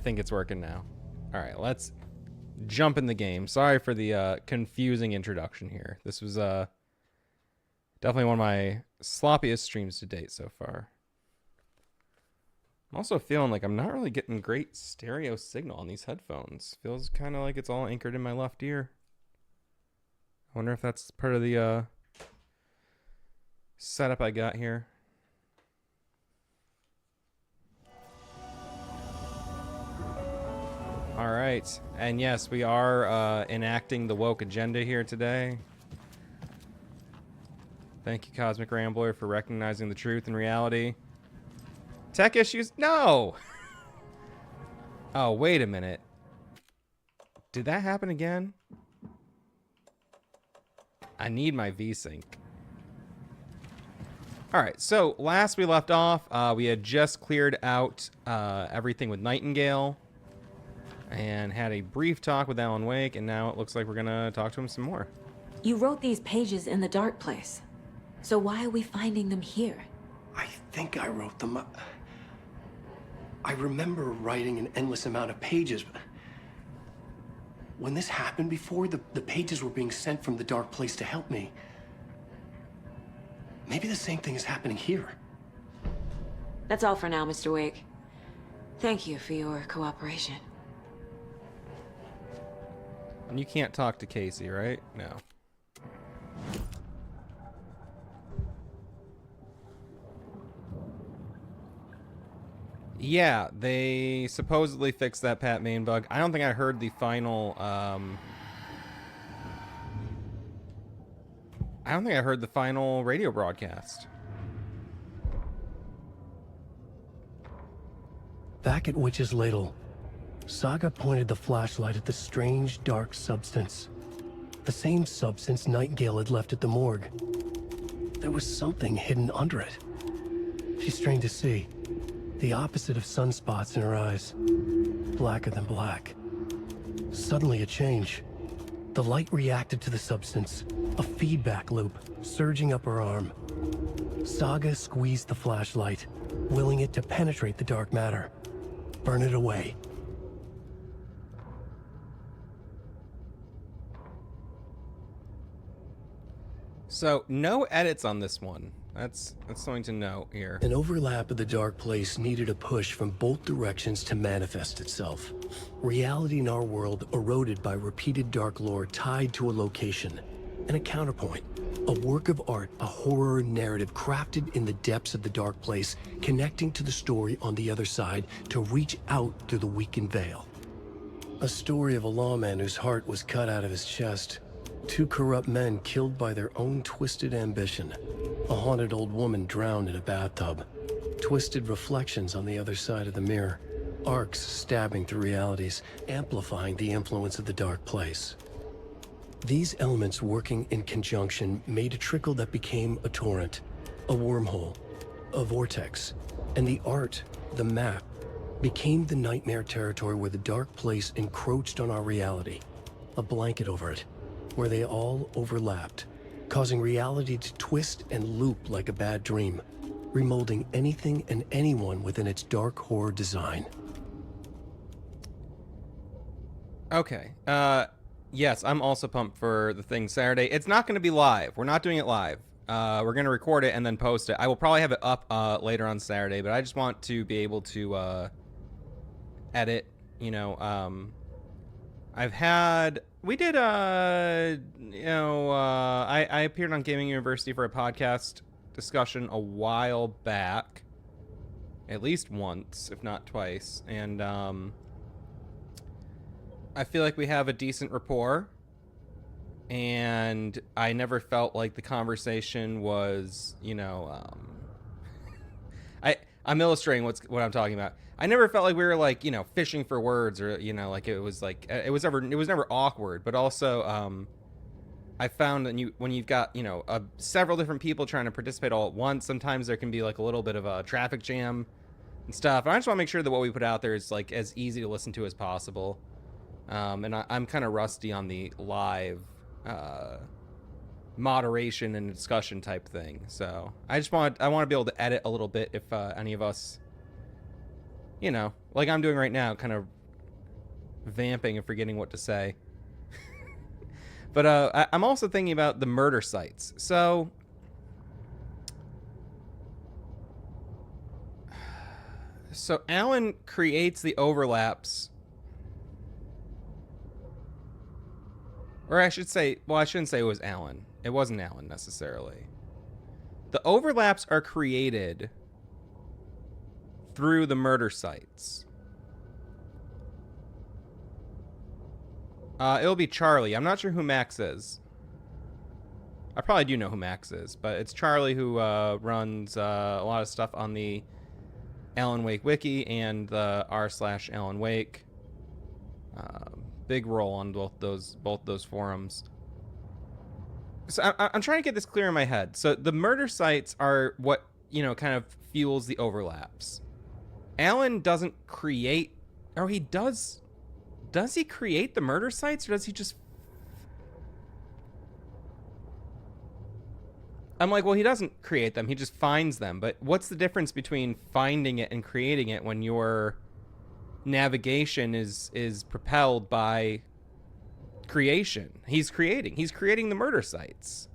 think it's working now. All right, let's jump in the game. Sorry for the confusing introduction here. This was definitely one of my sloppiest streams to date so far. I'm also feeling like I'm not really getting great stereo signal on these headphones. Feels kind of like it's all anchored in my left ear. I wonder if that's part of the setup I got here. All right, and yes, we are enacting the woke agenda here today. Thank you, Cosmic Rambler, for recognizing the truth and reality. Tech issues? No! Oh, wait a minute. Did that happen again? I need my VSync. All right, so last we left off, we had just cleared out everything with Nightingale and had a brief talk with Alan Wake, and now it looks like we're gonna talk to him some more. You wrote these pages in the dark place. So why are we finding them here? I think I wrote them. I remember writing an endless amount of pages, but when this happened before, the pages were being sent from the dark place to help me. Maybe the same thing is happening here. That's all for now, Mr. Wake. Thank you for your cooperation. And you can't talk to Casey, right? No. Yeah, they supposedly fixed that Pat Main bug. I don't think I heard the final, I don't think I heard the final radio broadcast. Back at Witch's Ladle, Saga pointed the flashlight at the strange, dark substance. The same substance Nightingale had left at the morgue. There was something hidden under it. She strained to see. The opposite of sunspots in her eyes. Blacker than black. Suddenly a change. The light reacted to the substance. A feedback loop surging up her arm. Saga squeezed the flashlight, willing it to penetrate the dark matter. Burn it away. So, no edits on this one. That's something to note here. An overlap of the dark place needed a push from both directions to manifest itself. Reality in our world eroded by repeated dark lore tied to a location. And a counterpoint. A work of art, a horror narrative crafted in the depths of the dark place, connecting to the story on the other side to reach out through the weakened veil. A story of a lawman whose heart was cut out of his chest. Two corrupt men killed by their own twisted ambition. A haunted old woman drowned in a bathtub. Twisted reflections on the other side of the mirror. Arcs stabbing through realities, amplifying the influence of the dark place. These elements working in conjunction made a trickle that became a torrent, a wormhole, a vortex, and the art, the map, became the nightmare territory where the dark place encroached on our reality. A blanket over it, where they all overlapped, causing reality to twist and loop like a bad dream, remolding anything and anyone within its dark horror design. Okay. Yes, I'm also pumped for the thing Saturday. It's not going to be live. We're not doing it live. We're going to record it and then post it. I will probably have it up later on Saturday, but I just want to be able to edit, you know. I appeared on Gaming University for a podcast discussion a while back, at least once, if not twice, and I feel like we have a decent rapport, and I never felt like the conversation was, you know, I'm illustrating what I'm talking about. I never felt like we were like, you know, fishing for words, or, you know, like it was never awkward, but also I found that when you've got, you know, several different people trying to participate all at once, sometimes there can be like a little bit of a traffic jam and stuff. And I just want to make sure that what we put out there is like as easy to listen to as possible. And I'm kind of rusty on the live moderation and discussion type thing, so I want to be able to edit a little bit if any of us you know, like I'm doing right now, kind of vamping and forgetting what to say. But I'm also thinking about the murder sites. So Alan creates the overlaps. Or I should say, well, I shouldn't say it was Alan. It wasn't Alan necessarily. The overlaps are created through the murder sites. It'll be Charlie. I'm not sure who Max is. I probably do know who Max is, but it's Charlie who runs a lot of stuff on the Alan Wake wiki and the r/Alan Wake. Big role on both those forums. So I'm trying to get this clear in my head. So the murder sites are what, you know, kind of fuels the overlaps. Alan doesn't create, or he does. Does he create the murder sites, or does he just? I'm like, well, he doesn't create them. He just finds them. But what's the difference between finding it and creating it when your navigation is propelled by creation? He's creating the murder sites.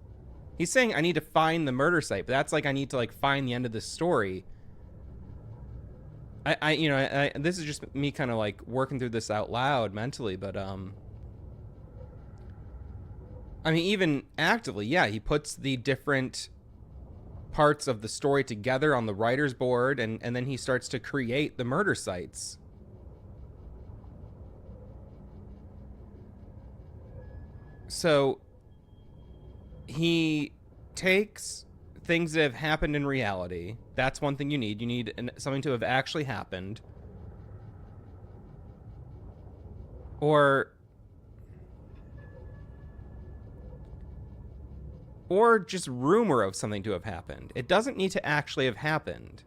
He's saying I need to find the murder site, but that's like I need to like find the end of the story. I this is just me kind of like working through this out loud mentally, but I mean, even actively, yeah, he puts the different parts of the story together on the writer's board, and then he starts to create the murder sites. So he takes things that have happened in reality. That's one thing you need. You need something to have actually happened. Or just rumor of something to have happened. It doesn't need to actually have happened.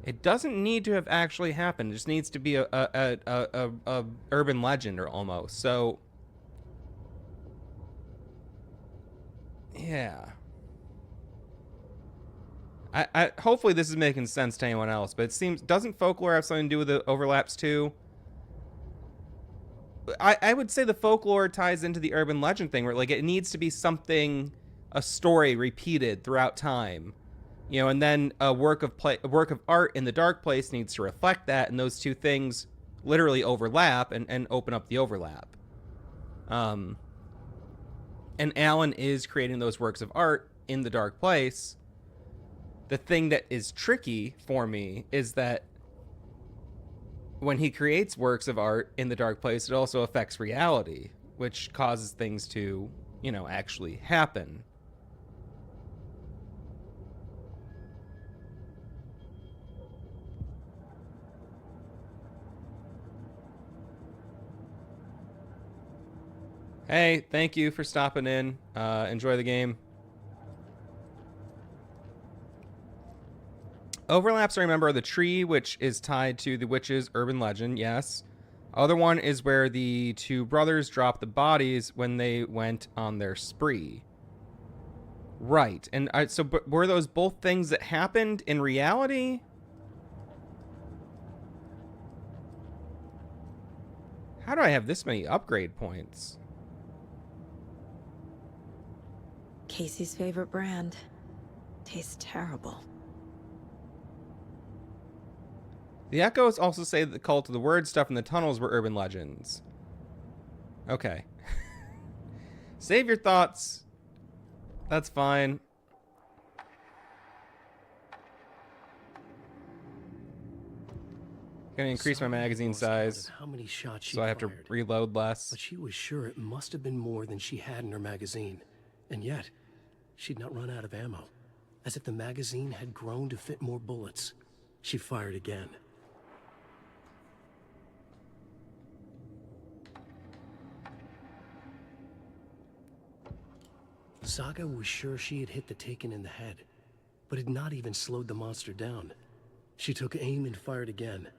It doesn't need to have actually happened. It just needs to be a urban legend, or almost. So, yeah. I hopefully this is making sense to anyone else, but it seems, doesn't folklore have something to do with the overlaps too? I would say the folklore ties into the urban legend thing, where like it needs to be something, a story repeated throughout time. You know, and then a work of art in the dark place needs to reflect that, and those two things literally overlap and open up the overlap. And Alan is creating those works of art in the dark place. The thing that is tricky for me is that when he creates works of art in the dark place, it also affects reality, which causes things to, you know, actually happen. Hey, thank you for stopping in. Enjoy the game. Overlaps, I remember, are the tree, which is tied to the witch's urban legend, yes. Other one is where the two brothers dropped the bodies when they went on their spree. Right. And so were those both things that happened in reality? How do I have this many upgrade points? Casey's favorite brand. Tastes terrible. The echoes also say that the cult of the word stuff in the tunnels were urban legends. Okay. Save your thoughts. That's fine. Gonna increase my magazine size, how many shots she so I have to fired, reload less. but she was sure it must have been more than she had in her magazine. And yet, she'd not run out of ammo. As if the magazine had grown to fit more bullets. She fired again. Saga was sure she had hit the Taken in the head, but had not even slowed the monster down. She took aim and fired again.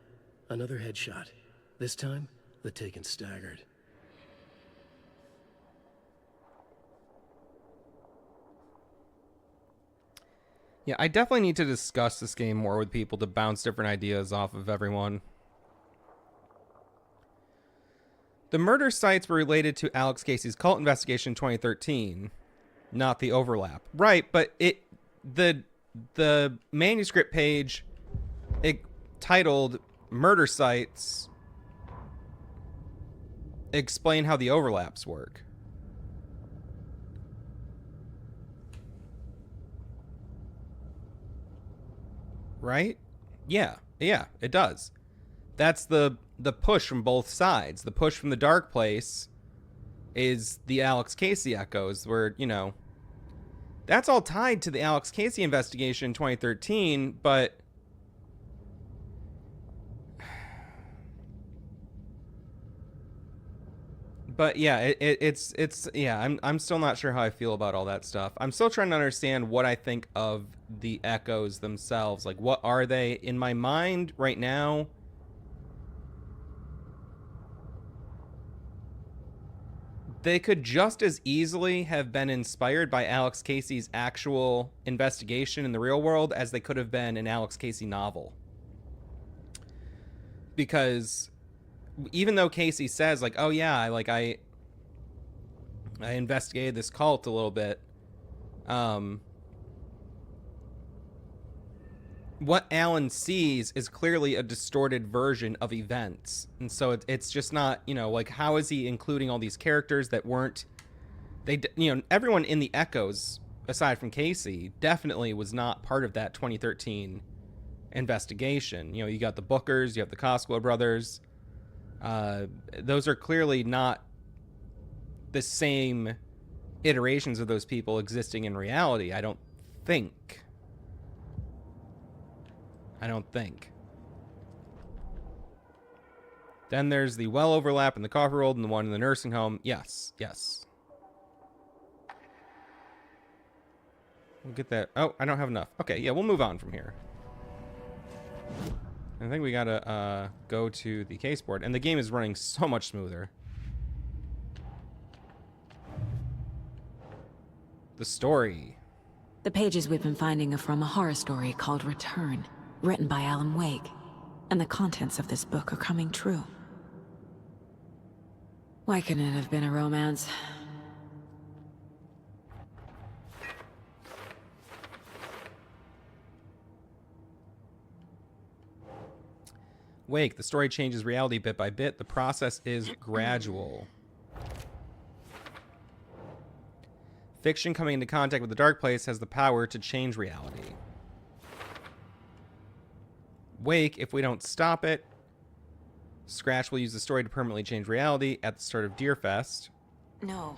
Another headshot. This time, the Taken staggered. Yeah, I definitely need to discuss this game more with people to bounce different ideas off of everyone. The murder sites were related to Alex Casey's cult investigation in 2013, not the overlap. Right, but the manuscript page titled Murder Sites explain how the overlaps work. Right? Yeah, it does. That's the push from both sides. The push from the dark place is the Alex Casey echoes, where, you know, that's all tied to the Alex Casey investigation in 2013, but yeah, it's yeah, I'm still not sure how I feel about all that stuff. I'm still trying to understand what I think of the echoes themselves. Like, what are they in my mind right now? They could just as easily have been inspired by Alex Casey's actual investigation in the real world as they could have been an Alex Casey novel. Because even though Casey says, like, oh yeah, I investigated this cult a little bit, what Alan sees is clearly a distorted version of events. And so it's just not, you know, like, how is he including all these characters that weren't, you know, everyone in the echoes, aside from Casey, definitely was not part of that 2013 investigation. You know, you got the Bookers, you have the Cosgrove brothers. Those are clearly not the same iterations of those people existing in reality, I don't think. Then there's the well overlap in the coffee world and the one in the nursing home. Yes. We'll get that. Oh, I don't have enough. Okay, yeah, we'll move on from here. I think we gotta go to the case board, and the game is running so much smoother. The story. The pages we've been finding are from a horror story called Return, written by Alan Wake. And the contents of this book are coming true. Why couldn't it have been a romance? Wake, the story changes reality bit by bit. The process is gradual. Fiction coming into contact with the dark place has the power to change reality. Wake, if we don't stop it, Scratch will use the story to permanently change reality at the start of Deerfest. No.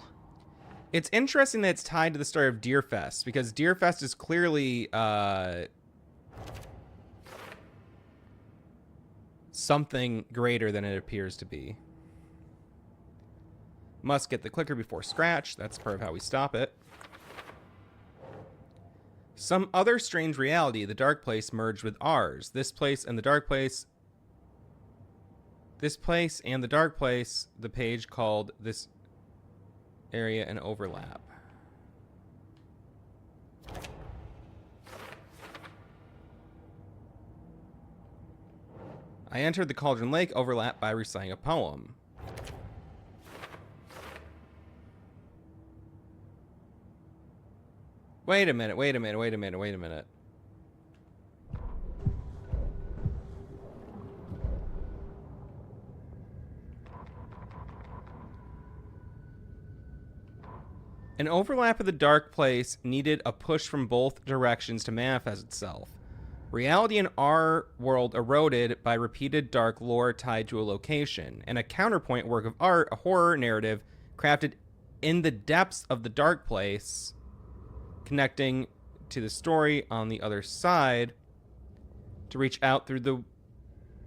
It's interesting that it's tied to the start of Deerfest, because Deerfest is clearly something greater than it appears to be. Must get the clicker before Scratch. That's part of how we stop it. Some other strange reality, the dark place merged with ours. This place and the dark place. This place and the dark place, the page called this area an overlap. I entered the Cauldron Lake overlap by reciting a poem. Wait a minute. An overlap of the dark place needed a push from both directions to manifest itself. Reality in our world eroded by repeated dark lore tied to a location, and a counterpoint work of art, a horror narrative crafted in the depths of the dark place, connecting to the story on the other side to reach out through the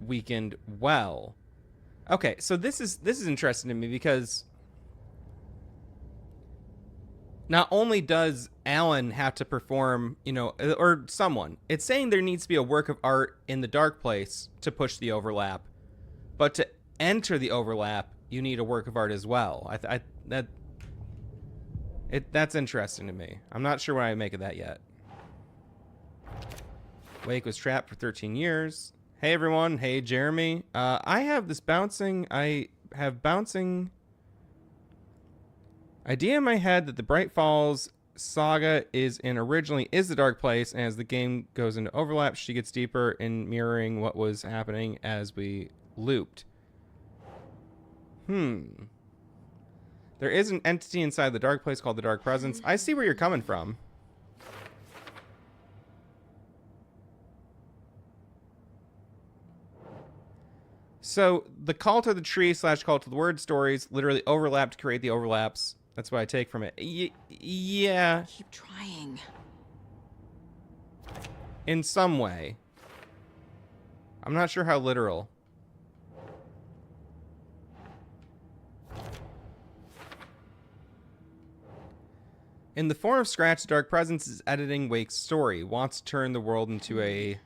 weakened well. Okay, so this is interesting to me, because not only does Alan have to perform, you know, or someone, it's saying there needs to be a work of art in the dark place to push the overlap, but to enter the overlap, you need a work of art as well. That's interesting to me. I'm not sure what I make of that yet. Wake was trapped for 13 years. Hey everyone. Hey Jeremy. I have bouncing idea in my head that the Bright Falls saga is the Dark Place, and as the game goes into overlap, she gets deeper in mirroring what was happening as we looped. There is an entity inside the Dark Place called the Dark Presence. I see where you're coming from. So the Cult of the Tree / Cult of the Word stories literally overlap to create the overlaps. That's what I take from it. Yeah. Keep trying. In some way. I'm not sure how literal. In the form of Scratch, Dark Presence is editing Wake's story. Wants to turn the world into a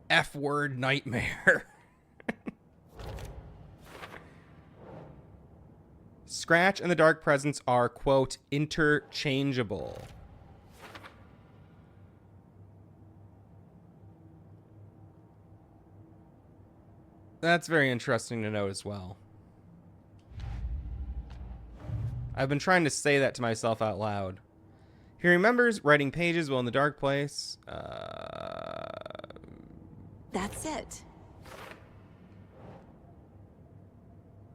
F-word nightmare. Scratch and the Dark Presence are, quote, interchangeable. That's very interesting to know as well. I've been trying to say that to myself out loud. He remembers writing pages while in the Dark Place. That's it.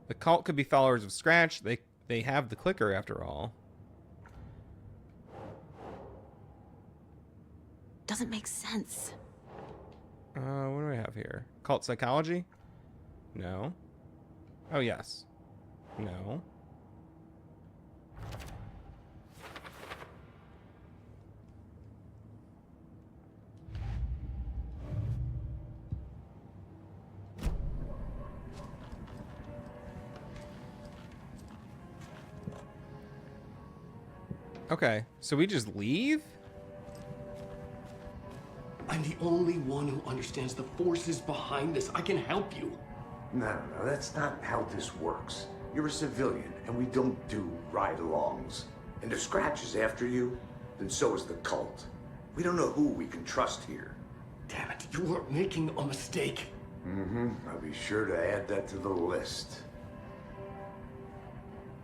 The cult could be followers of Scratch. They have the clicker after all. Doesn't make sense. What do I have here? Cult psychology? No. Oh, yes. No. Okay, so we just leave? I'm the only one who understands the forces behind this. I can help you. No, that's not how this works. You're a civilian, and we don't do ride-alongs. And if Scratch is after you, then so is the cult. We don't know who we can trust here. Damn it, you are making a mistake. I'll be sure to add that to the list.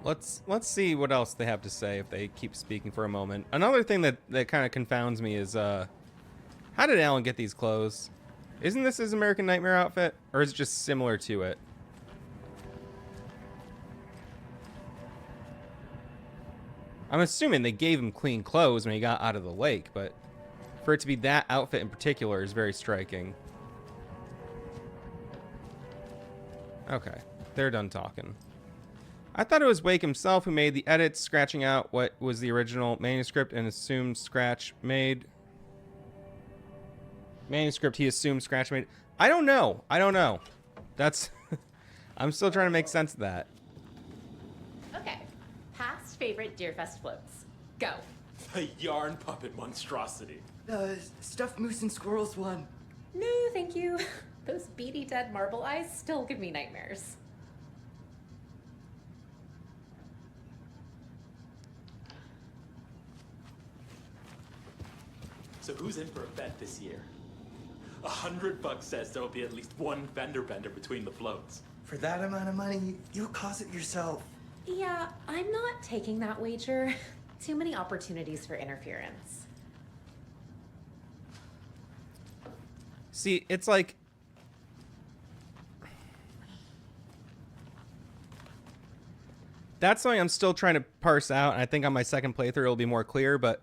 Let's see what else they have to say if they keep speaking for a moment. Another thing that kind of confounds me is how did Alan get these clothes? Isn't this his American Nightmare outfit? Or is it just similar to it? I'm assuming they gave him clean clothes when he got out of the lake, but for it to be that outfit in particular is very striking. Okay, they're done talking. I thought it was Wake himself who made the edits, scratching out what was the original manuscript and assumed Scratch made. Manuscript he assumed Scratch made. I don't know. That's... I'm still trying to make sense of that. Okay. Past favorite Deerfest floats. Go. The yarn puppet monstrosity. Stuffed moose and squirrels one. No, thank you. Those beady dead marble eyes still give me nightmares. So who's in for a bet this year? $100 says there'll be at least one fender bender between the floats. For that amount of money, you'll cause it yourself. Yeah, I'm not taking that wager. Too many opportunities for interference. See, it's like... That's something I'm still trying to parse out, and I think on my second playthrough it'll be more clear, but...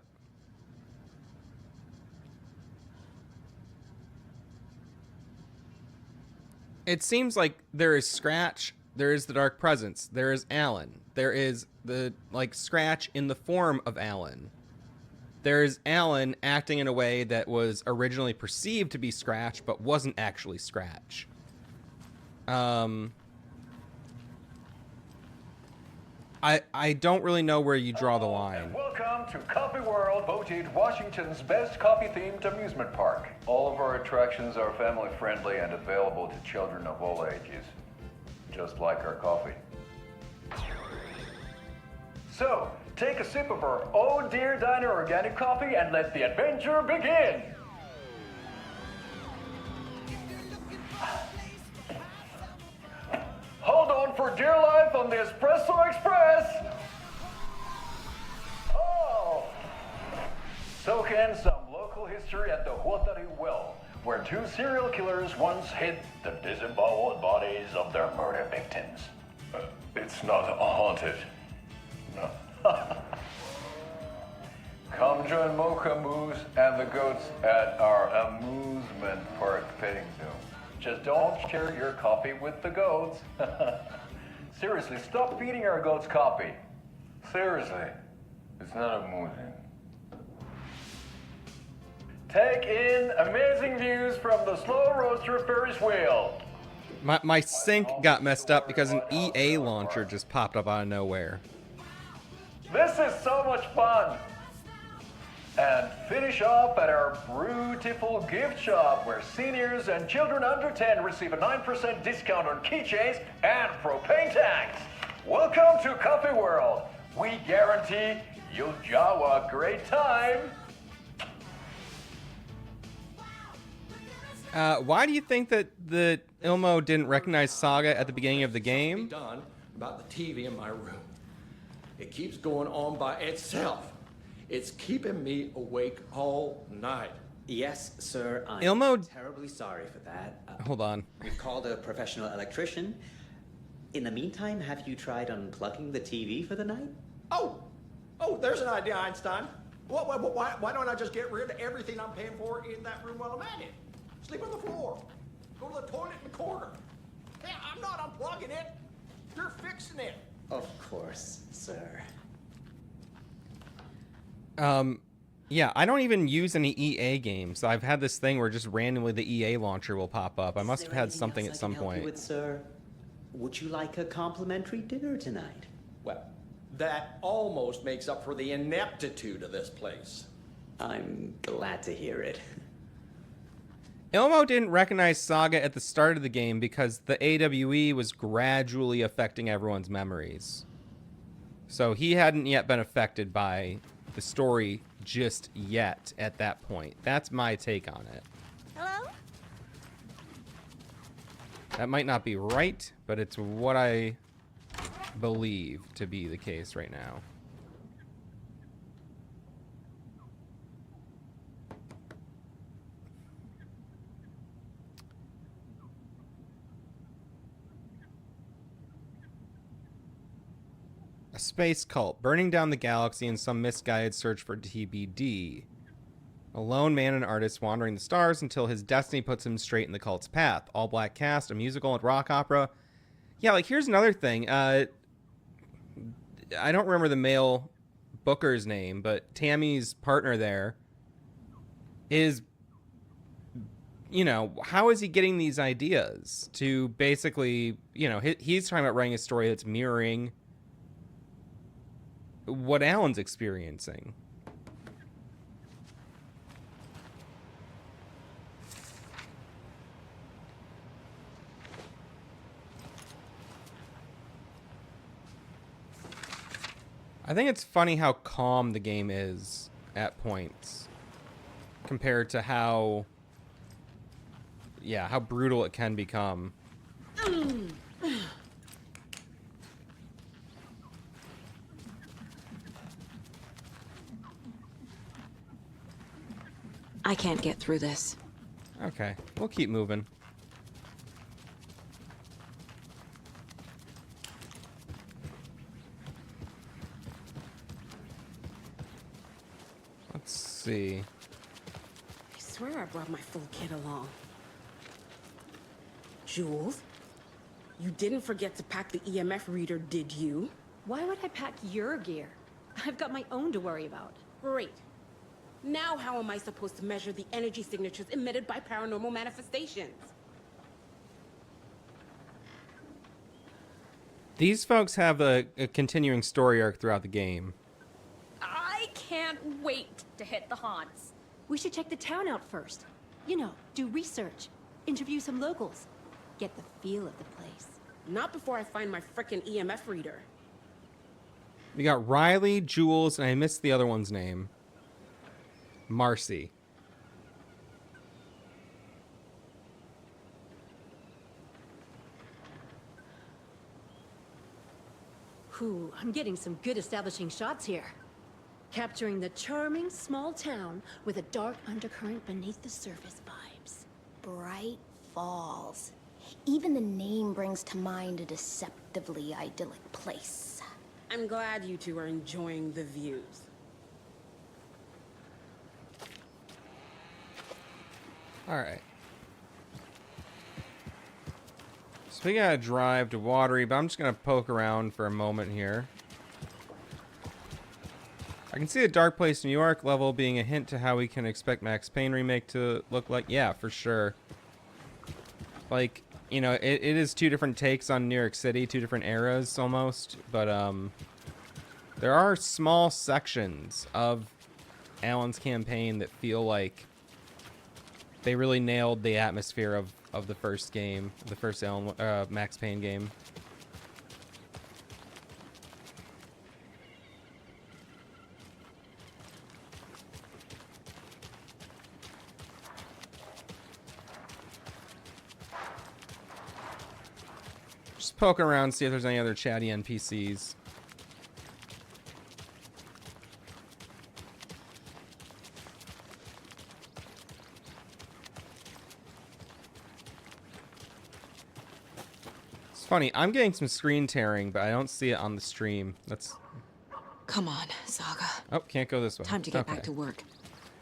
It seems like there is Scratch, there is the Dark Presence, there is Alan, there is the, like, Scratch in the form of Alan. There is Alan acting in a way that was originally perceived to be Scratch, but wasn't actually Scratch. I don't really know where you draw the line. Welcome to Coffee World, voted Washington's best coffee-themed amusement park. All of our attractions are family-friendly and available to children of all ages, just like our coffee. So, take a sip of our Oh Dear Diner organic coffee and let the adventure begin! for dear life on the Espresso Express. Oh! Soak in some local history at the Huatari Well, where 2 serial killers once hid the disemboweled bodies of their murder victims. It's not haunted. No. Come join Mocha Moose and the goats at our amusement park petting zoo. Just don't share your coffee with the goats. Seriously, stop feeding our goats coffee. Seriously, it's not amusing. Take in amazing views from the slow roaster Ferris wheel. My sync got messed up because an EA launcher just popped up out of nowhere. This is so much fun. And finish off at our beautiful gift shop where seniors and children under 10 receive a 9% discount on keychains and propane tanks. Welcome to Coffee World. We guarantee you'll jaw a great time. Why do you think that the Ilmo didn't recognize Saga at the beginning of the game? Done about the TV in my room. It keeps going on by itself. It's keeping me awake all night. Yes, sir. I'm Ilmo... terribly sorry for that. Hold on. We've called a professional electrician. In the meantime, have you tried unplugging the TV for the night? Oh, there's an idea, Einstein. Why don't I just get rid of everything I'm paying for in that room while I'm at it? Sleep on the floor. Go to the toilet in the corner. Hey, I'm not unplugging it. You're fixing it. Of course, sir. Yeah, I don't even use any EA games. I've had this thing where just randomly the EA launcher will pop up. I must have had something at some point. With, sir? Would you like a complimentary dinner tonight? Well, that almost makes up for the ineptitude of this place. I'm glad to hear it. Ilmo didn't recognize Saga at the start of the game because the AWE was gradually affecting everyone's memories. So he hadn't yet been affected by the story just yet at that point. That's my take on it. Hello? That might not be right, but it's what I believe to be the case right now. A space cult burning down the galaxy in some misguided search for TBD. A lone man and artist wandering the stars until his destiny puts him straight in the cult's path. All black cast, a musical and rock opera. Yeah, like here's another thing. I don't remember the male booker's name, but Tammy's partner there is, you know, how is he getting these ideas to basically, you know, he's talking about writing a story that's mirroring what Alan's experiencing. I think it's funny how calm the game is at points compared to how, yeah, how brutal it can become. I can't get through this. Okay, we'll keep moving. Let's see. I swear I brought my full kit along. Jules, you didn't forget to pack the EMF reader, did you? Why would I pack your gear? I've got my own to worry about. Great. Now how am I supposed to measure the energy signatures emitted by paranormal manifestations? These folks have a continuing story arc throughout the game. I can't wait to hit the haunts. We should check the town out first. You know, do research, interview some locals, get the feel of the place. Not before I find my frickin' EMF reader. We got Riley, Jules, and I missed the other one's name. Marcy. Ooh, I'm getting some good establishing shots here. Capturing the charming small town with a dark undercurrent beneath the surface vibes. Bright Falls. Even the name brings to mind a deceptively idyllic place. I'm glad you two are enjoying the views. Alright. So we gotta drive to Watery, but I'm just gonna poke around for a moment here. I can see a Dark Place New York level being a hint to how we can expect Max Payne remake to look like. Yeah, for sure. Like, you know, it is two different takes on New York City, two different eras almost, but there are small sections of Alan's campaign that feel like they really nailed the atmosphere of the first game, the first Max Payne game. Just poking around, see if there's any other chatty NPCs. It's funny, I'm getting some screen tearing, but I don't see it on the stream. That's... Come on, Saga. Oh, can't go this way. Time to get back to work.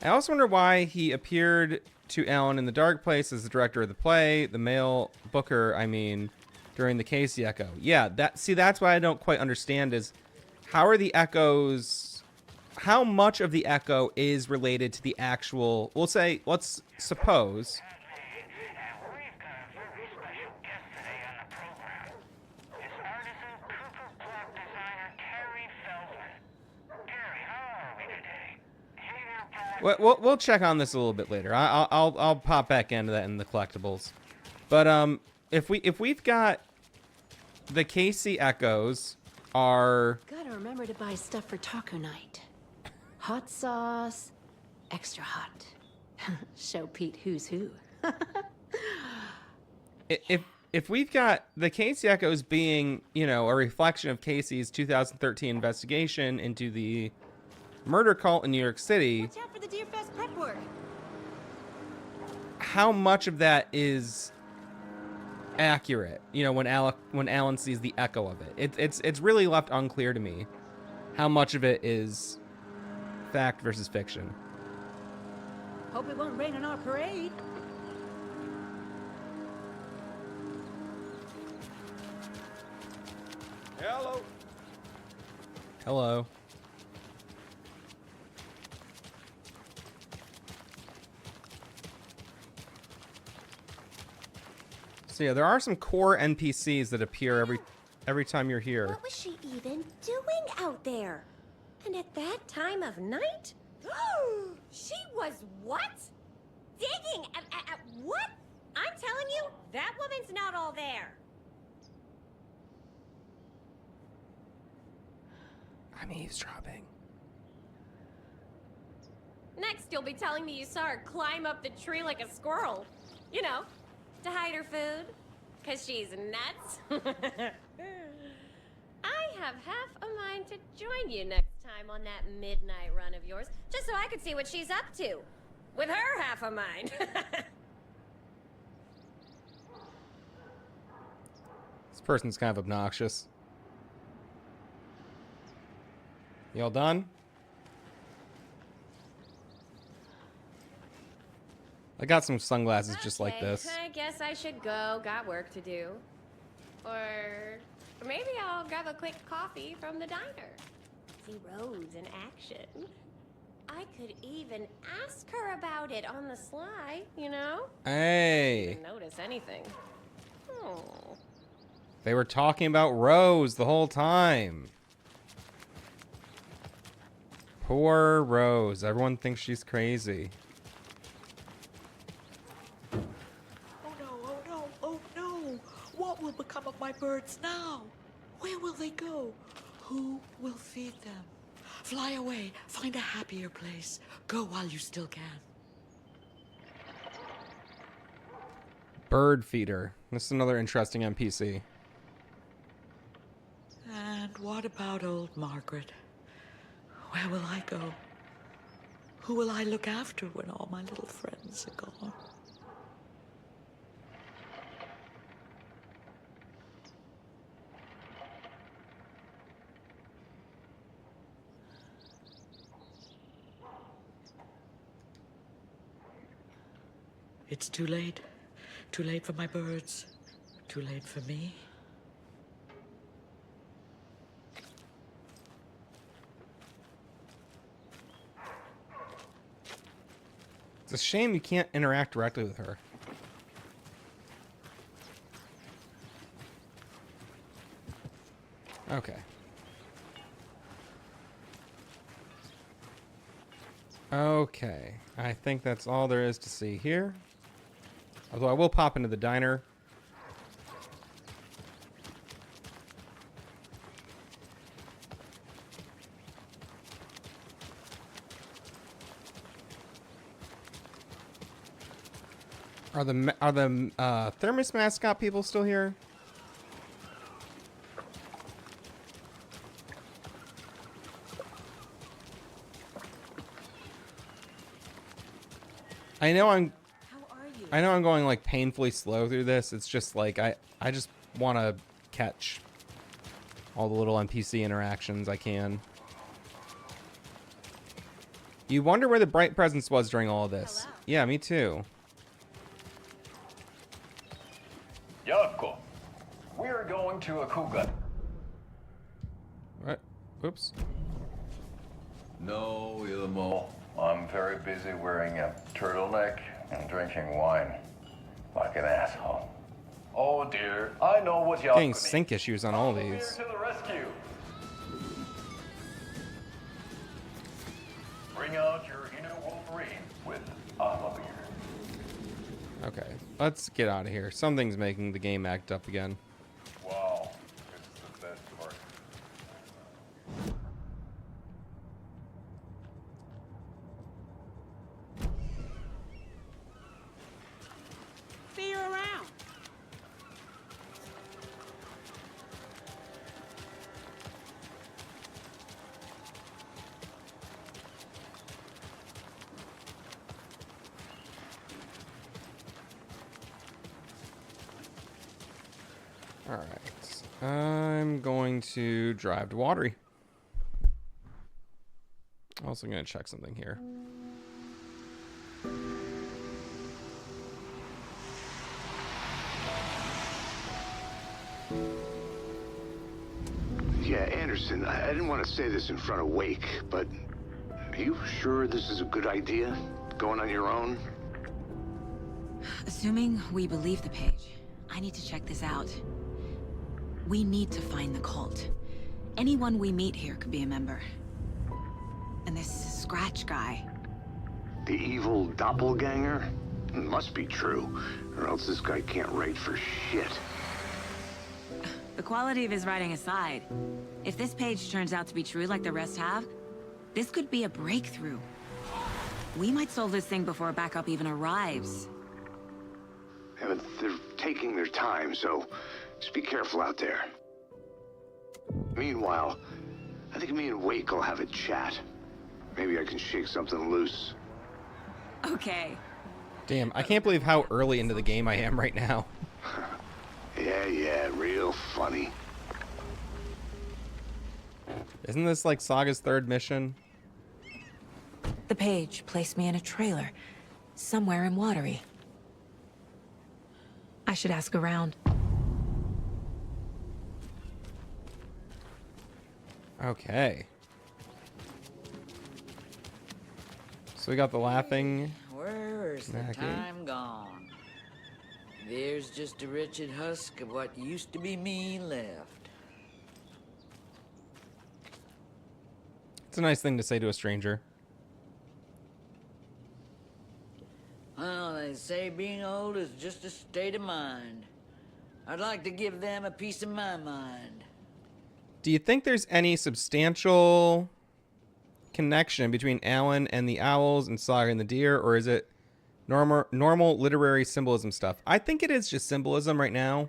I also wonder why he appeared to Alan in the Dark Place as the director of the play, the male booker, I mean, during the Casey Echo. Yeah, that's what I don't quite understand is how are the echoes, how much of the echo is related to the actual, let's suppose. We'll check on this a little bit later. I'll pop back into that in the collectibles. But if we've got the Casey Echoes are... Gotta remember to buy stuff for taco night. Hot sauce, extra hot. Show Pete who's who. If we've got the Casey Echoes being, you know, a reflection of Casey's 2013 investigation into the murder cult in New York City, Watch out for the Deerfest prep work. how much of that is accurate? You know, when Alan sees the echo of it, it's really left unclear to me how much of it is fact versus fiction. Hope it won't rain on our parade. Hello. Hello. So yeah, there are some core NPCs that appear every time you're here. What was she even doing out there? And at that time of night? She was what? Digging at what? I'm telling you, that woman's not all there. I'm eavesdropping. Next, you'll be telling me you saw her climb up the tree like a squirrel. You know, to hide her food. 'Cause she's nuts. I have half a mind to join you next time on that midnight run of yours, just so I could see what she's up to. With her half a mind. This person's kind of obnoxious. You all done? I got some sunglasses just like this. I guess I should go. Got work to do. Or maybe I'll grab a quick coffee from the diner. See Rose in action. I could even ask her about it on the sly, you know? Hey. Didn't notice anything. Oh. They were talking about Rose the whole time. Poor Rose. Everyone thinks she's crazy. What will become of my birds now? Where will they go? Who will feed them? Fly away, find a happier place. Go while you still can. Bird feeder. This is another interesting NPC. And what about old Margaret? Where will I go? Who will I look after when all my little friends are gone? It's too late. Too late for my birds. Too late for me. It's a shame you can't interact directly with her. Okay. Okay. I think that's all there is to see here. Although I will pop into the diner. Are the Thermos mascot people still here? I know I'm going like painfully slow through this. It's just like I just want to catch all the little NPC interactions I can. You wonder where the bright presence was during all of this. Hello. Yeah, me too. Yako, we're going to a Kuga. What? Oops. No, Ilmo. I'm very busy wearing a turtleneck and drinking wine. Like an asshole. Oh dear, I know what Yako Getting needs. sync issues on all these. To the rescue. Bring out your inner Wolverine with Amalir. Okay, let's get out of here. Something's making the game act up again. Wow, this is the best part. See you around. Alright. I'm going to drive to Watery. Also going to check something here. Yeah, Anderson, I didn't want to say this in front of Wake, but are you sure this is a good idea? Going on your own? Assuming we believe the page, I need to check this out. We need to find the cult. Anyone we meet here could be a member. And this Scratch guy. The evil doppelganger? It must be true, or else this guy can't write for shit. The quality of his writing aside, if this page turns out to be true like the rest have, this could be a breakthrough. We might solve this thing before backup even arrives. Yeah, but they're taking their time, so just be careful out there. Meanwhile, I think me and Wake will have a chat. Maybe I can shake something loose. Okay. Damn, I can't believe how early into the game I am right now. Yeah, real funny. Isn't this like Saga's third mission? The page placed me in a trailer, somewhere in Watery. I should ask around. Okay. So we got the laughing. Where's the Snacky. time gone? There's just a wretched husk of what used to be me left. It's a nice thing to say to a stranger. Well, they say being old is just a state of mind. I'd like to give them a piece of my mind. Do you think there's any substantial connection between Alan and the owls and Saga and the deer, or is it normal literary symbolism stuff? I think it is just symbolism right now.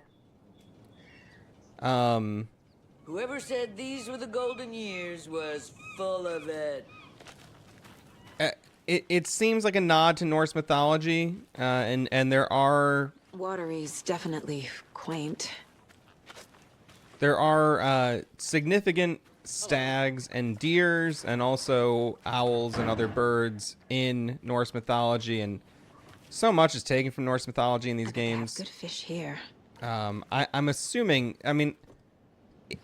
Whoever said these were the golden years was full of it. It seems like a nod to Norse mythology, and there are Watery's definitely quaint. there are significant stags and deers, and also owls and other birds in Norse mythology, and so much is taken from Norse mythology in these games. Good fish here. I'm assuming. I mean,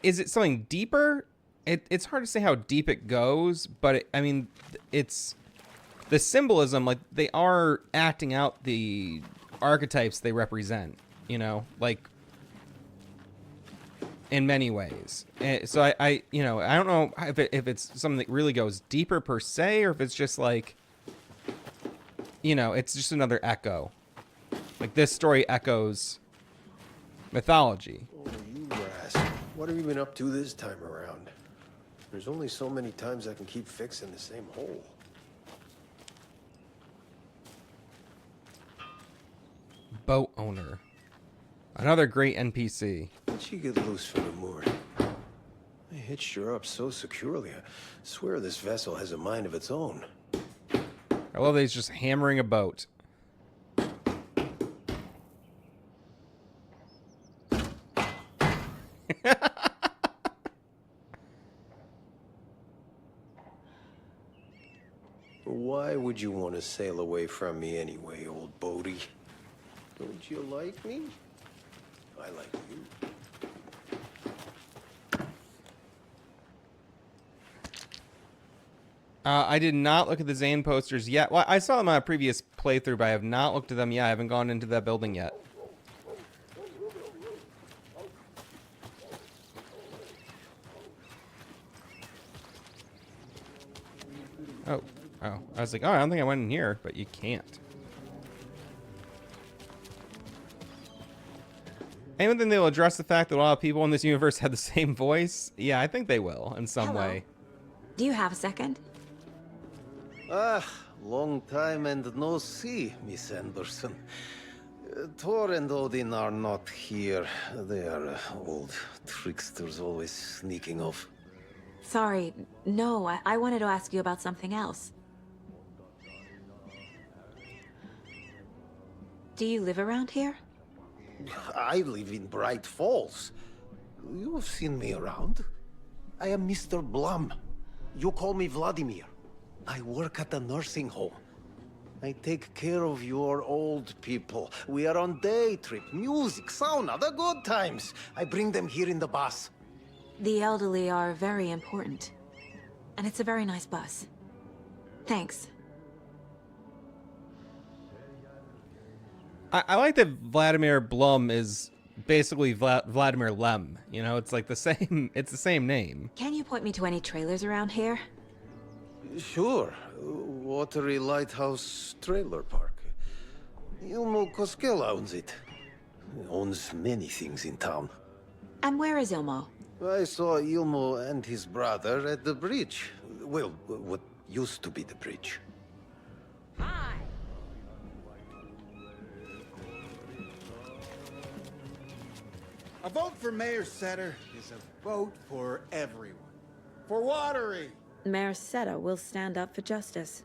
is it something deeper? It's hard to say how deep it goes, but I mean, it's the symbolism. Like, they are acting out the archetypes they represent. You know, like, in many ways. So I you know, I don't know if it's something that really goes deeper per se, or if it's just like, you know, it's just another echo. Like, this story echoes mythology. Oh, you rascal. What have you been up to this time around? There's only so many times I can keep fixing the same hole. Boat owner. Another great NPC. How'd she get loose from the mooring? I hitched her up so securely. I swear this vessel has a mind of its own. I love that he's just hammering a boat. Why would you want to sail away from me anyway, old boaty? Don't you like me? I like you. I did not look at the Zane posters yet. Well, I saw them on a previous playthrough, but I have not looked at them yet. I haven't gone into that building yet. Oh. I was like, oh, I don't think I went in here, but you can't. Anyone think they'll address the fact that a lot of people in this universe have the same voice? Yeah, I think they will in some way. Do you have a second? Ah, long time and no see, Miss Anderson. Thor and Odin are not here. They are old tricksters always sneaking off. Sorry, no, I wanted to ask you about something else. Do you live around here? I live in Bright Falls. You have seen me around. I am Mr. Blum. You call me Vladimir. I work at a nursing home. I take care of your old people. We are on day trip, music, sauna, the good times. I bring them here in the bus. The elderly are very important. And it's a very nice bus. Thanks. I like that Vladimir Blum is basically Vladimir Lem. You know, it's like the same. It's the same name. Can you point me to any trailers around here? Sure. Watery Lighthouse Trailer Park. Ilmo Koskela owns it. He owns many things in town. And where is Ilmo? I saw Ilmo and his brother at the bridge. Well, what used to be the bridge. A vote for Mayor Setter is a vote for everyone. For Watery! Mayor Seta will stand up for justice.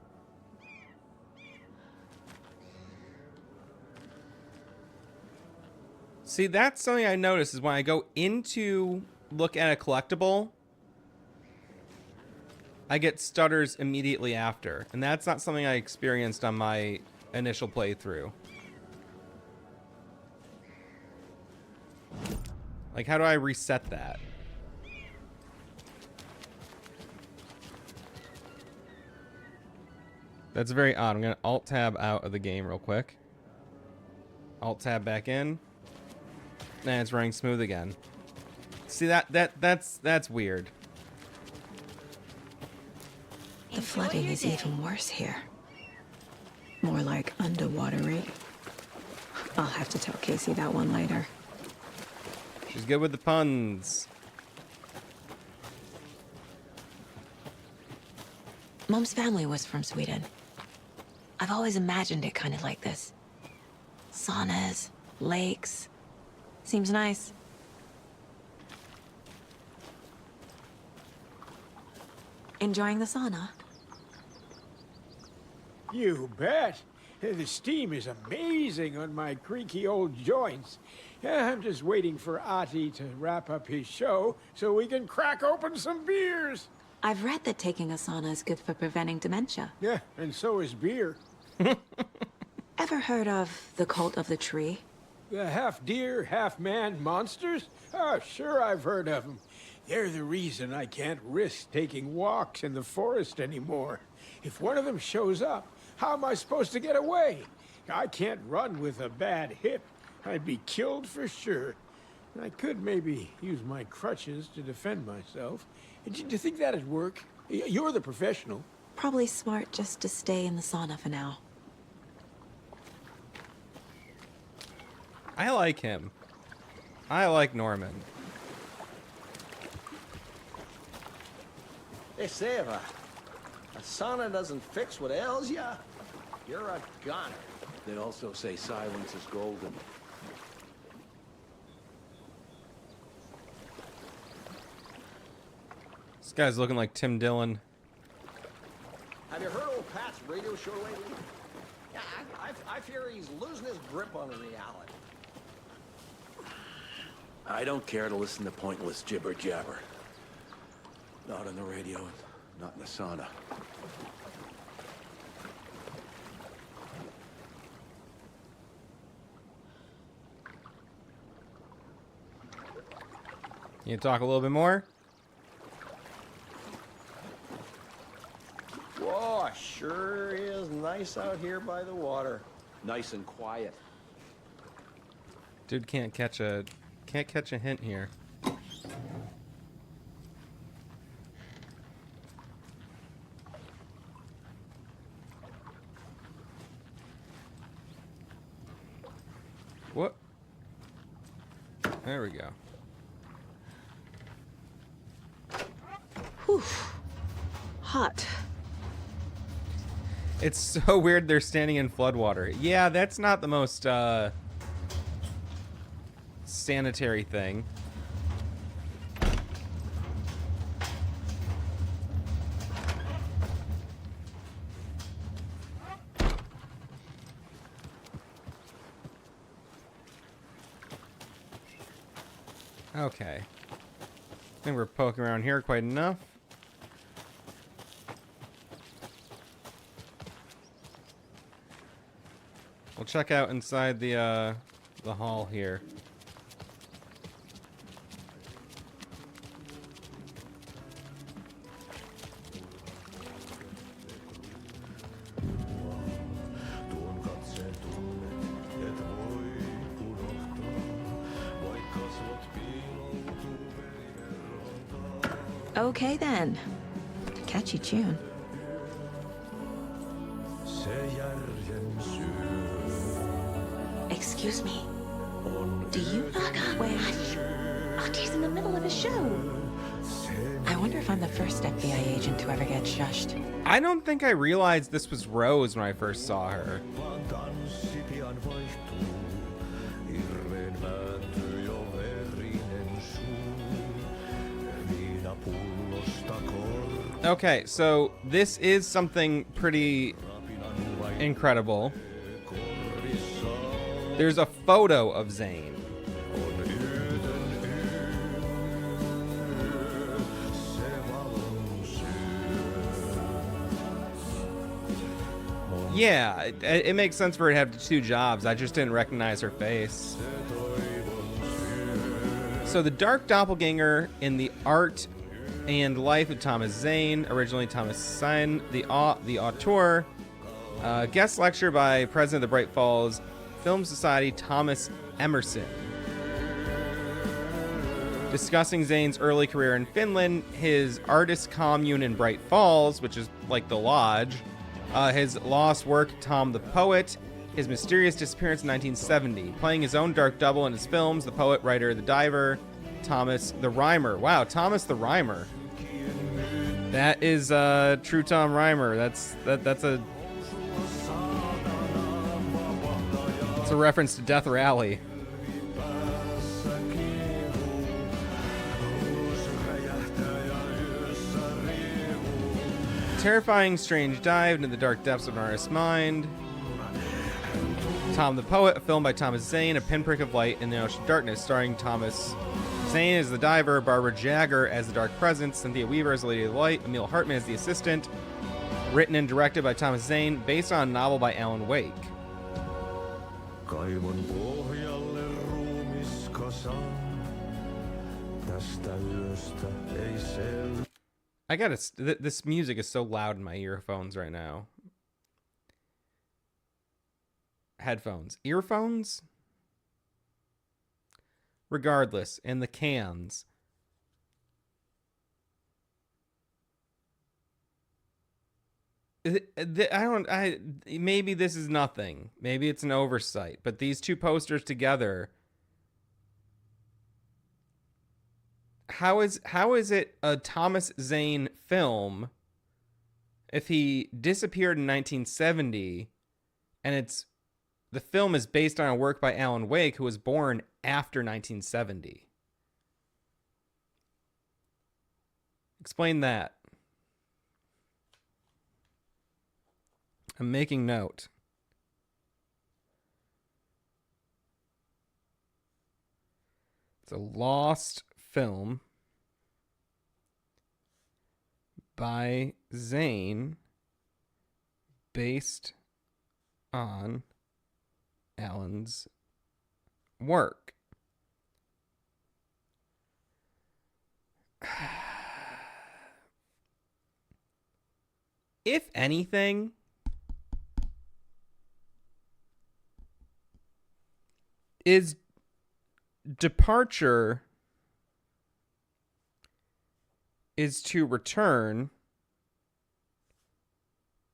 See, that's something I notice is when I go into look at a collectible, I get stutters immediately after. And that's not something I experienced on my initial playthrough. Like, how do I reset that? That's very odd. I'm going to Alt-Tab out of the game real quick. Alt-Tab back in. And it's running smooth again. See, that's weird. The flooding is even worse here. More like underwatery. I'll have to tell Casey that one later. She's good with the puns. Mom's family was from Sweden. I've always imagined it kind of like this. Saunas, lakes. Seems nice. Enjoying the sauna? You bet. The steam is amazing on my creaky old joints. I'm just waiting for Ati to wrap up his show so we can crack open some beers. I've read that taking a sauna is good for preventing dementia. Yeah, and so is beer. Ever heard of the cult of the tree? The half-deer, half-man monsters? Oh, sure I've heard of them. They're the reason I can't risk taking walks in the forest anymore. If one of them shows up, how am I supposed to get away? I can't run with a bad hip. I'd be killed for sure. I could maybe use my crutches to defend myself. Do you think that'd work? You're the professional. Probably smart just to stay in the sauna for now. I like him. I like Norman. They say if a sauna doesn't fix what ails ya, you're a goner. They also say silence is golden. This guy's looking like Tim Dillon. Have you heard old Pat's radio show lately? Yeah, I fear he's losing his grip on reality. I don't care to listen to pointless jibber-jabber. Not on the radio, not in the sauna. Can you talk a little bit more? Whoa, sure is nice out here by the water. Nice and quiet. Dude can't catch a hint here. What? There we go. Whew. Hot. It's so weird they're standing in floodwater. Yeah, that's not the most sanitary thing. Okay. I think we're poking around here quite enough. We'll check out inside the hall here. Okay then. Catchy tune. Excuse me. Do you not where? Ati's in the middle of a show. I wonder if I'm the first FBI agent to ever get shushed. I don't think I realized this was Rose when I first saw her. Okay, so this is something pretty incredible. There's a photo of Zane. Yeah, it makes sense for her to have two jobs. I just didn't recognize her face. So the Dark Doppelganger in the art and life of Thomas Zane, originally Thomas Sine, the auteur. Guest lecture by President of the Bright Falls Film Society, Thomas Emerson. Discussing Zane's early career in Finland, his artist commune in Bright Falls, which is like the lodge, his lost work, Tom the Poet, his mysterious disappearance in 1970, playing his own dark double in his films, The Poet, Writer, The Diver, Thomas the Rhymer. Wow, Thomas the Rhymer. That is true Tom Rhymer. That's a reference to Death Rally. Terrifying, strange dive into the dark depths of an artist's mind. Tom the Poet, a film by Thomas Zane, a pinprick of light in the ocean of darkness, starring Thomas Zane as the diver, Barbara Jagger as the dark presence, Cynthia Weaver as the Lady of the Light, Emil Hartman as the assistant. Written and directed by Thomas Zane, based on a novel by Alan Wake. I gotta. This music is so loud in my earphones right now. Headphones. Earphones? Regardless, in the cans. Maybe this is nothing. Maybe it's an oversight. But these two posters together. How is it a Thomas Zane film if he disappeared in 1970 and the film is based on a work by Alan Wake, who was born after 1970? Explain that. I'm making note. It's a lost film by Zane based on Alan's work. If anything, is departure is to return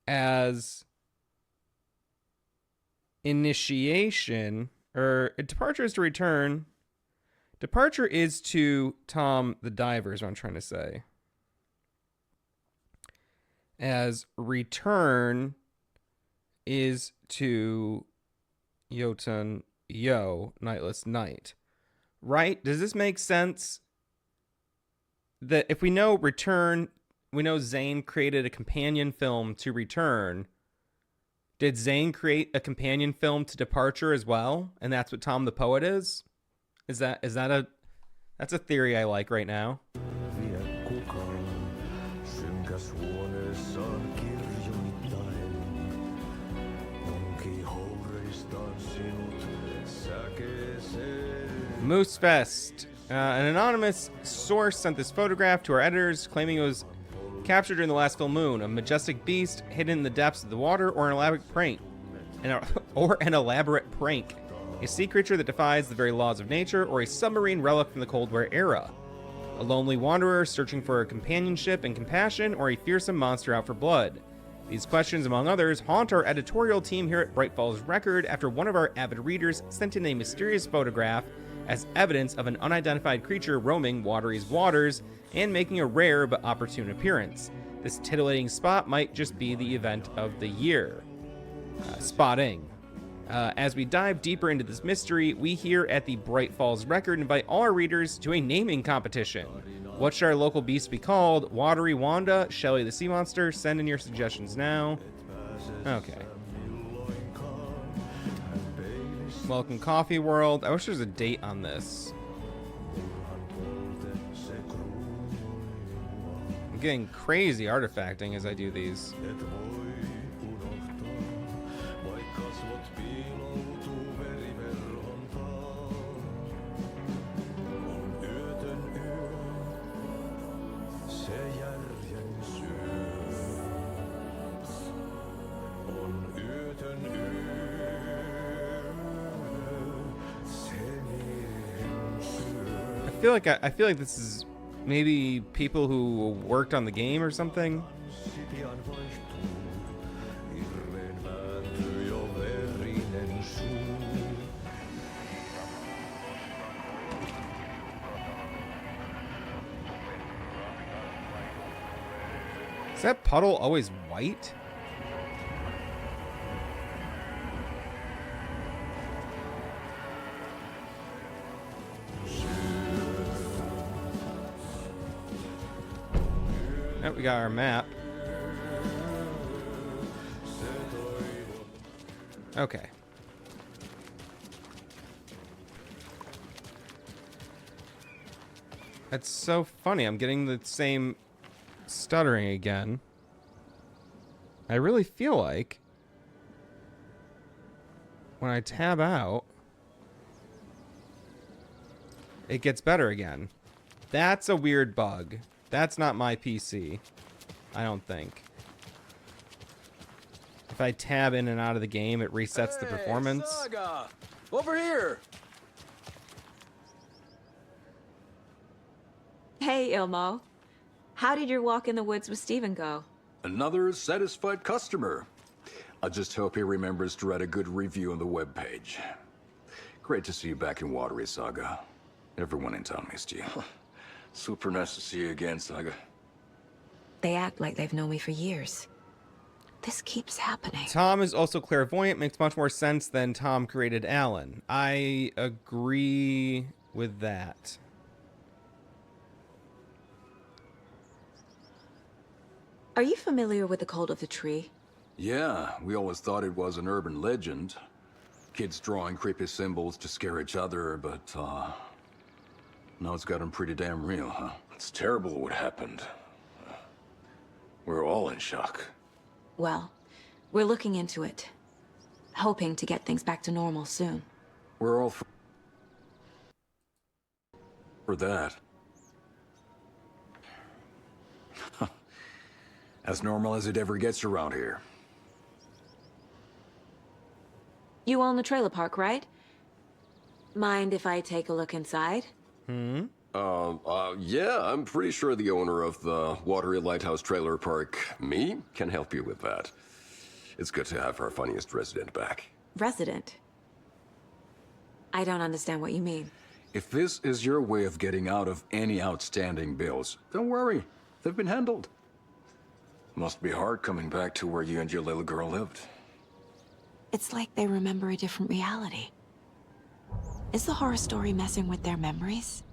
as initiation, or departure is to return. Departure is to Tom the Diver is what I'm trying to say. As return is to Jotun Yo, Nightless Night. Right? Does this make sense? That if we know return, we know Zane created a companion film to Return. Did Zane create a companion film to Departure as well? And that's what Tom the Poet is? That's a theory I like right now. Moose Fest. An anonymous source sent this photograph to our editors, claiming it was captured during the last full moon. A majestic beast hidden in the depths of the water, or an elaborate prank. A sea creature that defies the very laws of nature, or a submarine relic from the Cold War era. A lonely wanderer searching for companionship and compassion, or a fearsome monster out for blood. These questions, among others, haunt our editorial team here at Bright Falls Record after one of our avid readers sent in a mysterious photograph as evidence of an unidentified creature roaming Watery's waters and making a rare but opportune appearance. This titillating spot might just be the event of the year. Spotting. As we dive deeper into this mystery, we here at the Bright Falls Record invite all our readers to a naming competition. What should our local beast be called? Watery Wanda? Shelly the Sea Monster? Send in your suggestions now. Okay. Welcome Coffee World. I wish there was a date on this. I'm getting crazy artifacting as I do these. I feel like this is maybe people who worked on the game or something. Is that puddle always white? Oh, we got our map. Okay. That's so funny. I'm getting the same stuttering again. I really feel like when I tab out, it gets better again. That's a weird bug. That's not my PC, I don't think. If I tab in and out of the game, it resets the performance. Saga! Over here! Hey, Ilmo. How did your walk in the woods with Steven go? Another satisfied customer. I just hope he remembers to write a good review on the webpage. Great to see you back in Watery, Saga. Everyone in town missed you. Super nice to see you again, Saga. They act like they've known me for years. This keeps happening. Tom is also clairvoyant. Makes much more sense than Tom created Alan. I agree with that. Are you familiar with the cult of the tree? Yeah, we always thought it was an urban legend. Kids drawing creepy symbols to scare each other, but, now it's gotten pretty damn real, huh? It's terrible what happened. We're all in shock. Well, we're looking into it. Hoping to get things back to normal soon. We're all for that. As normal as it ever gets around here. You own the trailer park, right? Mind if I take a look inside? Yeah, I'm pretty sure the owner of the Watery Lighthouse Trailer Park, me, can help you with that. It's good to have our funniest resident back. Resident? I don't understand what you mean. If this is your way of getting out of any outstanding bills, don't worry. They've been handled. Must be hard coming back to where you and your little girl lived. It's like they remember a different reality. Is the horror story messing with their memories?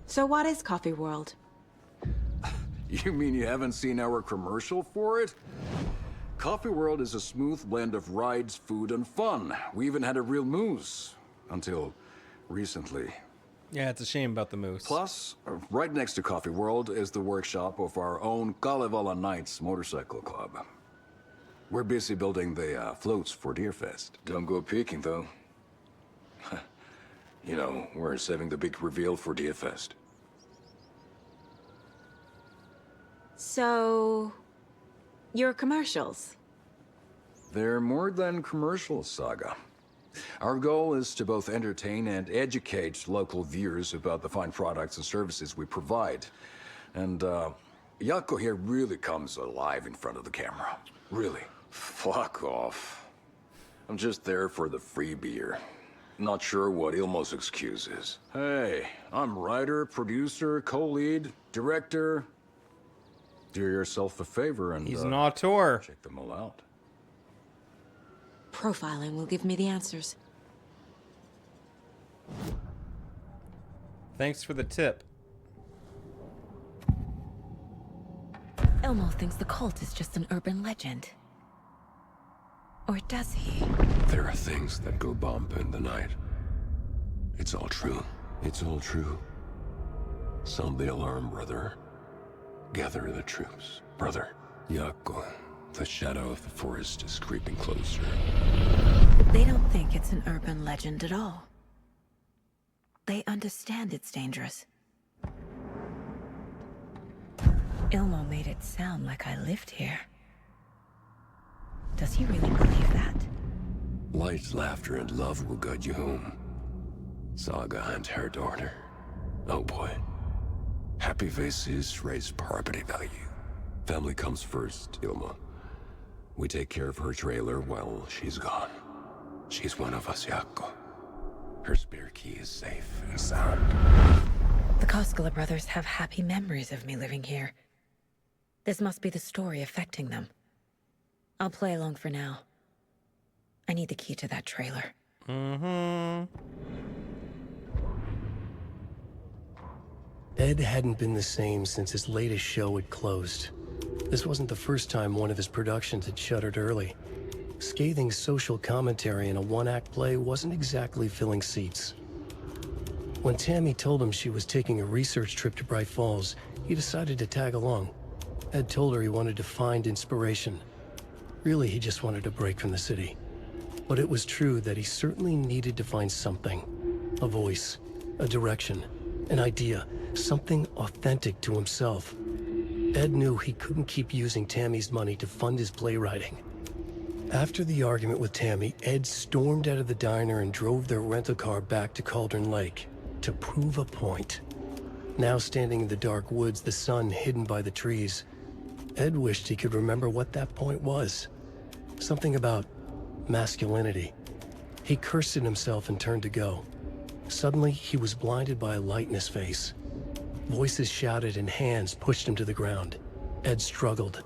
So what is Coffee World? You mean you haven't seen our commercial for it? Coffee World is a smooth blend of rides, food, and fun. We even had a real moose. Until recently. Yeah, it's a shame about the moose. Plus, right next to Coffee World is the workshop of our own Kalevala Knights Motorcycle Club. We're busy building the floats for Deerfest. Don't go peeking, though. You know, we're saving the big reveal for Deerfest. So... your commercials? They're more than commercials, Saga. Our goal is to both entertain and educate local viewers about the fine products and services we provide. And, Yako here really comes alive in front of the camera. Really. Fuck off. I'm just there for the free beer. Not sure what Ilmo's excuse is. Hey, I'm writer, producer, co-lead, director. Do yourself a favor and... He's an auteur. Check them all out. Profiling will give me the answers. Thanks for the tip. Elmo thinks the cult is just an urban legend. Or does he? There are things that go bump in the night. It's all true. It's all true. Sound the alarm, brother. Gather the troops, brother. Yako, the shadow of the forest is creeping closer. They don't think it's an urban legend at all. They understand it's dangerous. Ilmo made it sound like I lived here. Does he really believe that? Light, laughter, and love will guide you home. Saga and her daughter. Oh boy. Happy faces raise property value. Family comes first, Ilma. We take care of her trailer while she's gone. She's one of us, Yako. Her spare key is safe and sound. The Koskela brothers have happy memories of me living here. This must be the story affecting them. I'll play along for now. I need the key to that trailer. Ed hadn't been the same since his latest show had closed. This wasn't the first time one of his productions had shuttered early. Scathing social commentary in a one-act play wasn't exactly filling seats. When Tammy told him she was taking a research trip to Bright Falls, he decided to tag along. Ed told her he wanted to find inspiration. Really, he just wanted a break from the city. But it was true that he certainly needed to find something. A voice, a direction, an idea, something authentic to himself. Ed knew he couldn't keep using Tammy's money to fund his playwriting. After the argument with Tammy, Ed stormed out of the diner and drove their rental car back to Cauldron Lake to prove a point. Now standing in the dark woods, the sun hidden by the trees, Ed wished he could remember what that point was. Something about masculinity. He cursed at himself and turned to go. Suddenly, he was blinded by a light in his face. Voices shouted and hands pushed him to the ground. Ed struggled,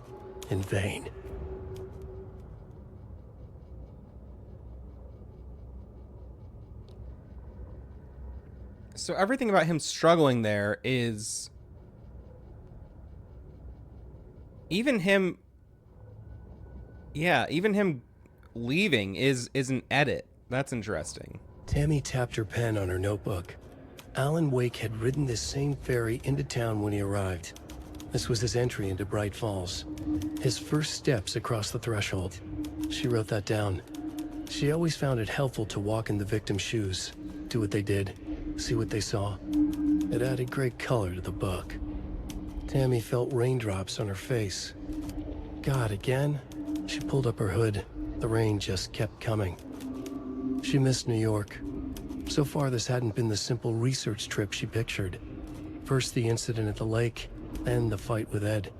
in vain. So everything about him struggling there is... Even him... Yeah, even him leaving is an edit. That's interesting. Tammy tapped her pen on her notebook. Alan Wake had ridden this same ferry into town when he arrived. This was his entry into Bright Falls. His first steps across the threshold. She wrote that down. She always found it helpful to walk in the victim's shoes, do what they did, see what they saw. It added great color to the book. Tammy felt raindrops on her face. God, again? She pulled up her hood. The rain just kept coming. She missed New York. So far, this hadn't been the simple research trip she pictured. First the incident at the lake, then the fight with Ed.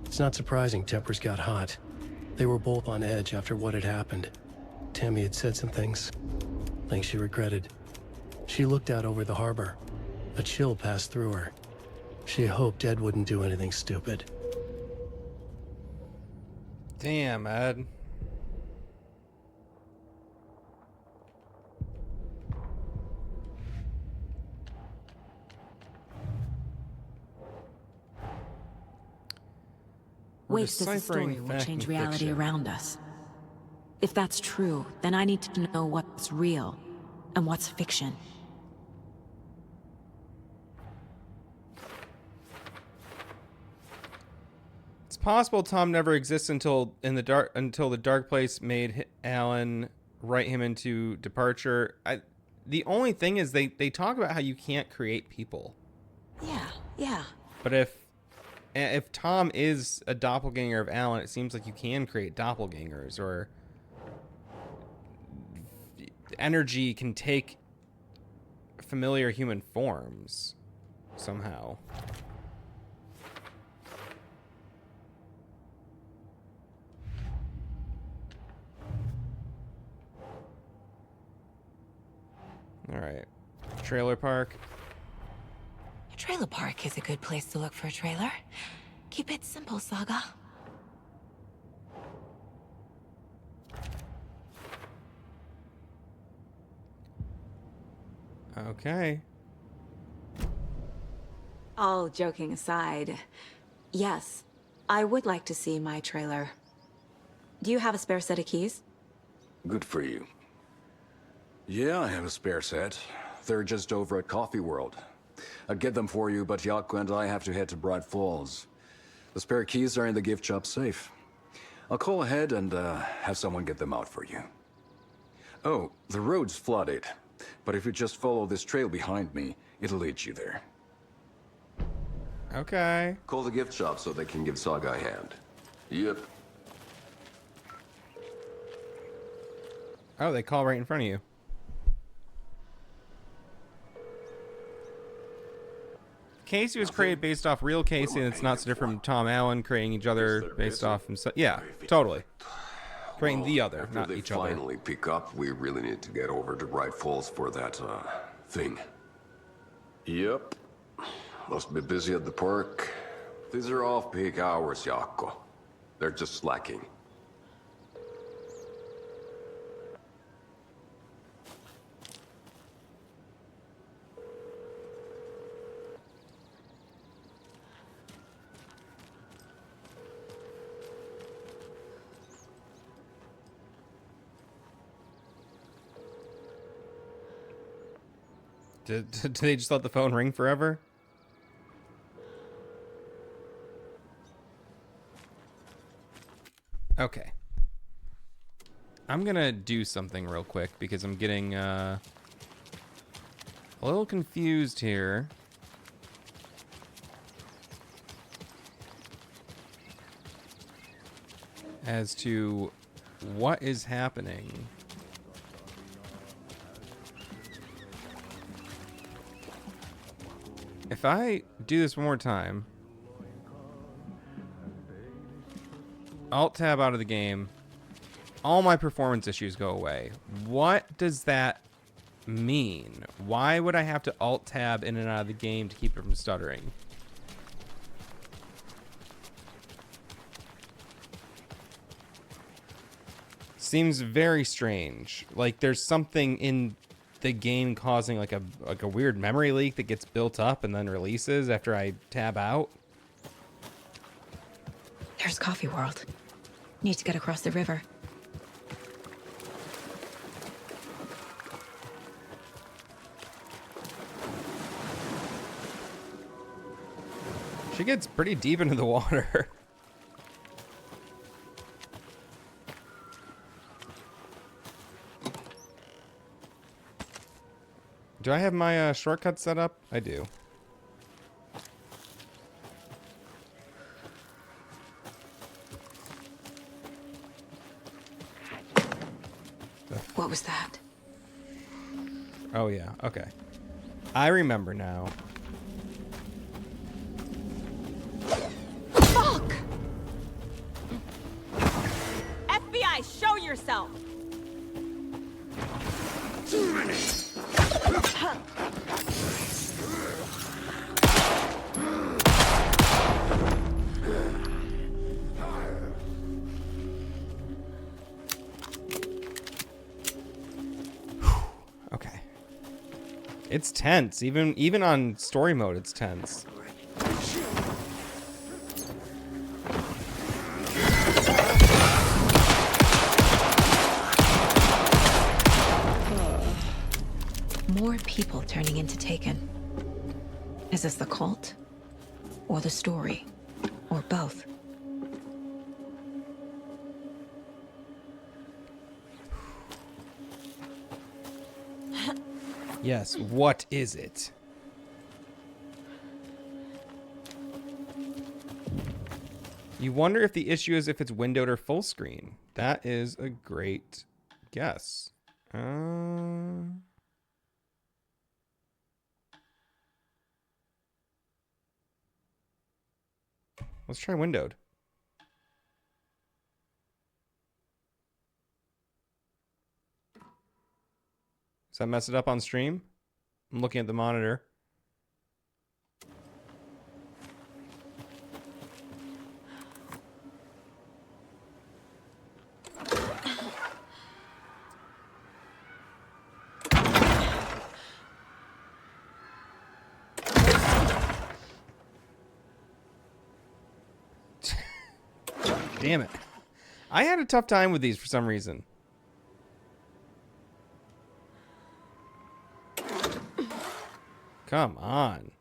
It's not surprising tempers got hot. They were both on edge after what had happened. Tammy had said some things she regretted. She looked out over the harbor. A chill passed through her. She hoped Ed wouldn't do anything stupid. Damn, Ed. Wait, says the story will change reality around us. If that's true, then I need to know what's real and what's fiction. It's possible Tom never exists until the dark place made Alan write him into departure. The only thing is they talk about how you can't create people. Yeah. But if Tom is a doppelganger of Alan, it seems like you can create doppelgangers, or energy can take familiar human forms somehow. All right. Trailer park. A trailer park is a good place to look for a trailer. Keep it simple, Saga. Okay. All joking aside, yes, I would like to see my trailer. Do you have a spare set of keys? Good for you. Yeah, I have a spare set. They're just over at Coffee World. I'll get them for you, but Yaku and I have to head to Bright Falls. The spare keys are in the gift shop safe. I'll call ahead and have someone get them out for you. Oh, the road's flooded, but if you just follow this trail behind me, it'll lead you there. Okay. Call the gift shop so they can give Saga a hand. Yep. Oh, they call right in front of you. Casey was created based off real Casey, and it's not so different from Tom Allen creating each other based off himself. Yeah, totally. Creating the other, not each other. After they finally pick up, we really need to get over to Bright Falls for that, thing. Yep. Must be busy at the park. These are off-peak hours, Jaakko. They're just slacking. Did they just let the phone ring forever? Okay. I'm gonna do something real quick because I'm getting a little confused here. As to what is happening. If I do this one more time, Alt tab out of the game, all my performance issues go away. What does that mean? Why would I have to Alt tab in and out of the game to keep it from stuttering? Seems very strange. Like there's something in the game causing like a weird memory leak that gets built up and then releases after I tab out. There's Coffee World. Need to get across the river. She gets pretty deep into the water. Do I have my shortcut set up? I do. What was that? Oh yeah, okay. I remember now. Fuck! FBI, show yourself! Okay. It's tense. Even on story mode, it's tense. More people turning into Taken. Is this the cult? Or the story? Or both? Yes, what is it? You wonder if the issue is if it's windowed or full screen. That is a great guess. Let's try windowed. Does that mess it up on stream? I'm looking at the monitor. Damn it. I had a tough time with these for some reason. Come on.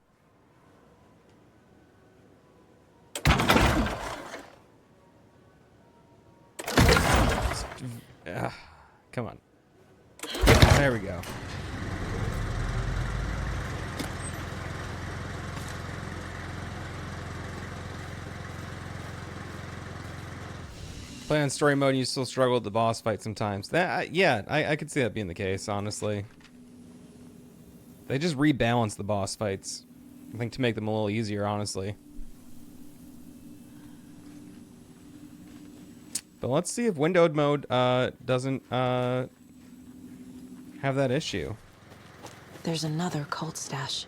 Come on. There we go. Play on story mode and you still struggle with the boss fight sometimes. Yeah, I could see that being the case, honestly. They just rebalance the boss fights, I think, to make them a little easier, honestly. But let's see if windowed mode doesn't have that issue. There's another cult stash.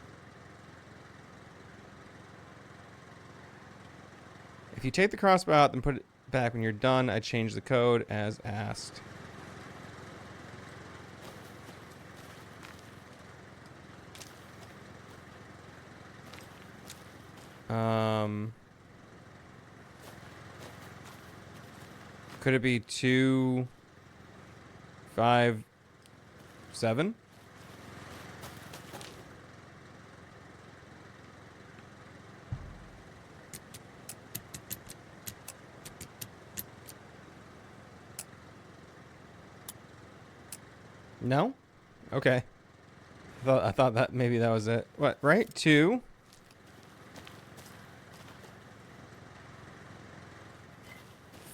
If you take the crossbow out, then put it back when you're done, I change the code as asked. Could it be 2, 5, 7? No? Okay. I thought that maybe that was it. What, right? 2.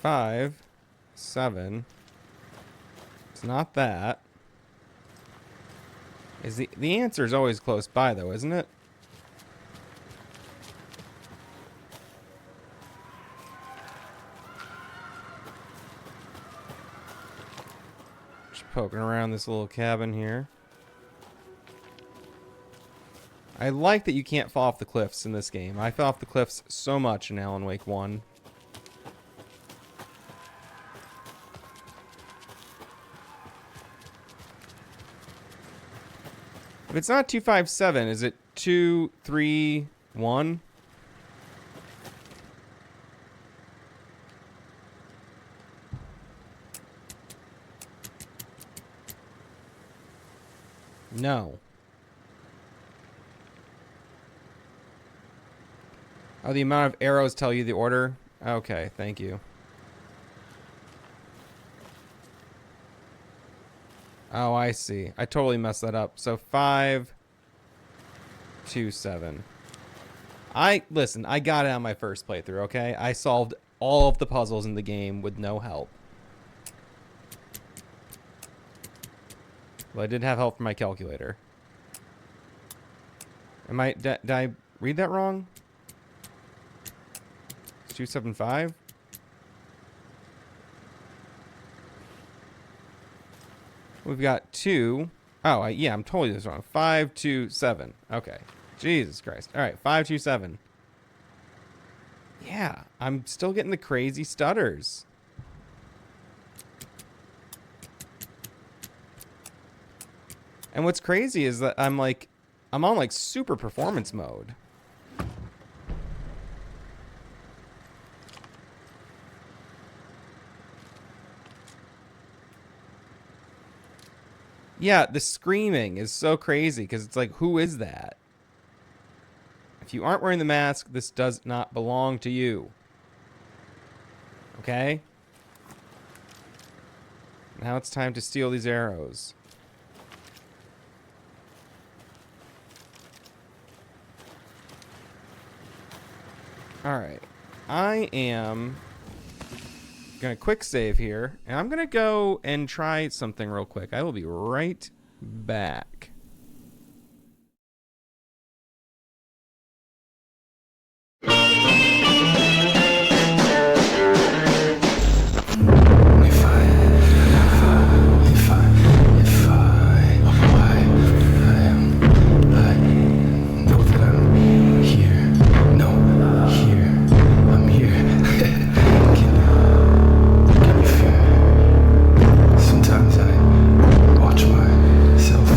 5, 7. It's not that. Is the answer is always close by though, isn't it? Just poking around this little cabin here. I like that you can't fall off the cliffs in this game. I fell off the cliffs so much in Alan Wake 1. If it's not 257, is it 231? No. Oh, the amount of arrows tell you the order? Okay, thank you. Oh, I see. I totally messed that up. So 5, 2, 7. Listen, I got it on my first playthrough, okay? I solved all of the puzzles in the game with no help. Well, I did have help from my calculator. Did I read that wrong? It's 275? We've got 2. Oh, yeah, I'm totally this wrong. 5, 2, 7. Okay. Jesus Christ. All right, 5, 2, 7. Yeah, I'm still getting the crazy stutters. And what's crazy is that I'm on like super performance mode. Yeah, the screaming is so crazy because it's like, who is that? If you aren't wearing the mask, this does not belong to you. Okay? Now it's time to steal these arrows. Alright. I am gonna quick save here, and I'm gonna go and try something real quick. I will be right back. Sometimes I watch myself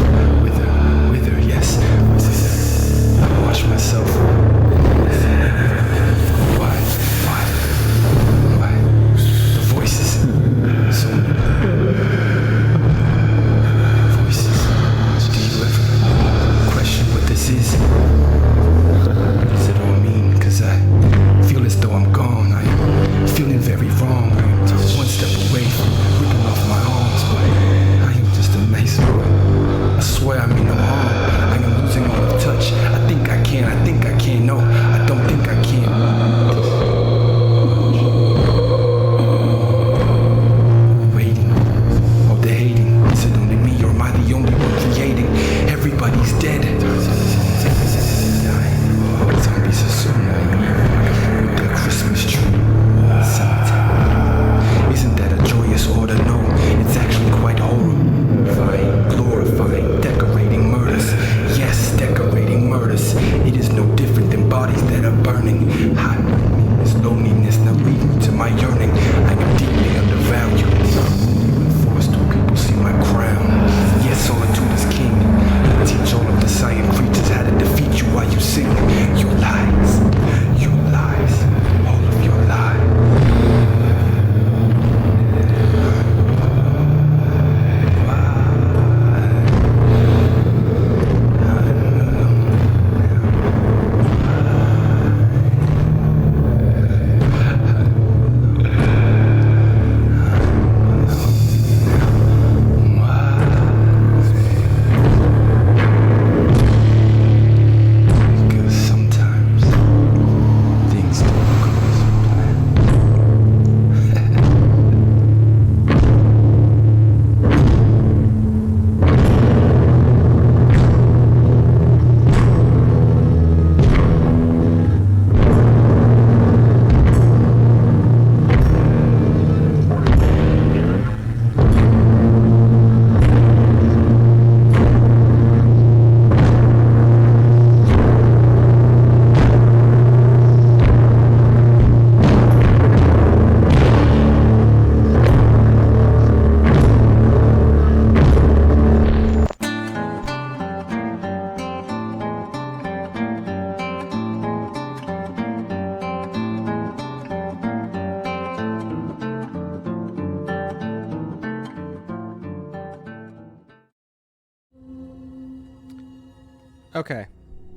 Okay.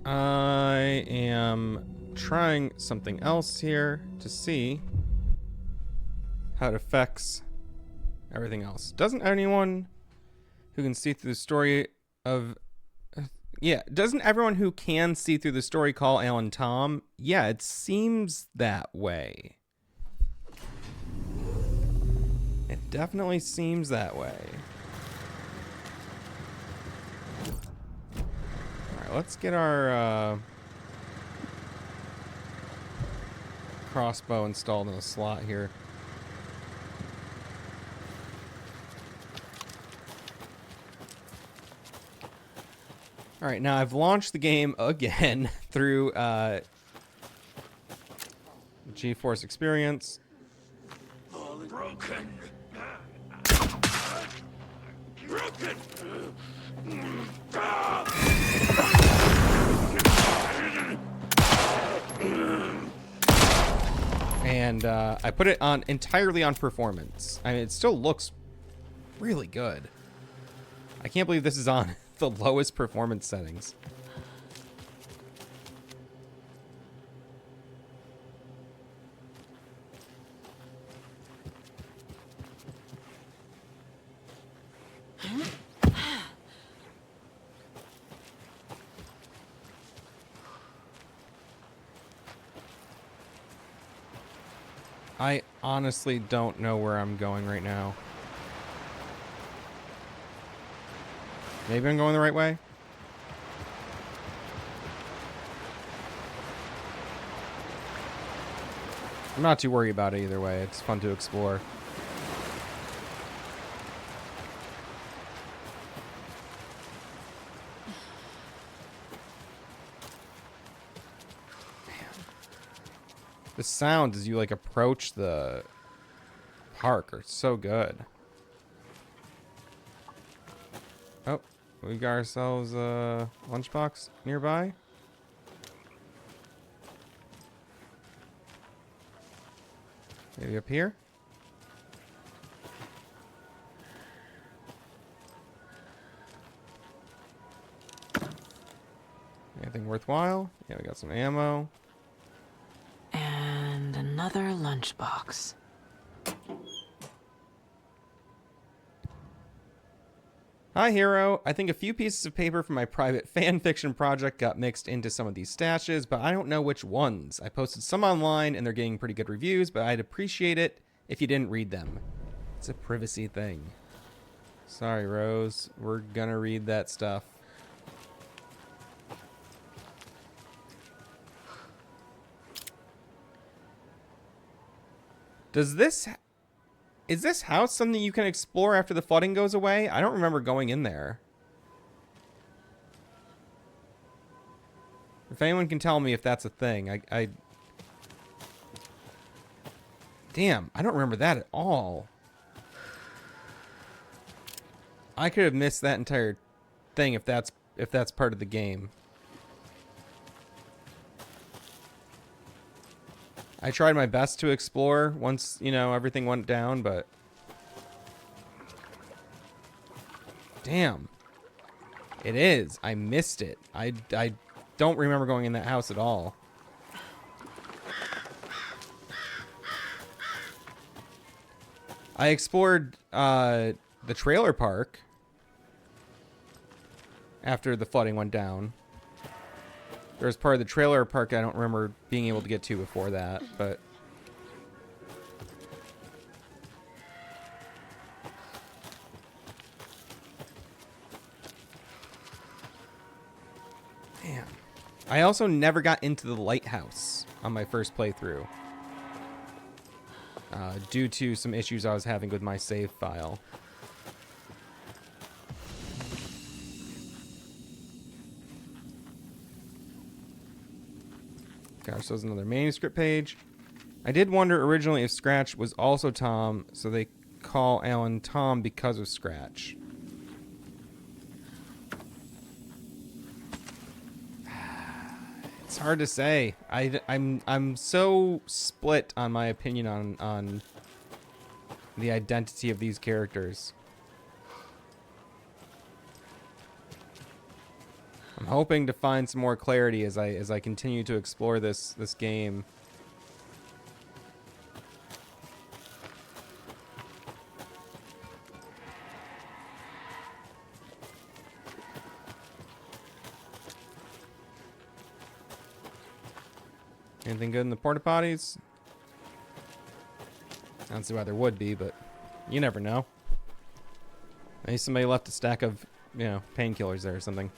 I am trying something else here to see how it affects everything else. Doesn't anyone who can see through the story of... Yeah, doesn't everyone who can see through the story call Alan Tom? Yeah, it seems that way. It definitely seems that way. Alright, let's get our crossbow installed in a slot here. Alright, now I've launched the game again through GeForce Experience. Broken. Broken. And I put it on entirely on performance. I mean, it still looks really good. I can't believe this is on the lowest performance settings. I honestly don't know where I'm going right now. Maybe I'm going the right way? I'm not too worried about it either way. It's fun to explore. The sound as you like approach the park are so good. Oh, we got ourselves a lunchbox nearby. Maybe up here? Anything worthwhile? Yeah, we got some ammo. And another lunchbox. Hi, Hero. I think a few pieces of paper from my private fan fiction project got mixed into some of these stashes, but I don't know which ones. I posted some online, and they're getting pretty good reviews, but I'd appreciate it if you didn't read them. It's a privacy thing. Sorry, Rose. We're gonna read that stuff. Does this... Is this house something you can explore after the flooding goes away? I don't remember going in there. If anyone can tell me if that's a thing, Damn, I don't remember that at all. I could have missed that entire thing if that's part of the game. I tried my best to explore once, you know, everything went down, but... Damn. It is. I missed it. I don't remember going in that house at all. I explored the trailer park after the flooding went down. There was part of the trailer park I don't remember being able to get to before that, but... Damn. I also never got into the lighthouse on my first playthrough. Due to some issues I was having with my save file. Gosh, so there's another manuscript page. I did wonder originally if Scratch was also Tom, so they call Alan Tom because of Scratch. It's hard to say. I'm so split on my opinion on the identity of these characters. I'm hoping to find some more clarity as I continue to explore this game. Anything good in the porta potties? I don't see why there would be, but you never know. Maybe somebody left a stack of, you know, painkillers there or something.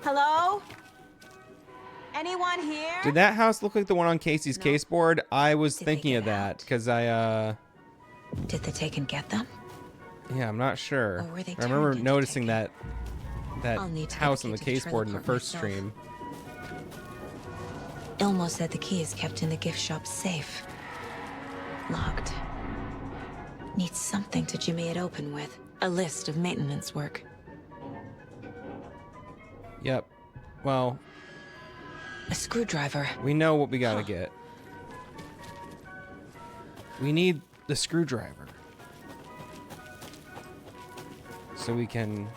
Hello? Anyone here? Did that house look like the one on Casey's caseboard? I was thinking of that because Did the Taken get them? Yeah, I'm not sure. Or were they I remember turned into noticing that I'll need to house on the navigate to the trailer caseboard in the park first myself. stream. Ilmo said the key is kept in the gift shop safe. Locked. Needs something to jimmy it open with. A list of maintenance work. Yep. Well, a screwdriver. We know what we gotta get. We need the screwdriver. So we can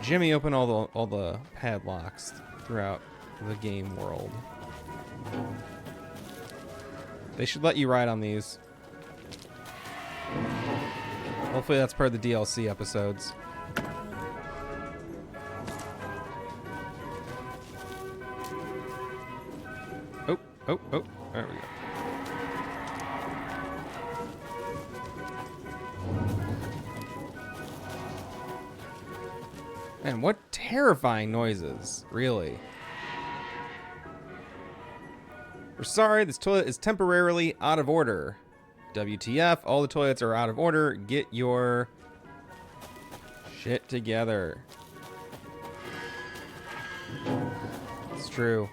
jimmy open all the padlocks throughout the game world. They should let you ride on these. Hopefully that's part of the DLC episodes. Oh, there we go. Man, what terrifying noises, really. We're sorry, this toilet is temporarily out of order. WTF, all the toilets are out of order. Get your shit together. It's true.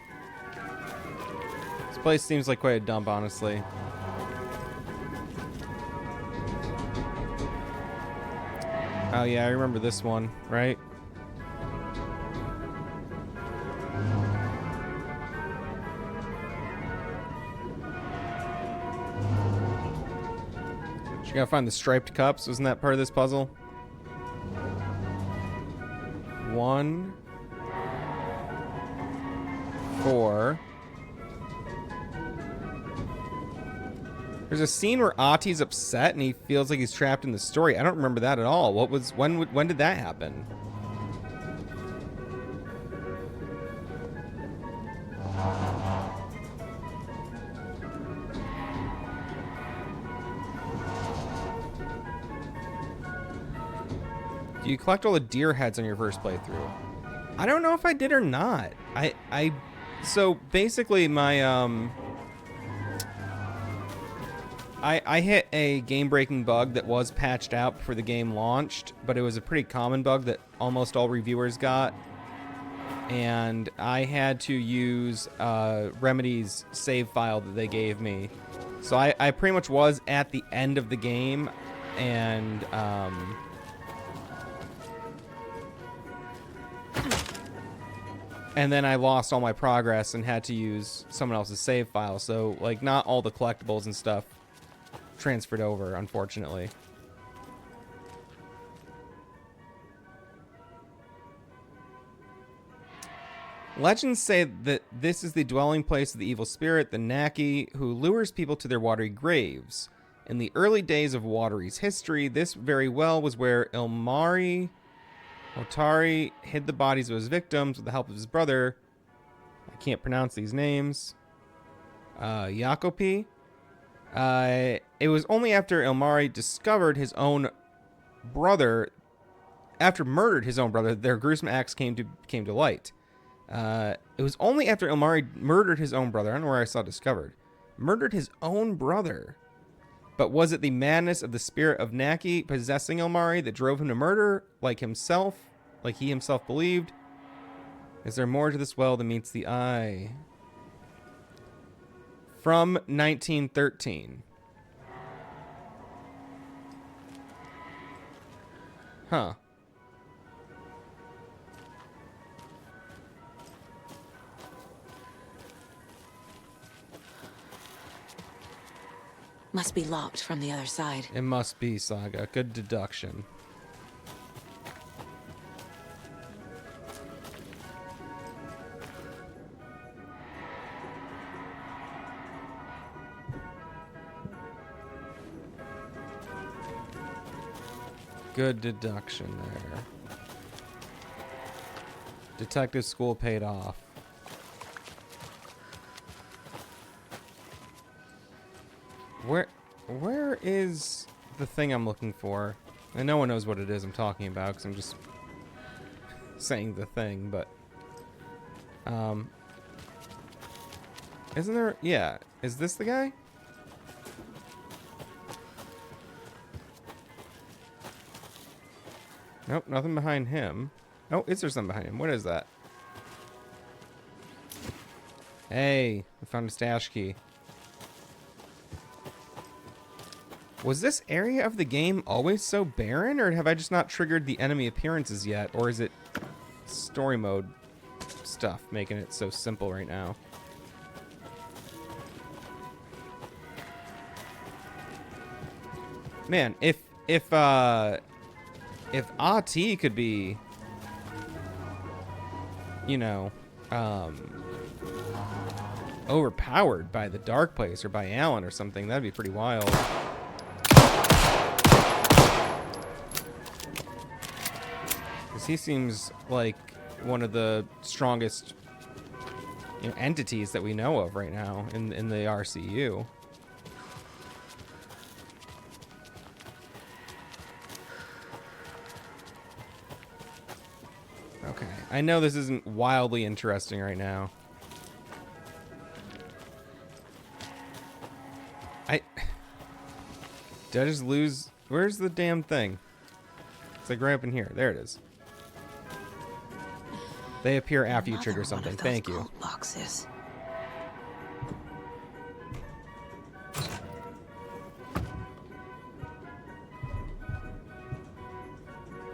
This place seems like quite a dump, honestly. Oh yeah, I remember this one, right? You gotta find the striped cups. Wasn't that part of this puzzle? 1, 4. There's a scene where Ati's upset and he feels like he's trapped in the story. I don't remember that at all. When did that happen? Do you collect all the deer heads on your first playthrough? I don't know if I did or not. So basically my I hit a game-breaking bug that was patched out before the game launched, but it was a pretty common bug that almost all reviewers got. And I had to use Remedy's save file that they gave me. So I pretty much was at the end of the game, and then I lost all my progress and had to use someone else's save file. So, like, not all the collectibles and stuff transferred over, unfortunately. Legends say that this is the dwelling place of the evil spirit, the Naki, who lures people to their watery graves. In the early days of Watery's history, this very well was where Ilmari Otari hid the bodies of his victims with the help of his brother. I can't pronounce these names. Jacopi. It was only after Ilmari discovered his own brother, after murdered his own brother, their gruesome acts came to light. It was only after Ilmari murdered his own brother, I don't know where I saw discovered, murdered his own brother. But was it the madness of the spirit of Naki possessing Ilmari that drove him to murder, like he himself believed? Is there more to this well than meets the eye? From 1913. Huh. Must be locked from the other side. It must be, Saga. Good deduction. Good deduction there. Detective school paid off. Where is the thing I'm looking for? And no one knows what it is I'm talking about because I'm just saying the thing, but isn't there? Yeah, is this the guy? Nope, nothing behind him. Oh, is there something behind him? What is that? Hey, we found a stash key. Was this area of the game always so barren, or have I just not triggered the enemy appearances yet? Or is it story mode stuff making it so simple right now? Man, if Ahti could be, you know, overpowered by the Dark Place or by Alan or something, that'd be pretty wild. Because he seems like one of the strongest, you know, entities that we know of right now in the RCU. Okay, I know this isn't wildly interesting right now. Did I just lose? Where's the damn thing? It's like right up in here. There it is. They appear after you trigger something. Thank you. Boxes.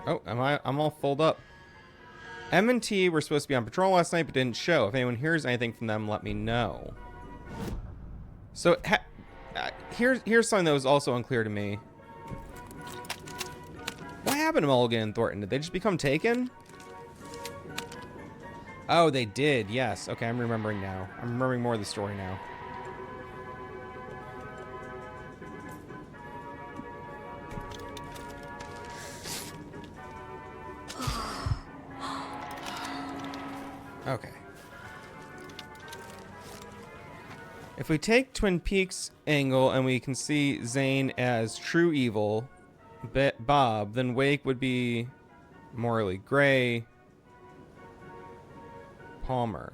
Oh, I'm all fulled up. M&T were supposed to be on patrol last night, but didn't show. If anyone hears anything from them, let me know. So, here's something that was also unclear to me. What happened to Mulligan and Thornton? Did they just become taken? Oh, they did. Yes. Okay, I'm remembering now. I'm remembering more of the story now. Okay. If we take Twin Peaks angle and we can see Zane as true evil, Bob, then Wake would be morally gray, Palmer.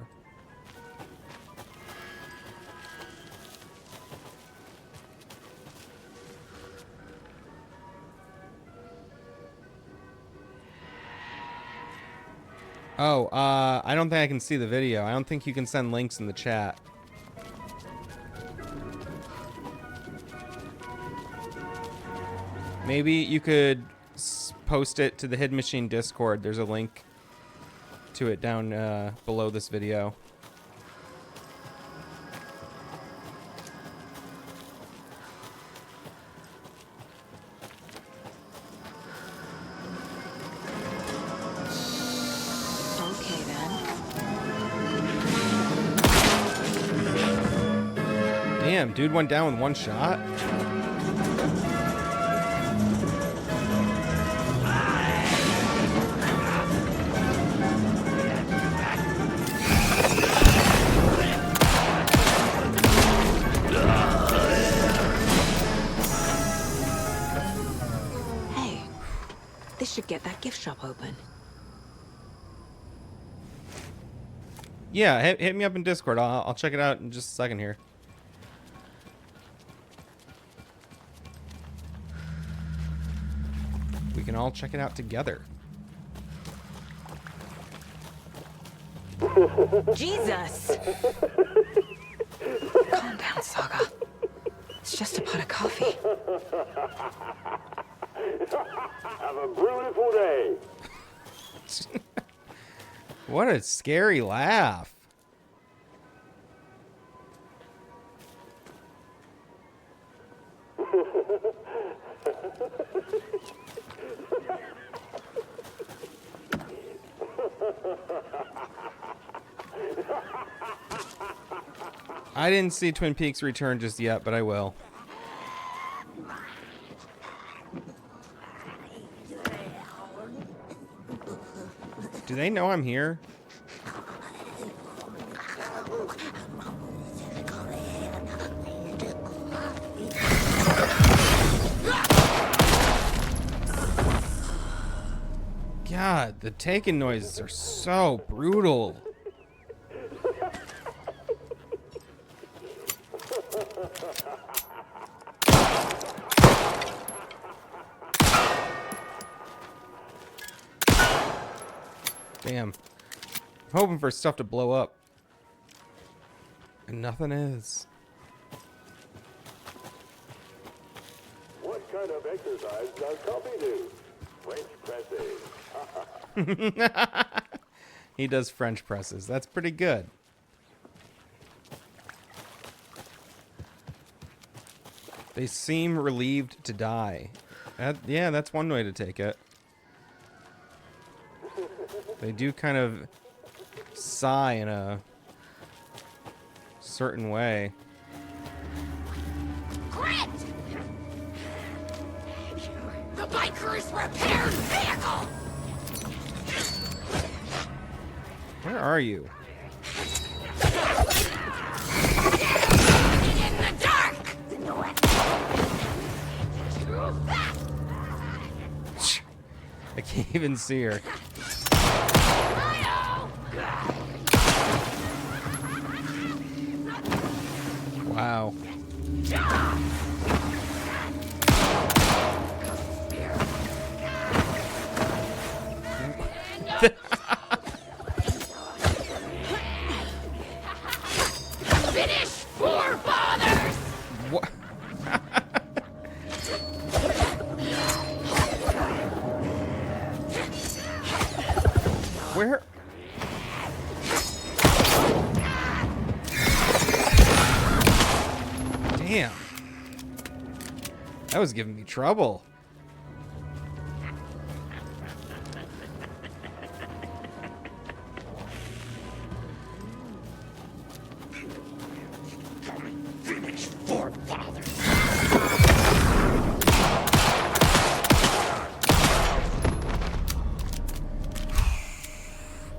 Oh, I don't think I can see the video. I don't think you can send links in the chat. Maybe you could post it to the Hidden Machine Discord. There's a link to it down below this video. Okay then. Damn, dude went down with one shot. This should get that gift shop open. Yeah, hit me up in Discord. I'll check it out in just a second here. We can all check it out together. Jesus! Calm down, Saga. It's just a pot of coffee. Have a beautiful day. What a scary laugh. I didn't see Twin Peaks Return just yet, but I will. Do they know I'm here? God, the taken noises are so brutal. Damn. I'm hoping for stuff to blow up. And nothing is. What kind of exercise does Copy do? French pressing. He does French presses. That's pretty good. They seem relieved to die. Yeah, that's one way to take it. They do kind of sigh in a certain way. Grit! The biker's repaired vehicle! Where are you? In the dark! I can't even see her. Wow. Finish forefathers! What? Where? Damn. That was giving me trouble. Finish forefathers!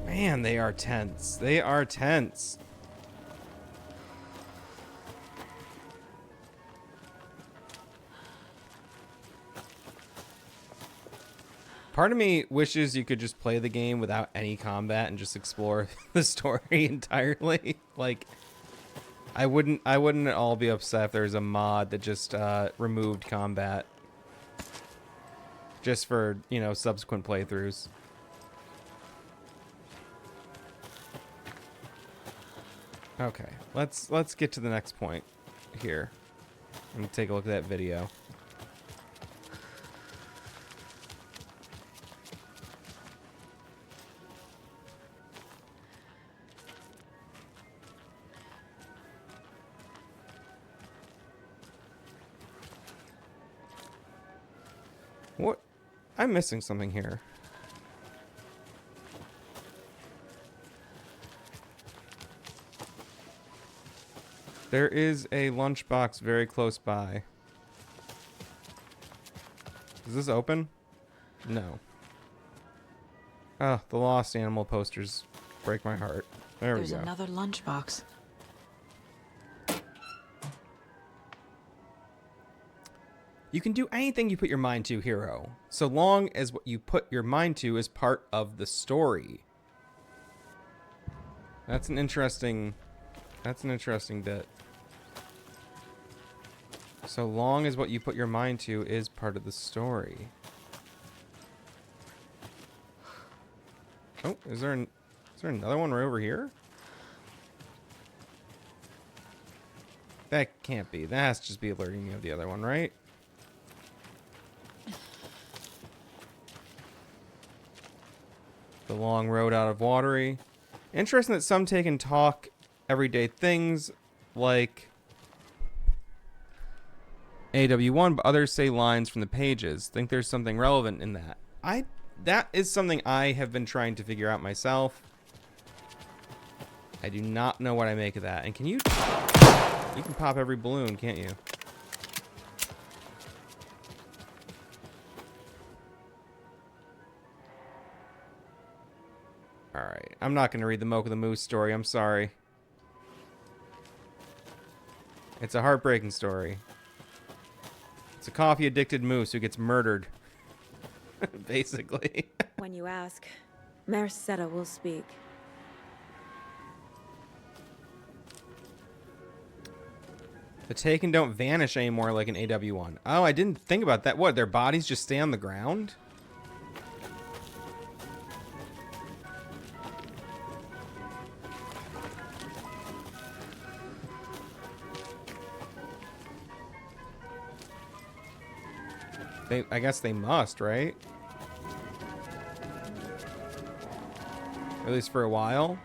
Man, they are tense. They are tense. Part of me wishes you could just play the game without any combat and just explore the story entirely. Like, I wouldn't at all be upset if there's a mod that just removed combat just for, you know, subsequent playthroughs. Okay, let's get to the next point here. I'm gonna take a look at that video. What? I'm missing something here. There is a lunchbox very close by. Is this open? No. Oh, the lost animal posters break my heart. There There's we go. another lunchbox. You can do anything you put your mind to, hero, so long as what you put your mind to is part of the story. That's an interesting bit. So long as what you put your mind to is part of the story. Oh, is there another one right over here? That can't be. That has to just be alerting me of the other one, right? The long road out of Watery. Interesting that some take and talk everyday things like AW1, but others say lines from the pages. Think there's something relevant in that. That is something I have been trying to figure out myself. I do not know what I make of that. And you can pop every balloon, can't you? Alright, I'm not going to read the Mocha the Moose story. I'm sorry. It's a heartbreaking story. It's a coffee-addicted moose who gets murdered. Basically. When you ask, Merceda will speak. The Taken don't vanish anymore like an AW1. Oh, I didn't think about that. What, their bodies just stay on the ground? I guess they must, right? At least for a while.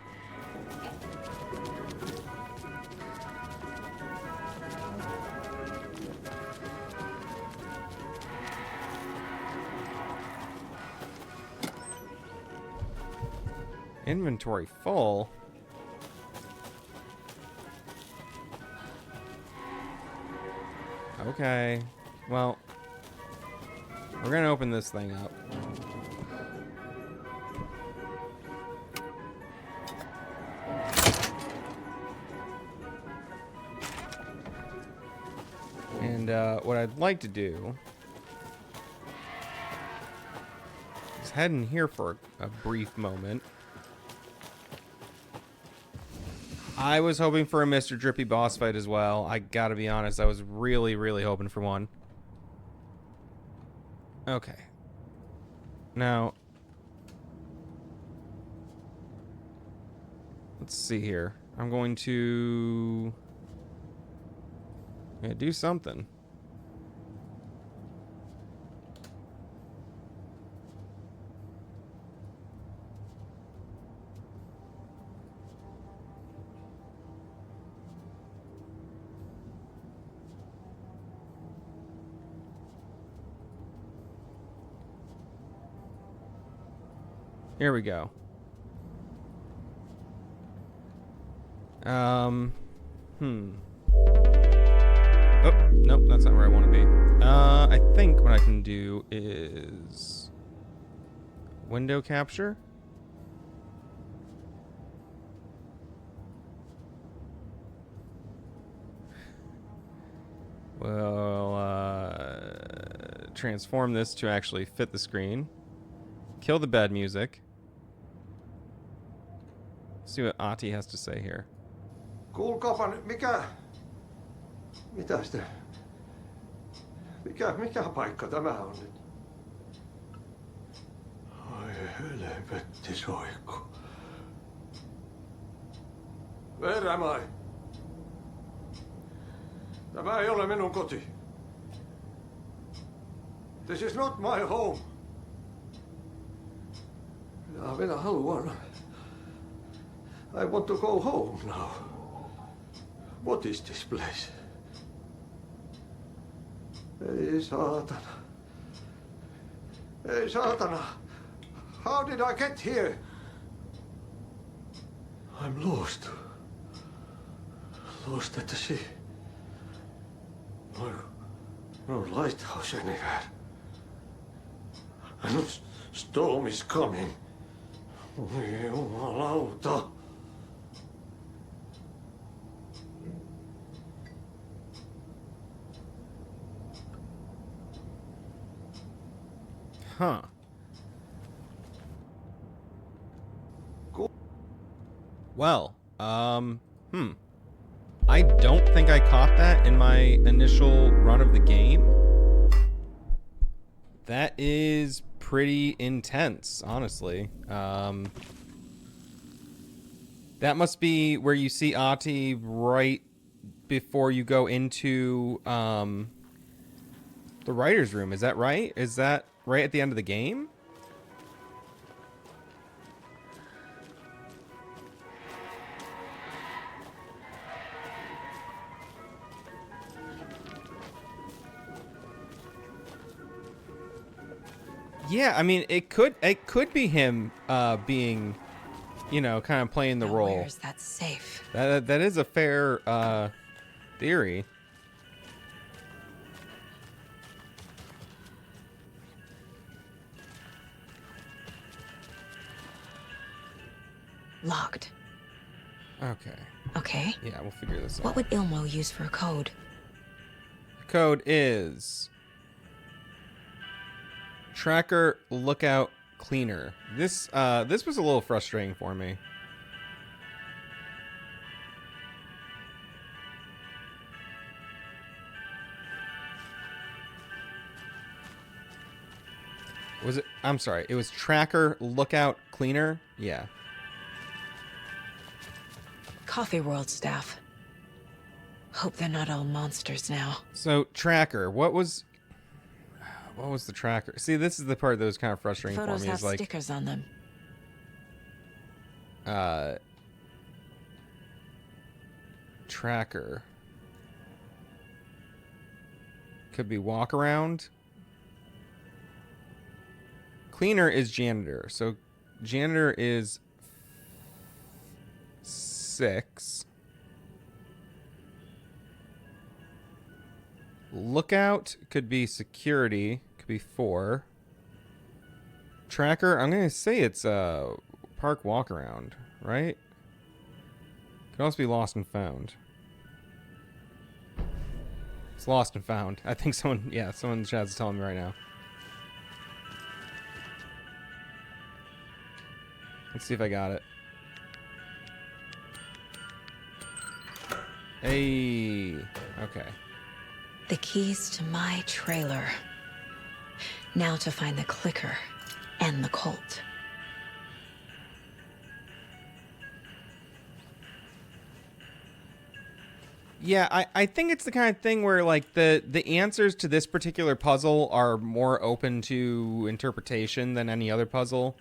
Inventory full. Okay. Well, we're gonna open this thing up. And what I'd like to do is head in here for a brief moment. I was hoping for a Mr. Drippy boss fight as well. I gotta be honest, I was really, really hoping for one. Okay. Now, let's see here. I'm going to do something. Here we go. Oh, nope, that's not where I want to be. I think what I can do is window capture. Well, transform this to actually fit the screen. Kill the bed music. See what Ahti has to say here. Kuulkaapa nyt, mitä sitä? Mikä paikka tämä on nyt? Ai helvetti soikku. Where am I? Tämä ei ole minun koti. This is not my home. Minä haluan. I want to go home now. What is this place? Ei saatana. Ei saatana. How did I get here? I'm lost. Lost at the sea. No lighthouse anywhere. And the storm is coming. Jumalauta. Huh. Well, I don't think I caught that in my initial run of the game. That is pretty intense, honestly. That must be where you see Ahti right before you go into the writer's room. Is that right? Is that right at the end of the game? Yeah, I mean, it could be him being, you know, kind of playing the role. Where's that safe? That is a fair theory. Locked. Okay. Okay. Yeah, we'll figure this out. What would Ilmo use for a code? The code is tracker lookout cleaner. This was a little frustrating for me. Was it? I'm sorry. It was tracker lookout cleaner. Yeah. Coffee World staff. Hope they're not all monsters now. So tracker. What was the tracker? See, this is the part that was kind of frustrating Photos for me. have Is like stickers on them. Tracker. Could be walk around. Cleaner is janitor. So janitor is 6. Lookout could be security. Could be 4. Tracker, I'm going to say it's park walk around, right? Could also be lost and found. It's lost and found. I think someone in the chat is telling me right now. Let's see if I got it. Hey. Okay. The keys to my trailer. Now to find the clicker and the cult. Yeah, I think it's the kind of thing where like the answers to this particular puzzle are more open to interpretation than any other puzzle.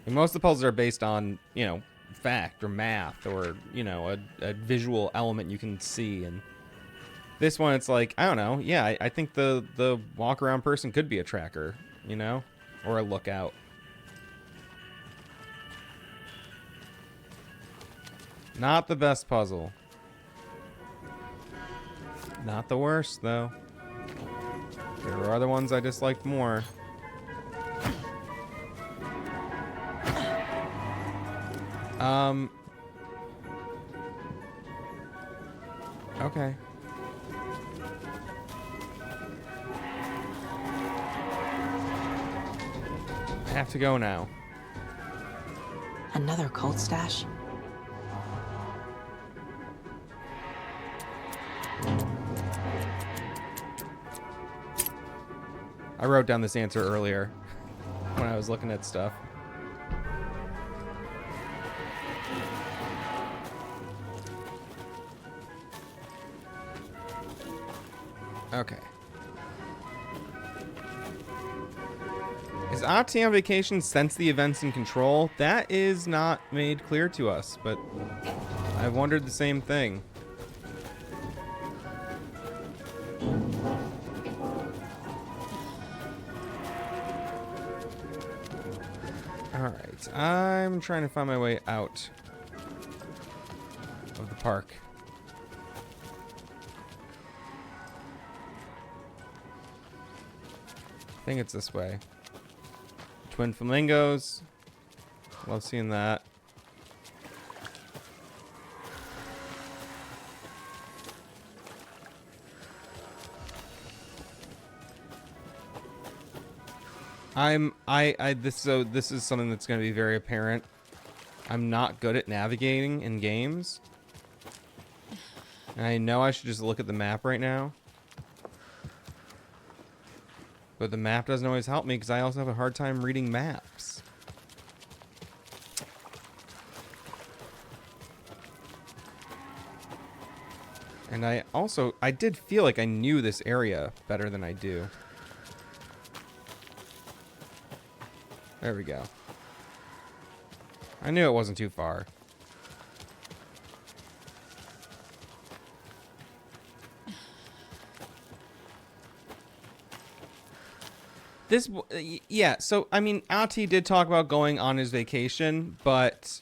And most of the puzzles are based on, you know, fact or math or, you know, a visual element you can see. And this one, it's like, I don't know. Yeah, I think the walk around person could be a tracker, you know, or a lookout. Not the best puzzle. Not the worst, though. There were other ones I disliked more. Okay. I have to go now. Another cult stash? I wrote down this answer earlier when I was looking at stuff. Okay. Is Ati on vacation since the events in Control? That is not made clear to us, but I wondered the same thing. Alright, I'm trying to find my way out of the park. I think it's this way. Twin flamingos. Love seeing that. This is something that's going to be very apparent. I'm not good at navigating in games. And I know I should just look at the map right now. But the map doesn't always help me because I also have a hard time reading maps. And I did feel like I knew this area better than I do. There we go. I knew it wasn't too far. Yeah, so, I mean, Ati did talk about going on his vacation, but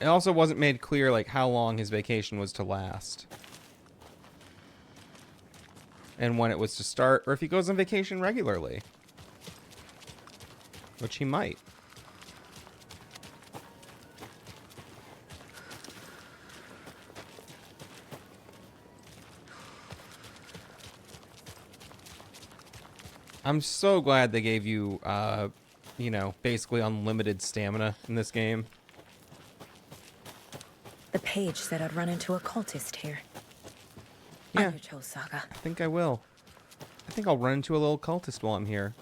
it also wasn't made clear, like, how long his vacation was to last. And when it was to start, or if he goes on vacation regularly. Which he might. I'm so glad they gave you, you know, basically unlimited stamina in this game. The page said I'd run into a cultist here. Yeah. On your toes, Saga. I think I will. I think I'll run into a little cultist while I'm here.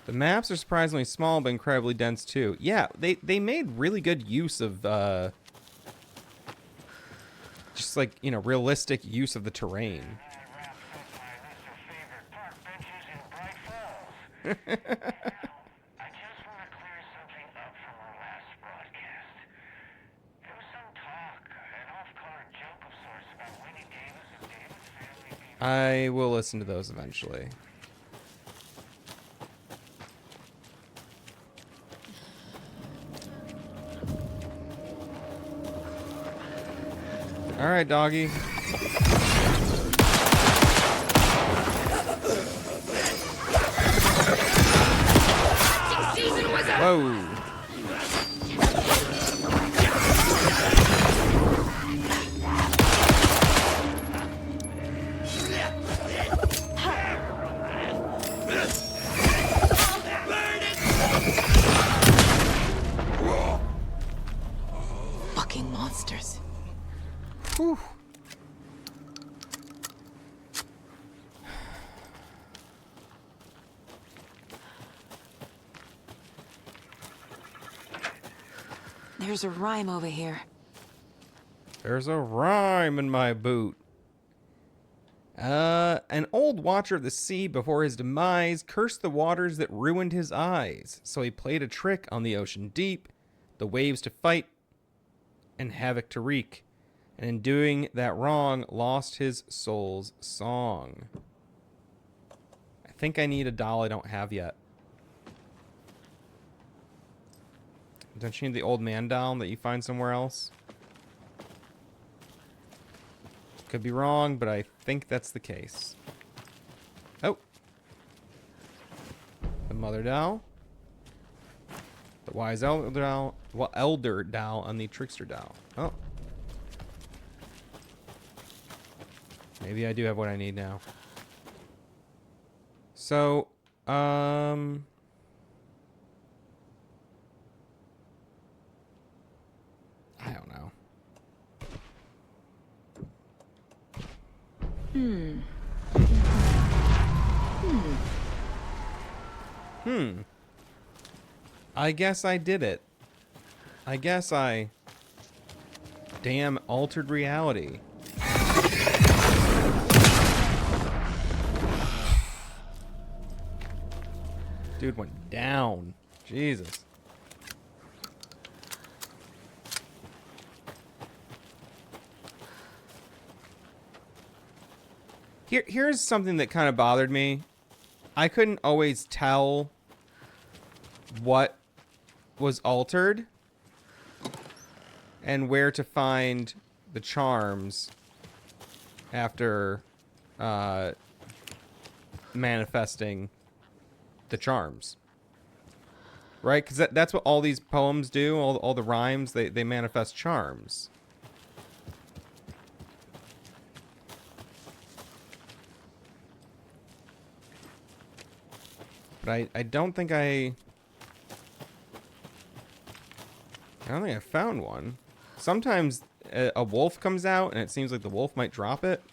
The maps are surprisingly small, but incredibly dense too. Yeah, they made really good use of, just like, you know, realistic use of the terrain. I will listen to those eventually. All right, doggy. Whoa. Fucking monsters. Whew. There's a rhyme over here. There's a rhyme in my boot. An old watcher of the sea before his demise cursed the waters that ruined his eyes. So he played a trick on the ocean deep, the waves to fight, and havoc to wreak. And in doing that wrong, lost his soul's song. I think I need a doll I don't have yet. Don't you need the old man doll that you find somewhere else? Could be wrong, but I think that's the case. Oh. The mother doll. The wise elder doll. Well, elder doll and the trickster doll. Oh. Maybe I do have what I need now. So, I don't know. I guess I did it. I guess I... Damn altered reality. Dude went down. Jesus. Here's something that kind of bothered me. I couldn't always tell what was altered and where to find the charms after manifesting the charms. Right? Because that's what all these poems do. All the rhymes, they manifest charms. But I don't think I don't think I found one. Sometimes a wolf comes out and it seems like the wolf might drop it.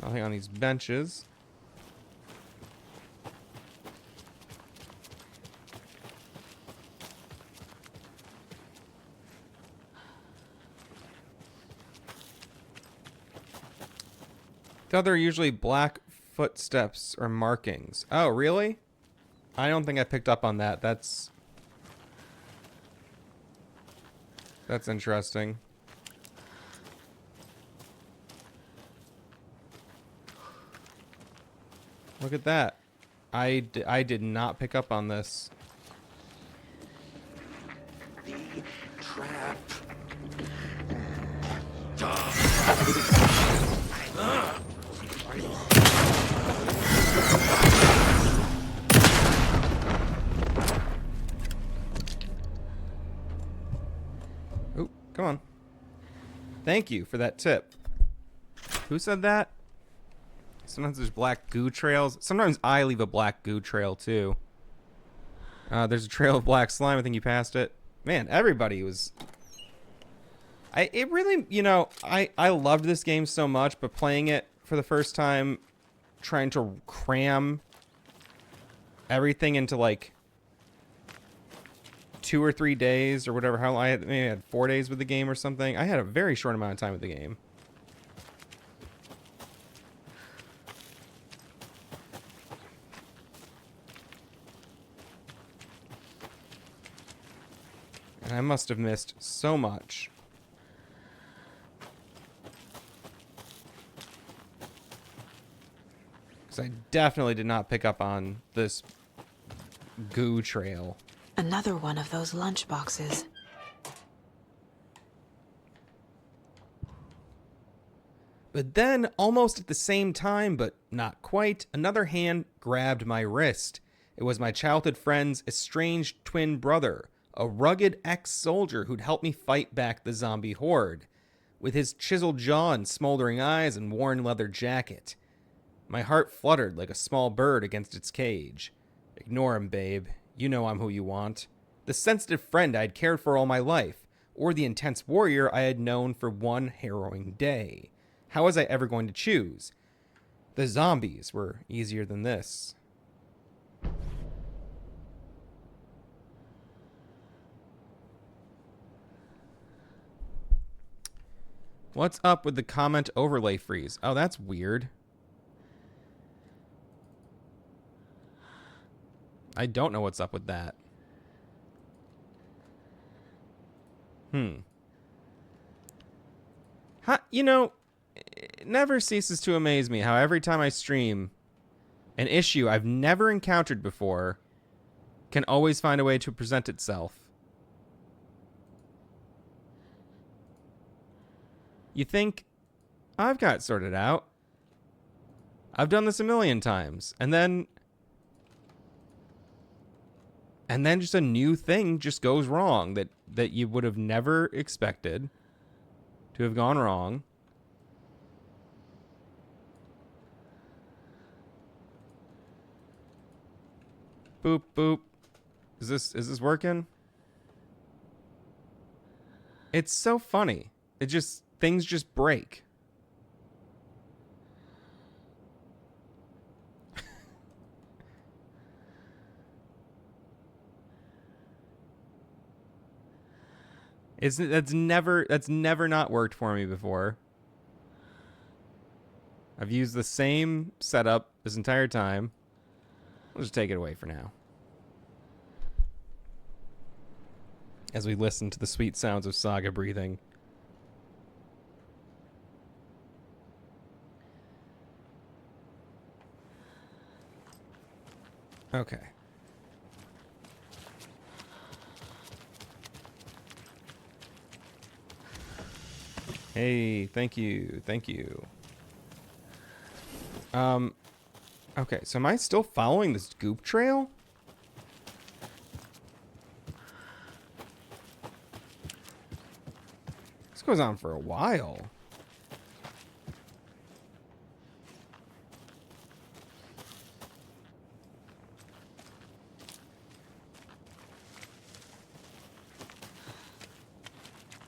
Nothing on these benches. Thought they're usually black footsteps or markings. Oh, really? I don't think I picked up on that. That's interesting. Look at that. I did not pick up on this. The trap. Come on. Thank you for that tip. Who said that? Sometimes there's black goo trails. Sometimes I leave a black goo trail too. There's a trail of black slime. I think you passed it. Man, everybody was... It really, you know, I loved this game so much, but playing it for the first time, trying to cram everything into like 2 or 3 days or whatever. How I maybe I had 4 days with the game or something. I had a very short amount of time with the game. And I must have missed so much. Because I definitely did not pick up on this goo trail. Another one of those lunch boxes. But then, almost at the same time, but not quite, another hand grabbed my wrist. It was my childhood friend's estranged twin brother, a rugged ex-soldier who'd helped me fight back the zombie horde, with his chiseled jaw and smoldering eyes and worn leather jacket. My heart fluttered like a small bird against its cage. Ignore him, babe. You know I'm who you want. The sensitive friend I'd cared for all my life, or the intense warrior I had known for one harrowing day. How was I ever going to choose? The zombies were easier than this. What's up with the comment overlay freeze? Oh, that's weird. I don't know what's up with that. You know, it never ceases to amaze me how every time I stream, an issue I've never encountered before can always find a way to present itself. You think, I've got it sorted out. I've done this a million times. And then just a new thing just goes wrong that you would have never expected to have gone wrong. Boop, boop. Is this working? It's so funny. Things just break. That's never not worked for me before. I've used the same setup this entire time. I'll just take it away for now. As we listen to the sweet sounds of Saga breathing. Okay. Hey, thank you. Thank you. Okay, so am I still following this goop trail? This goes on for a while.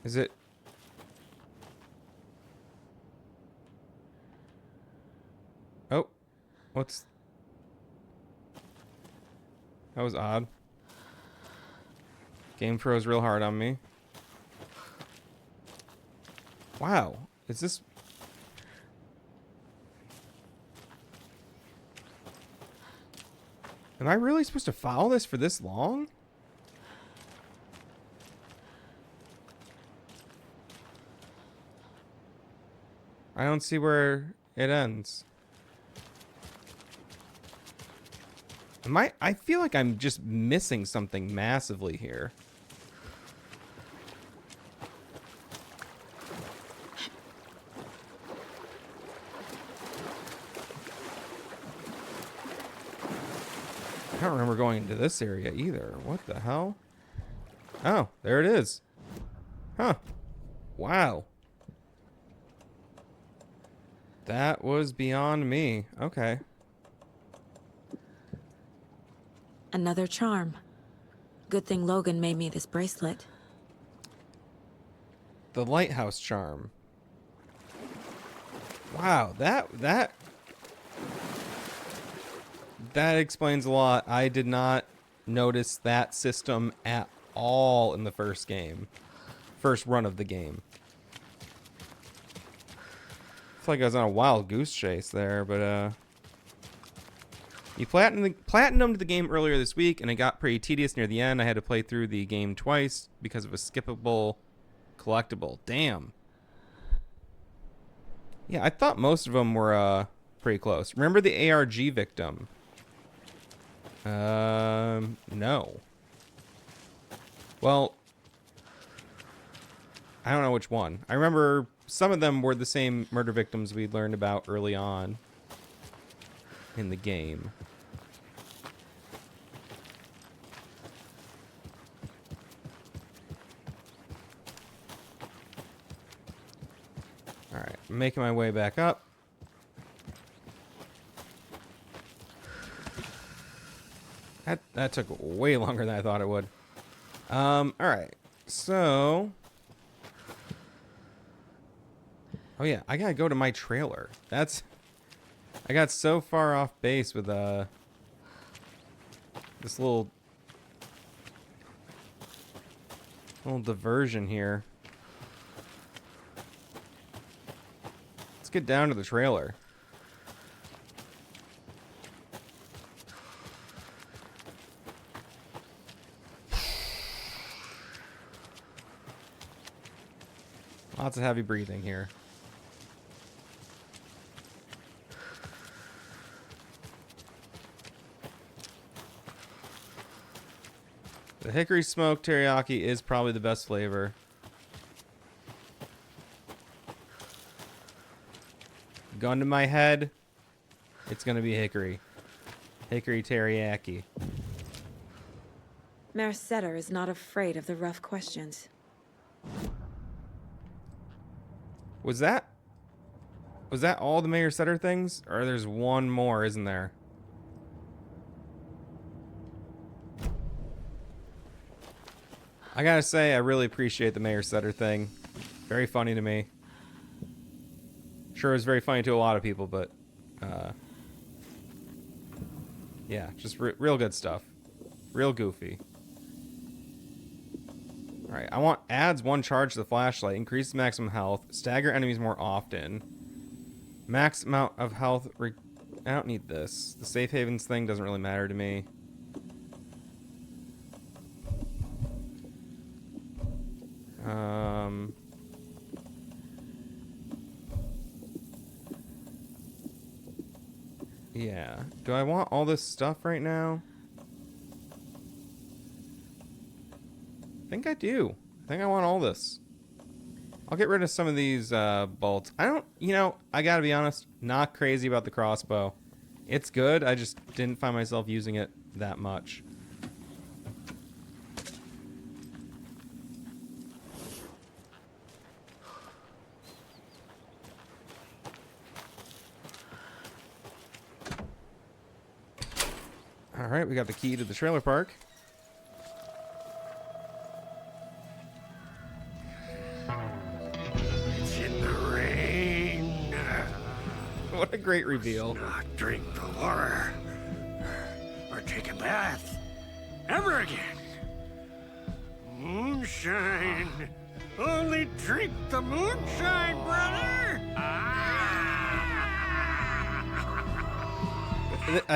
Is it? Oh, what's... That was odd. Game froze real hard on me. Wow, is this... Am I really supposed to follow this for this long? I don't see where it ends. I feel like I'm just missing something massively here. I don't remember going into this area either. What the hell? Oh, there it is. Huh. Wow. That was beyond me. Okay. Another charm. Good thing Logan made me this bracelet. The lighthouse charm. Wow, that explains a lot. I did not notice that system at all in the first game. First run of the game. I feel like I was on a wild goose chase there, but you platinumed the game earlier this week, and it got pretty tedious near the end. I had to play through the game twice because of a skippable collectible. Damn. Yeah, I thought most of them were pretty close. Remember the ARG victim? No. Well, I don't know which one. I remember some of them were the same murder victims we learned about early on in the game. Alright, I'm making my way back up. That took way longer than I thought it would. Alright, so... Oh yeah, I gotta go to my trailer. I got so far off base with this little diversion here. Let's get down to the trailer. Lots of heavy breathing here. The hickory smoked teriyaki is probably the best flavor. Gun to my head, it's gonna be hickory. Hickory teriyaki. Mayor Setter is not afraid of the rough questions. Was that all the Mayor Setter things? Or there's one more, isn't there? I gotta say, I really appreciate the Mayor Setter thing. Very funny to me. Sure, it was very funny to a lot of people, but yeah, just real good stuff. Real goofy. Alright, I want adds 1 charge to the flashlight, increases maximum health, stagger enemies more often. Max amount of health. I don't need this. The safe havens thing doesn't really matter to me. Yeah. Do I want all this stuff right now? I think I do. I think I want all this. I'll get rid of some of these bolts. I don't, I gotta be honest, not crazy about the crossbow. It's good, I just didn't find myself using it that much. Alright, we got the key to the trailer park. It's in the rain. What a great reveal. Let's not drink the water. Or take a bath. Ever again. Moonshine. Only drink the moonshine, brother.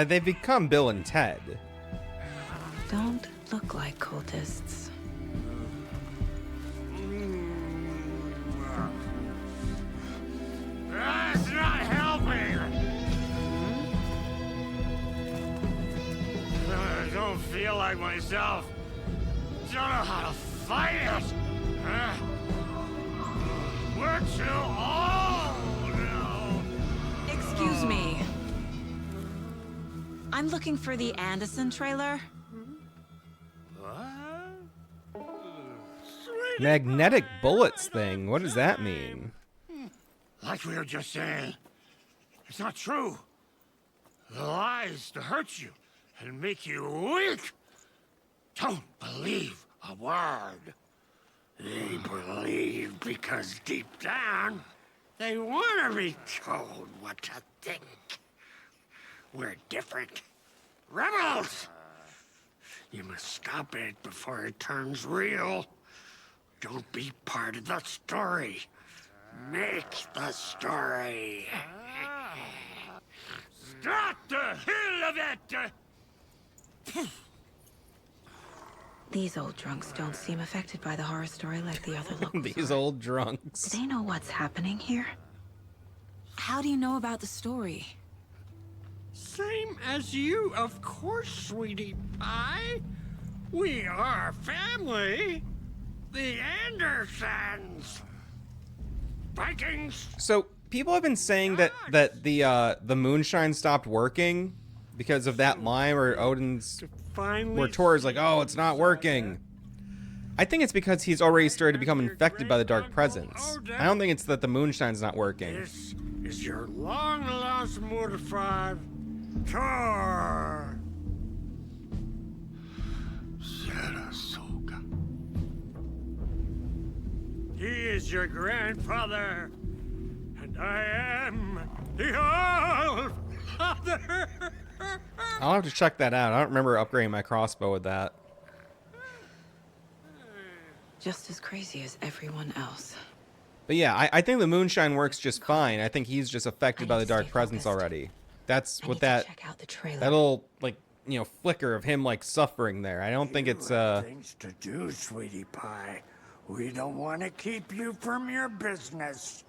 They've become Bill and Ted. Don't look like cultists. That's not helping. I don't feel like myself. Don't know how to fight it. We're too old now. Excuse me. I'm looking for the Anderson trailer. What? Magnetic bullets thing. What does that mean? Like we were just saying, it's not true. The lies to hurt you and make you weak. Don't believe a word. They believe because deep down, they want to be told what to think. We're different. Rebels! You must stop it before it turns real. Don't be part of the story. Make the story. Start the hell of it! These old drunks don't seem affected by the horror story like the other locals. These old drunks. Do they know what's happening here? How do you know about the story? Same as you, of course, sweetie pie. We are family. The Andersons. Vikings. So people have been saying that the moonshine stopped working because of that line where Odin's where Tor's like, oh, it's not working. I think it's because he's already started to become infected by the dark presence. I don't think it's that the moonshine's not working. This is your long-lost mortified Tor. Saratoga. He is your grandfather, and I am the All-Father. I'll have to check that out. I don't remember upgrading my crossbow with that. Just as crazy as everyone else. But yeah, I think the moonshine works just fine. I think he's just affected by the dark presence already. That's what that little, like, you know, flicker of him like suffering there. I don't think it's Things to do, sweetie pie. We don't want to keep you from your business.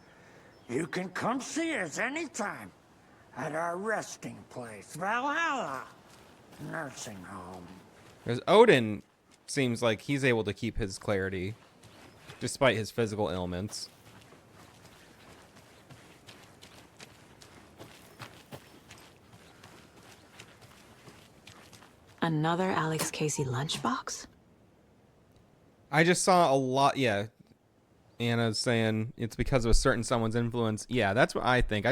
You can come see us anytime at our resting place, Valhalla Nursing Home. because Odin seems like he's able to keep his clarity despite his physical ailments. Another Alex Casey lunchbox? I just saw a lot. Yeah, Anna's saying it's because of a certain someone's influence. Yeah, that's what I think.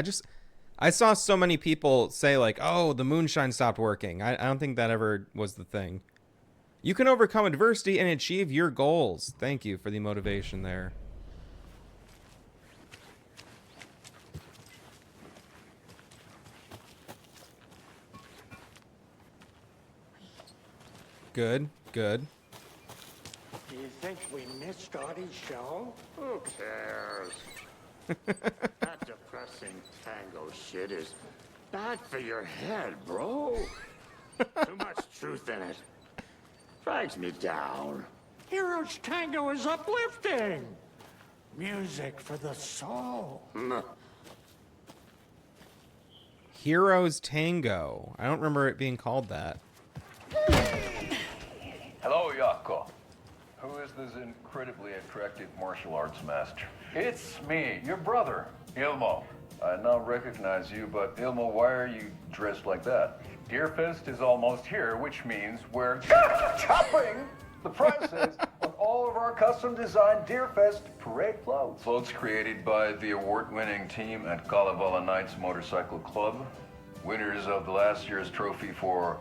I saw so many people say like, oh, the moonshine stopped working. I don't think that ever was the thing. You can overcome adversity and achieve your goals. Thank you for the motivation there. Good, good. Do you think we missed Audie's show? Who cares? That depressing tango shit is bad for your head, bro. Too much truth in it. Drags me down. Heroes Tango is uplifting. Music for the soul. Heroes Tango. I don't remember it being called that. Hello, Yako. Who is this incredibly attractive martial arts master? It's me, your brother, Ilmo. I now recognize you, but Ilmo, why are you dressed like that? Deerfest is almost here, which means we're chopping the prices on all of our custom-designed Deerfest parade floats. Floats created by the award-winning team at Kalevala Knights Motorcycle Club, winners of the last year's trophy for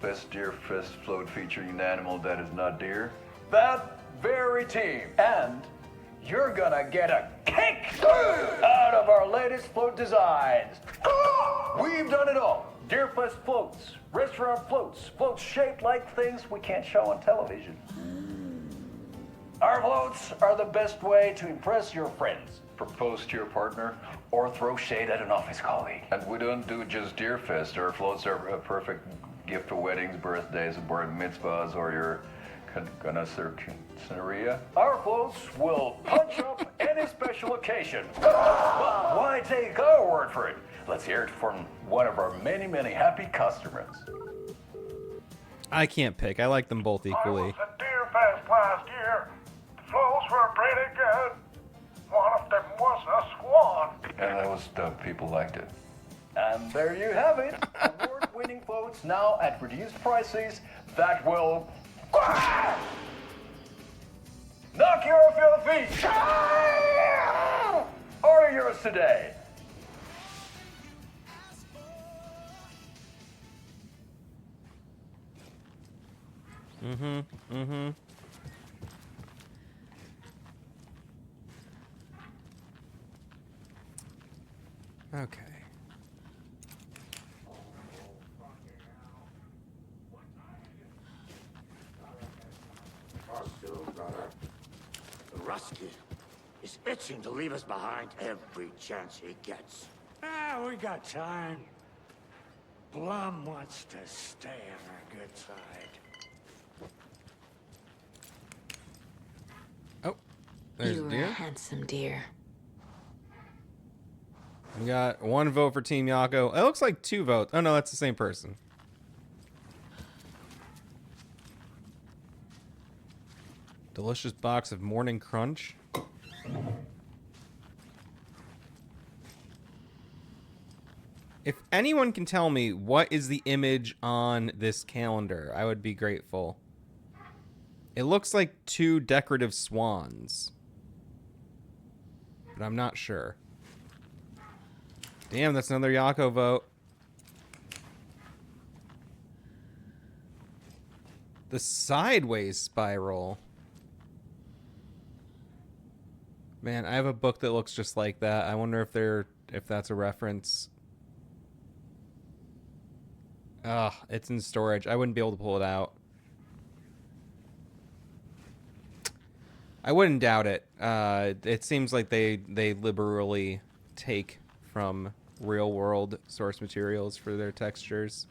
Best Deerfest float featuring an animal that is not deer. That very team. And you're gonna get a kick out of our latest float designs. We've done it all. Deerfest floats, restaurant floats, floats shaped like things we can't show on television. Our floats are the best way to impress your friends, propose to your partner, or throw shade at an office colleague. And we don't do just Deerfest. Our floats are a perfect gift for weddings, birthdays, bar mitzvahs, or your Scenaria. Our floats will punch up any special occasion. But why take our word for it? Let's hear it from one of our many, many happy customers. I can't pick. I like them both equally. I was at Deerfest last year. The floats were pretty good. One of them was a swan. And that was the people liked it. And there you have it. Award-winning floats now at reduced prices that will... Knock you off your feet! Order yours today. Okay. Rusky is itching to leave us behind every chance he gets. Ah, we got time. Blum wants to stay on our good side. Oh, there's You a were deer. a handsome deer. We got 1 vote for Team Yako. It looks like 2 votes. Oh no, that's the same person. Delicious box of Morning Crunch. If anyone can tell me what is the image on this calendar, I would be grateful. It looks like 2 decorative swans, but I'm not sure. Damn, that's another Yako vote. The sideways spiral. Man, I have a book that looks just like that. I wonder if that's a reference. Ugh, it's in storage. I wouldn't be able to pull it out. I wouldn't doubt it. It seems like they liberally take from real world source materials for their textures.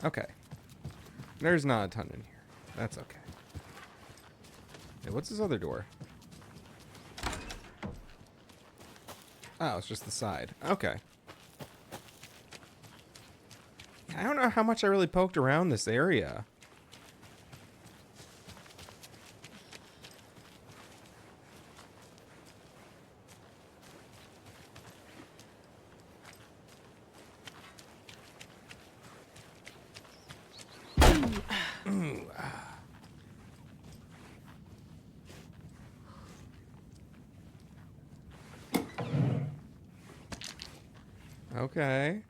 Okay. There's not a ton in here. That's okay. Hey, what's this other door? Oh, it's just the side. Okay. I don't know how much I really poked around this area. Okay.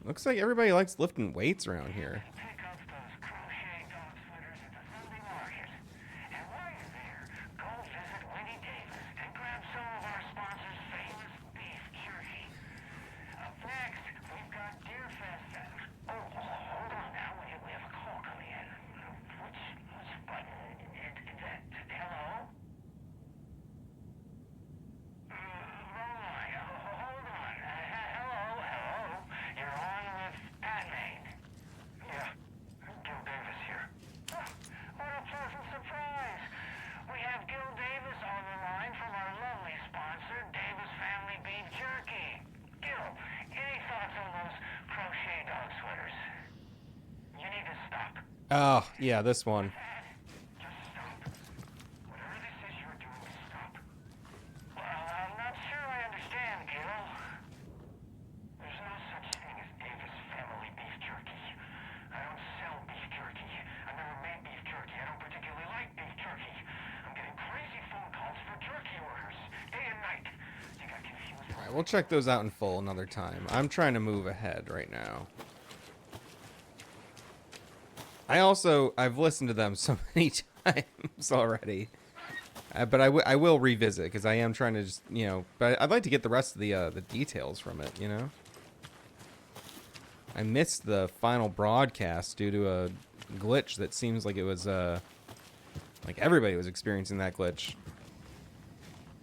Looks like everybody likes lifting weights around here. Oh, yeah, this one. Alright, we'll check those out in full another time. I'm trying to move ahead right now. I've listened to them so many times already. But I will revisit, because I am trying to just, you know, but I'd like to get the rest of the details from it, you know? I missed the final broadcast due to a glitch that seems like it was, like everybody was experiencing that glitch.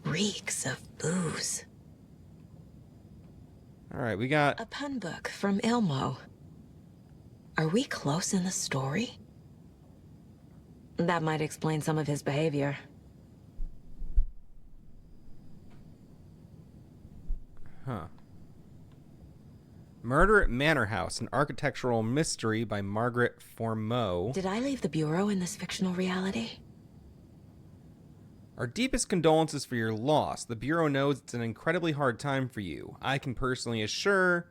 Reeks of booze. Alright, we got... A pun book from Ilmo. Are we close in the story? That might explain some of his behavior. Huh. Murder at Manor House, an architectural mystery by Margaret Formeau. Did I leave the Bureau in this fictional reality? Our deepest condolences for your loss. The Bureau knows it's an incredibly hard time for you. I can personally assure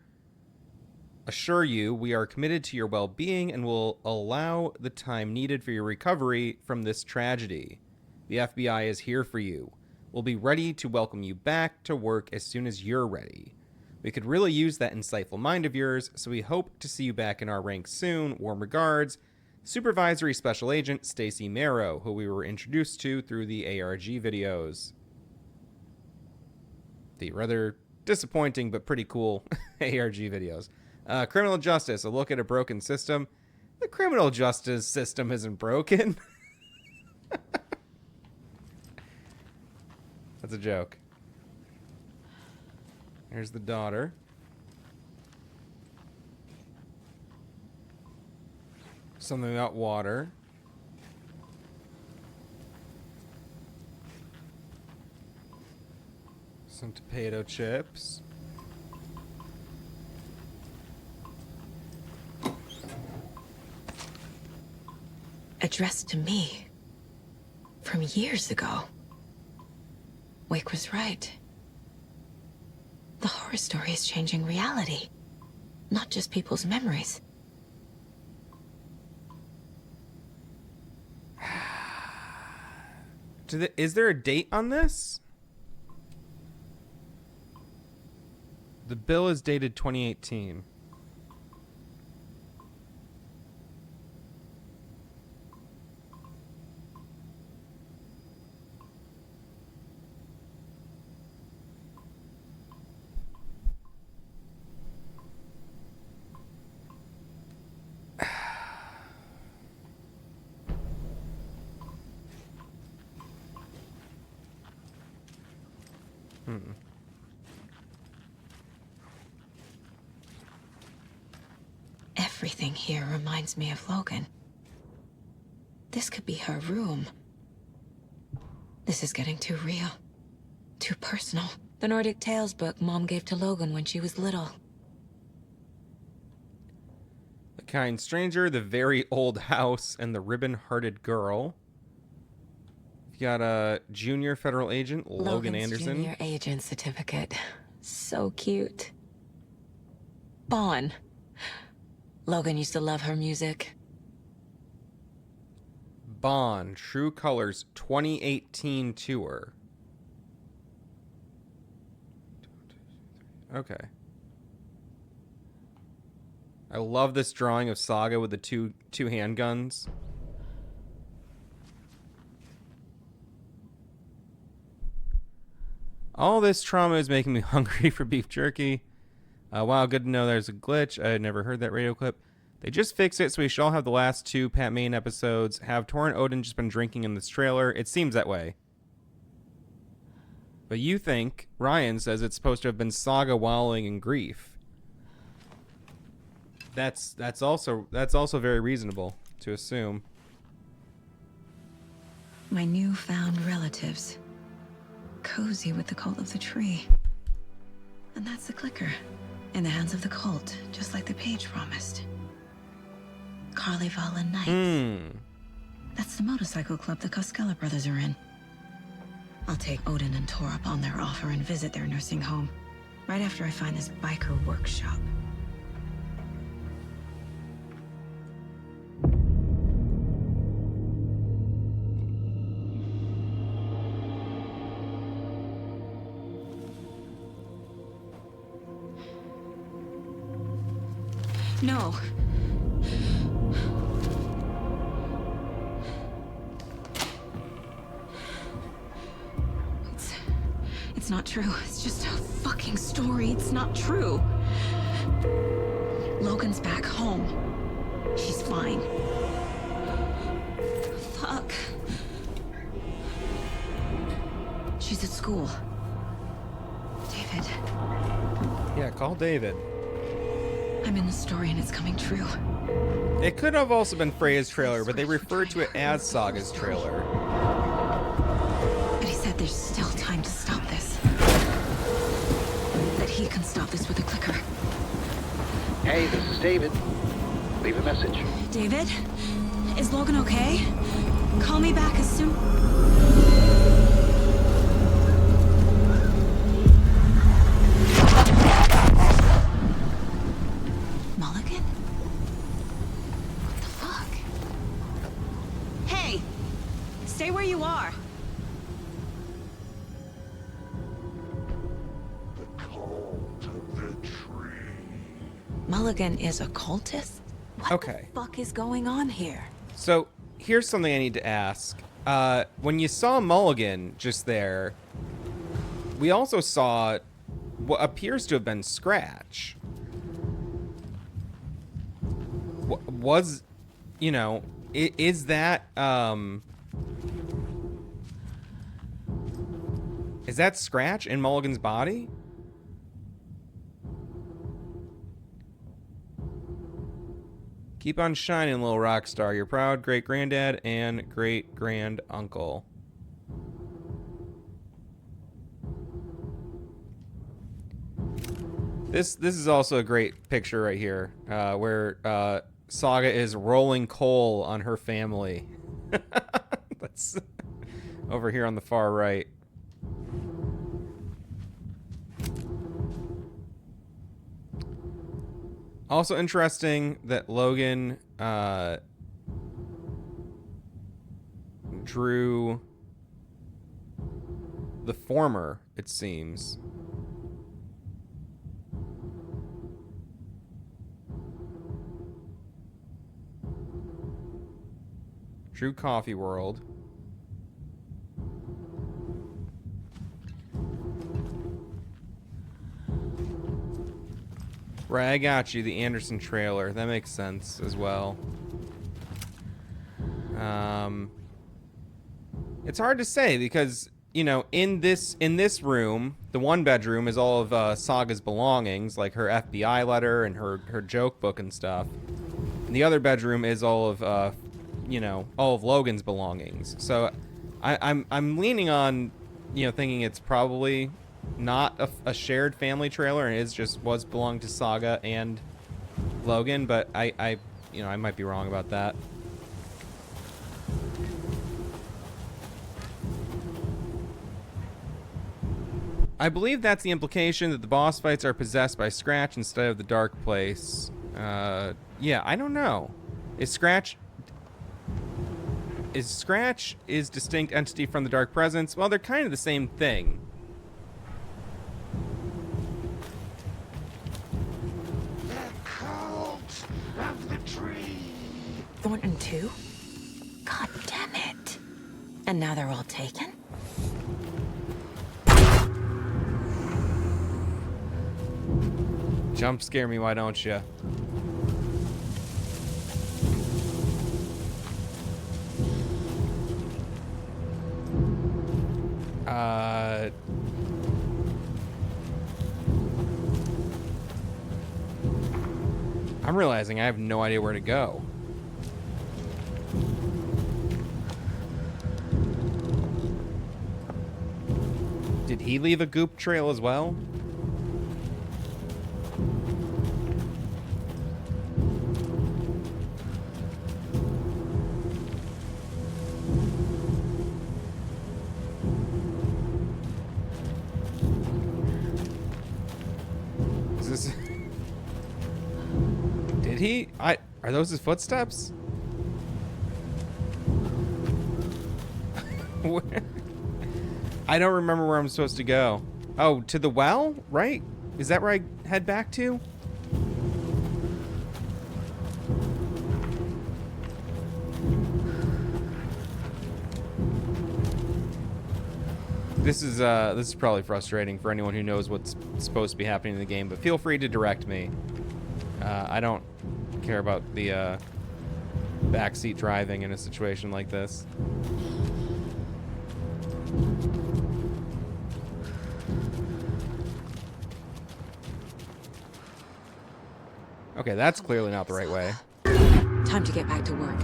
assure you we are committed to your well-being and will allow the time needed for your recovery from this tragedy. The FBI is here for you. We'll be ready to welcome you back to work as soon as you're ready. We could really use that insightful mind of yours, so we hope to see you back in our ranks soon. Warm regards, Supervisory Special Agent Stacy Marrow, who we were introduced to through the ARG videos. The rather disappointing but pretty cool ARG videos. Criminal Justice, a look at a broken system. The criminal justice system isn't broken. That's a joke. Here's the daughter. Something about water. Some potato chips. Addressed to me. From years ago. Wake was right. The horror story is changing reality. Not just people's memories. Is there a date on this? The bill is dated 2018. Everything here reminds me of Logan. This could be her room. This is getting too real. Too personal. The Nordic Tales book Mom gave to Logan when she was little. The Kind Stranger, The Very Old House, and The Ribbon-Hearted Girl. You got a junior federal agent, Logan Logan's Anderson. Junior agent certificate. So cute. Bon. Logan used to love her music. Bond, True Colors 2018 tour. Okay. I love this drawing of Saga with the two handguns. All this trauma is making me hungry for beef jerky. Wow, good to know there's a glitch. I had never heard that radio clip. They just fixed it, so we should all have the last 2 Pat Main episodes. Have Tor and Odin just been drinking in this trailer? It seems that way. But you think, Ryan says it's supposed to have been Saga wallowing in grief. That's also very reasonable to assume. My newfound relatives. Cozy with the cult of the tree. And that's the clicker. In the hands of the cult, just like the page promised. Carnival Nights. That's the motorcycle club the Costello brothers are in. I'll take Odin and Tor up on their offer and visit their nursing home. Right after I find this biker workshop. No. It's not true. It's just a fucking story. It's not true. Logan's back home. She's fine. Fuck. She's at school. David. Yeah, call David. I'm in the story and it's coming true. It could have also been Freya's trailer, but they referred to it as Saga's trailer. But he said there's still time to stop this. That he can stop this with a clicker. Hey, this is David. Leave a message. David? Is Logan okay? Call me back as soon... Stay where you are. Mulligan is a cultist? What the fuck is going on here? So here's something I need to ask. When you saw Mulligan just there, we also saw what appears to have been Scratch. Was, you know, is that Scratch in Mulligan's body? Keep on shining, little rock star. Your proud great-granddad and great-grand-uncle. This is also a great picture right here, where Saga is rolling coal on her family. That's over here on the far right. Also interesting that Logan drew the former, it seems. Drew Coffee World. Right, I got you. The Anderson trailer. That makes sense as well. It's hard to say because, you know, in this room, the one bedroom is all of Saga's belongings, like her FBI letter and her joke book and stuff. And the other bedroom is all of, you know, all of Logan's belongings. So I'm leaning on, you know, thinking it's probably not a shared family trailer and it was belonged to Saga and Logan, but I you know, I might be wrong about that. I believe that's the implication, that the boss fights are possessed by Scratch instead of the Dark Place. Yeah, I don't know. Is Scratch distinct entity from the Dark Presence? Well, they're kind of the same thing. Of the tree. Thornton too? God damn it. And now they're all taken? Jump scare me, why don't you? I'm realizing I have no idea where to go. Did he leave a goop trail as well? Is this... Did he? Are those his footsteps? I don't remember where I'm supposed to go. Oh, to the well, right? Is that where I head back to? This is probably frustrating for anyone who knows what's supposed to be happening in the game, but feel free to direct me. I don't care about the backseat driving in a situation like this. Okay, that's clearly not the right way. Time to get back to work.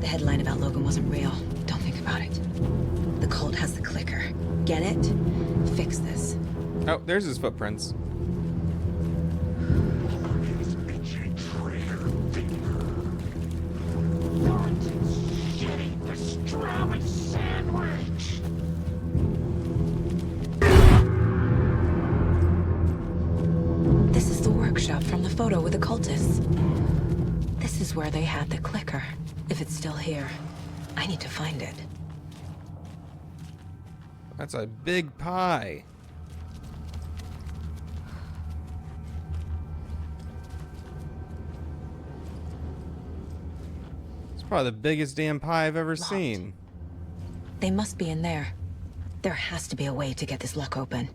The headline about Logan wasn't real. Don't think about it. The cult has the clicker. Get it? Fix this. Oh, there's his footprints. This is the workshop from the photo with the cultists. This is where they had the clicker. If it's still here, I need to find it. That's a big pie. It's probably the biggest damn pie I've ever seen. They must be in there. There has to be a way to get this lock open.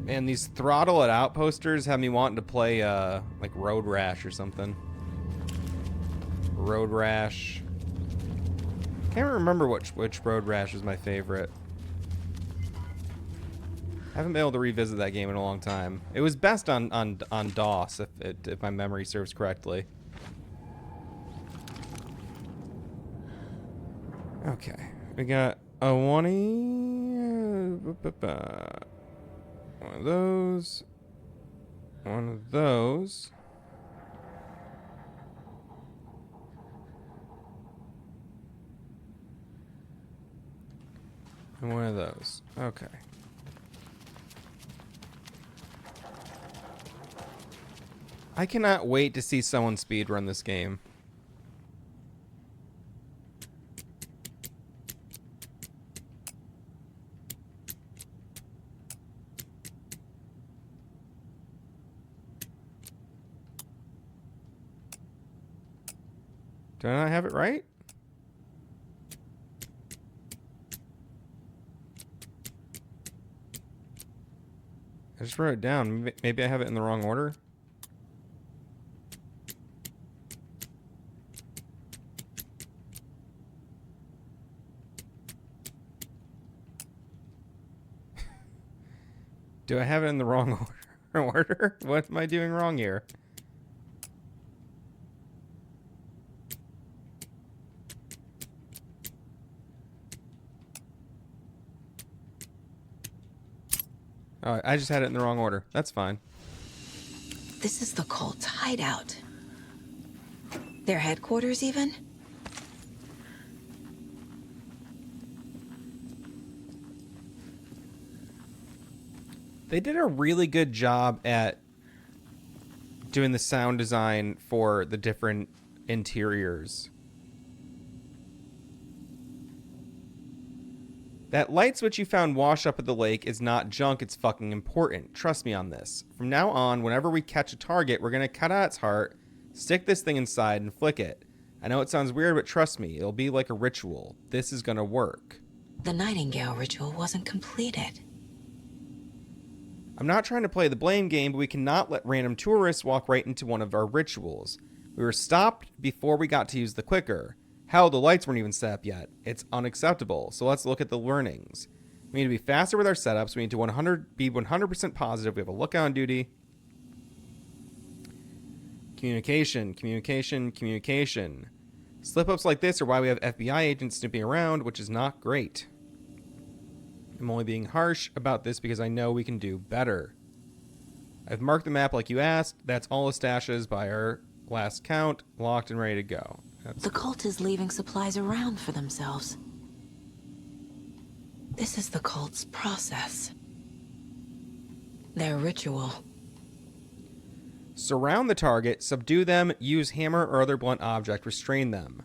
Man, these throttle it out posters have me wanting to play like Road Rash or something. Road Rash. Can't remember which Road Rash is my favorite. Haven't been able to revisit that game in a long time. It was best on DOS if my memory serves correctly. Okay, we got a one of those, one of those. And one of those. Okay. I cannot wait to see someone speedrun this game. Do I not have it right? I just wrote it down. Maybe I have it in the wrong order. Do I have it in the wrong order? What am I doing wrong here? Oh, I just had it in the wrong order. That's fine. This is the cult's hideout. Their headquarters, even? They did a really good job at doing the sound design for the different interiors. That light switch you found washed up at the lake is not junk, it's fucking important. Trust me on this. From now on, whenever we catch a target, we're gonna cut out its heart, stick this thing inside, and flick it. I know it sounds weird, but trust me, it'll be like a ritual. This is gonna work. The Nightingale ritual wasn't completed. I'm not trying to play the blame game, but we cannot let random tourists walk right into one of our rituals. We were stopped before we got to use the clicker. Hell, the lights weren't even set up yet. It's unacceptable. So let's look at the learnings. We need to be faster with our setups. We need to be 100% positive. We have a lookout on duty. Communication, communication, communication. Slip-ups like this are why we have FBI agents snooping around, which is not great. I'm only being harsh about this because I know we can do better. I've marked the map like you asked. That's all the stashes by our last count, locked and ready to go. The cult is leaving supplies around for themselves. This is the cult's process. Their ritual. Surround the target, subdue them, use hammer or other blunt object, restrain them.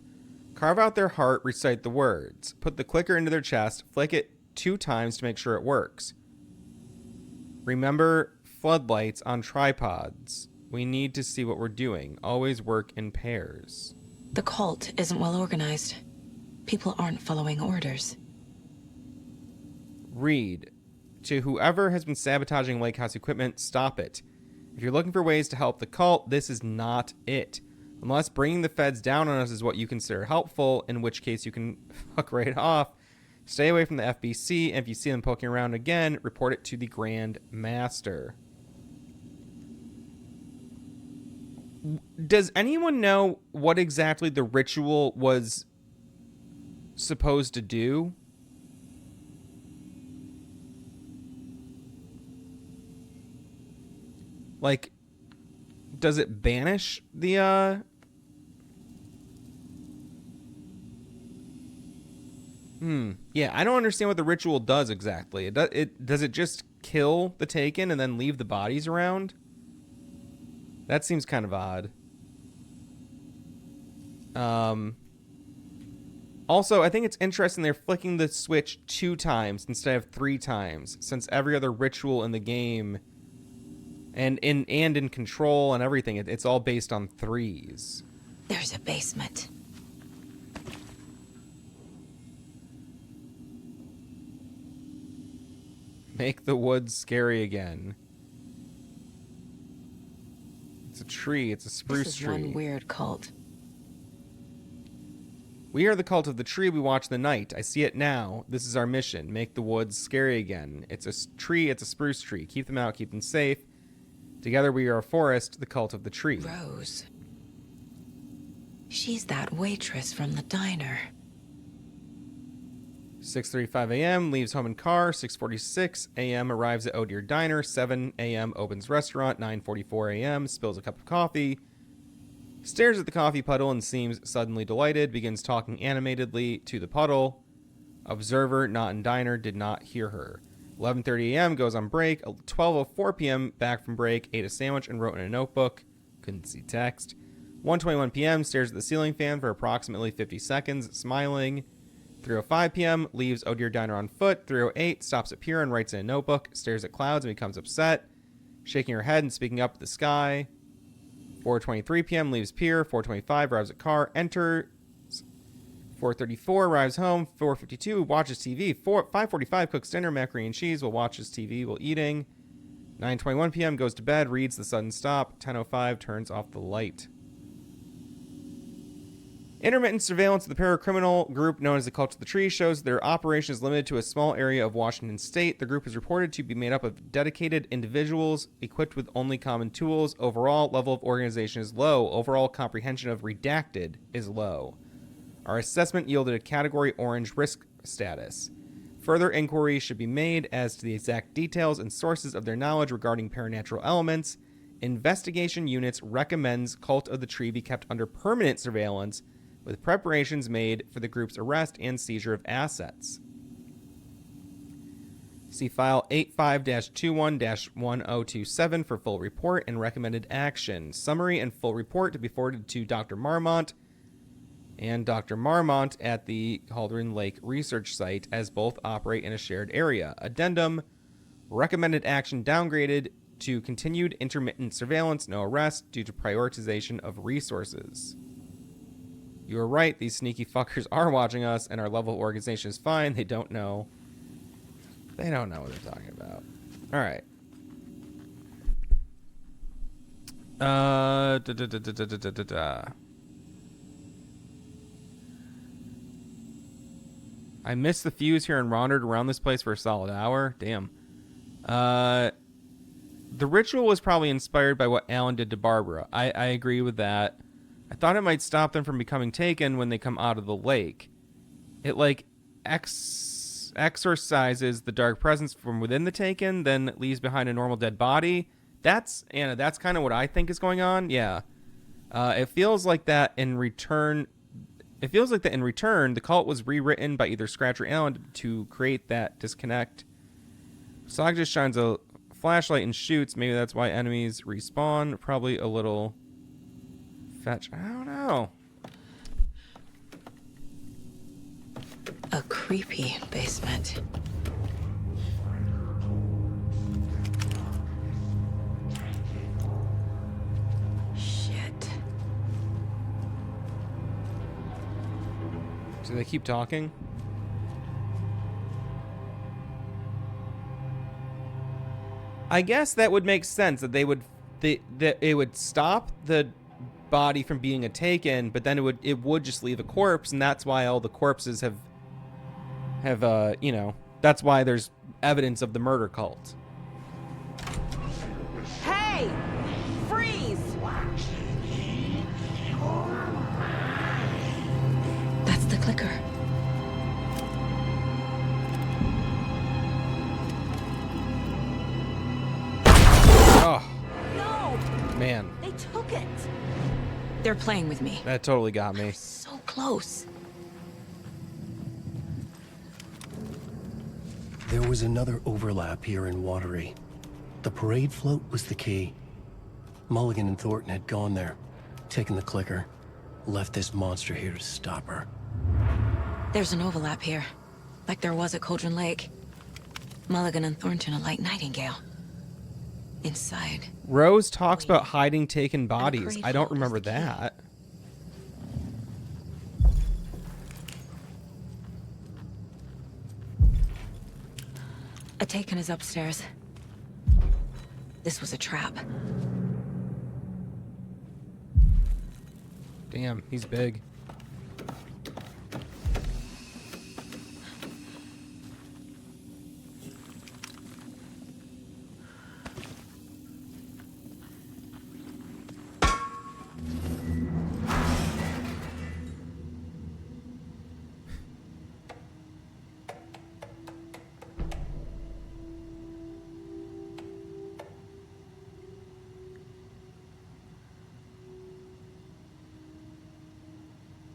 Carve out their heart, recite the words. Put the clicker into their chest, flick it 2 times to make sure it works. Remember floodlights on tripods. We need to see what we're doing. Always work in pairs. The cult isn't well organized. People aren't following orders. Read. To whoever has been sabotaging Lake House equipment, stop it. If you're looking for ways to help the cult, this is not it. Unless bringing the feds down on us is what you consider helpful, in which case you can fuck right off. Stay away from the FBC, and if you see them poking around again, report it to the Grand Master. Does anyone know what exactly the ritual was supposed to do? Like, does it banish the Yeah, I don't understand what the ritual does exactly. Does it just kill the Taken and then leave the bodies around? That seems kind of odd. Also, I think it's interesting they're flicking the switch 2 times instead of 3 times, since every other ritual in the game and in Control and everything, it's all based on 3s. There's a basement. Make the woods scary again. It's a tree. It's a spruce This is tree. one weird cult. We are the cult of the tree we watch the night. I see it now. This is our mission. Make the woods scary again. It's a tree. It's a spruce tree. Keep them out. Keep them safe. Together we are a forest, the cult of the tree. Rose. She's that waitress from the diner. 6:35 a.m. leaves home in car. 6:46 a.m. arrives at Oh Dear Diner. 7 a.m. opens restaurant. 9:44 a.m. spills a cup of coffee. Stares at the coffee puddle and seems suddenly delighted. Begins talking animatedly to the puddle. Observer, not in diner, did not hear her. 11:30 a.m. goes on break. 12:04 p.m. back from break. Ate a sandwich and wrote in a notebook. Couldn't see text. 1:21 p.m. stares at the ceiling fan for approximately 50 seconds, smiling. 3:05 p.m. leaves Oh Dear Diner on foot. 3:08 stops at pier and writes in a notebook. Stares at clouds and becomes upset, shaking her head and speaking up at the sky. 4:23 p.m. leaves pier. 4:25 arrives at car. Enters. 4:34 arrives home. 4:52 watches TV. 5:45 cooks dinner, macaroni and cheese, while watches TV while eating. 9:21 p.m. goes to bed, reads the sudden stop. 10:05 turns off the light. Intermittent surveillance of the paracriminal group known as the Cult of the Tree shows their operation is limited to a small area of Washington state. The group is reported to be made up of dedicated individuals equipped with only common tools. Overall level of organization is low. Overall comprehension of redacted is low. Our assessment yielded a category orange risk status. Further inquiry should be made as to the exact details and sources of their knowledge regarding paranatural elements. Investigation units recommends Cult of the Tree be kept under permanent surveillance, with preparations made for the group's arrest and seizure of assets. See file 85-21-1027 for full report and recommended action. Summary and full report to be forwarded to Dr. Marmont and Dr. Marmont at the Cauldron Lake Research Site, as both operate in a shared area. Addendum: recommended action downgraded to continued intermittent surveillance, no arrest, due to prioritization of resources. You are right, these sneaky fuckers are watching us, and our level of organization is fine. They don't know. They don't know what they're talking about. Alright. I missed the fuse here and wandered around this place for a solid hour. Damn. The ritual was probably inspired by what Alan did to Barbara. I agree with that. I thought it might stop them from becoming taken when they come out of the lake. It, like, exorcises the dark presence from within the taken, then leaves behind a normal dead body. That's, Anna, that's kind of what I think is going on. Yeah. It feels like that in return... the cult was rewritten by either Scratch or Alan to create that disconnect. Saga just shines a flashlight and shoots. Maybe that's why enemies respawn. Probably a little... fetch. I don't know. A creepy basement. Shit. Do they keep talking? I guess that would make sense that that it would stop the body from being a taken, but then it would just leave a corpse, and that's why all the corpses have that's why there's evidence of the murder cult. Hey! Freeze! That's the clicker. Oh. No! Man. They took it! They're playing with me. That totally got me. So close. There was another overlap here in Watery. The parade float was the key. Mulligan and Thornton had gone there, taken the clicker, left this monster here to stop her. There's an overlap here, like there was at Cauldron Lake. Mulligan and Thornton are like Nightingale. Inside. Rose talks about hiding taken bodies. I don't remember that. A taken is upstairs. This was a trap. Damn, he's big.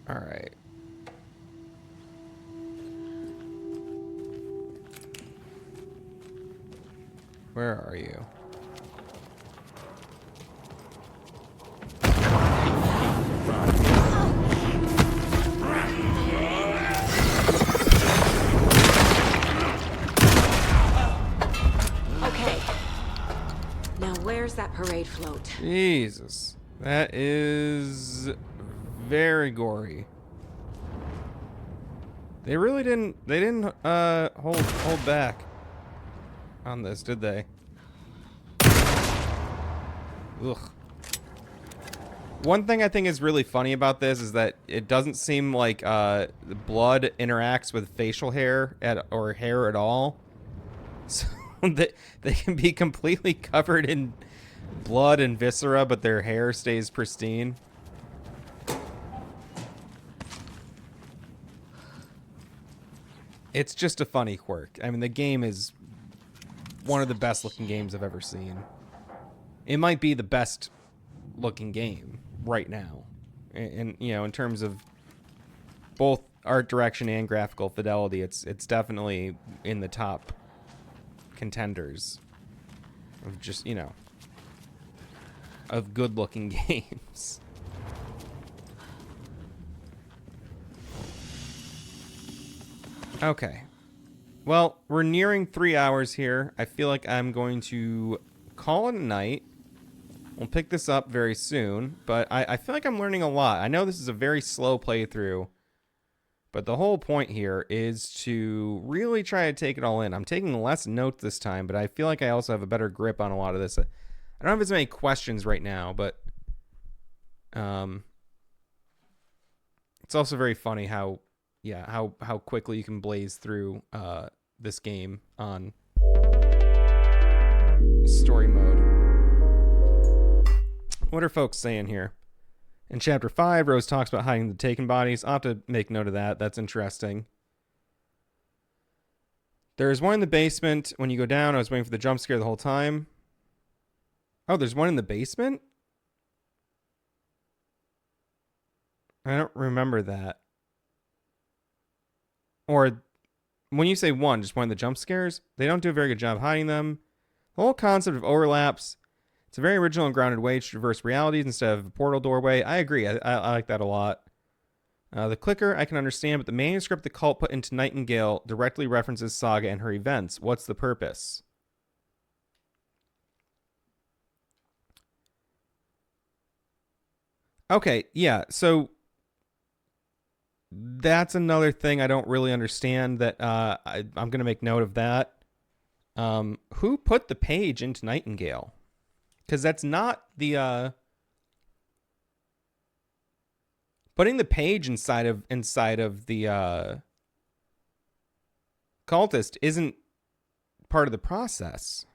All right. Where are you? Okay. Now where's that parade float? Jesus. That is very gory. They really didn't hold back on this, did they? Ugh. One thing I think is really funny about this is that it doesn't seem like the blood interacts with facial hair or hair at all. So they can be completely covered in blood and viscera, but their hair stays pristine. It's just a funny quirk. I mean, the game is one of the best looking games I've ever seen. It might be the best looking game right now. And you know, in terms of both art direction and graphical fidelity, it's definitely in the top contenders of just, you know, of good looking games. Okay. Well, we're nearing 3 hours here. I feel like I'm going to call it a night. We'll pick this up very soon, but I feel like I'm learning a lot. I know this is a very slow playthrough, but the whole point here is to really try to take it all in. I'm taking less notes this time, but I feel like I also have a better grip on a lot of this. I don't have as many questions right now, but it's also very funny how quickly you can blaze through this game on story mode. What are folks saying here? In Chapter 5, Rose talks about hiding the taken bodies. I'll have to make note of that. That's interesting. There's one in the basement. When you go down, I was waiting for the jump scare the whole time. Oh, there's one in the basement? I don't remember that. Or when you say one, just one of the jump scares, they don't do a very good job hiding them. The whole concept of overlaps, it's a very original and grounded way to traverse realities instead of a portal doorway. I agree. I like that a lot. The clicker, I can understand, but the manuscript the cult put into Nightingale directly references Saga and her events. What's the purpose? Okay, yeah, so that's another thing I don't really understand that I'm going to make note of that. Who put the page into Nightingale? Because that's not the... putting the page inside of the cultist isn't part of the process.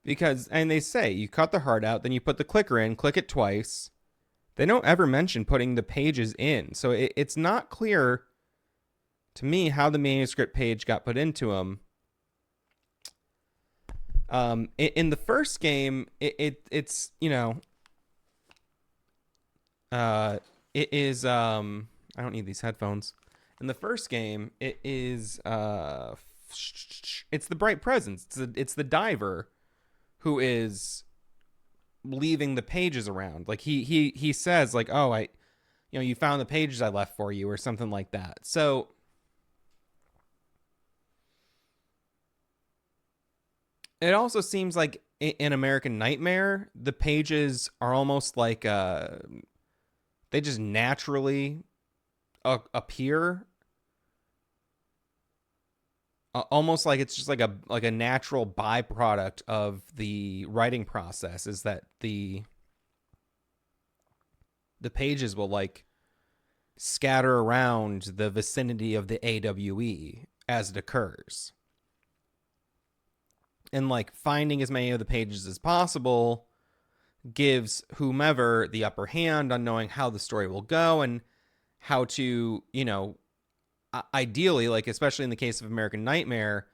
Because, and they say, you cut the heart out, then you put the clicker in, click it twice. They don't ever mention putting the pages in. So it's not clear to me, how the manuscript page got put into him. In the first game, it's you know, it is I don't need these headphones. In the first game, it is it's the Bright Presence. It's the diver who is leaving the pages around. Like he says like, "Oh, you found the pages I left for you," or something like that. So it also seems like in American Nightmare, the pages are almost like they just naturally appear, almost like it's just like a natural byproduct of the writing process, is that the pages will like scatter around the vicinity of the AWE as it occurs. And like finding as many of the pages as possible gives whomever the upper hand on knowing how the story will go and how to, ideally, like especially in the case of American Nightmare,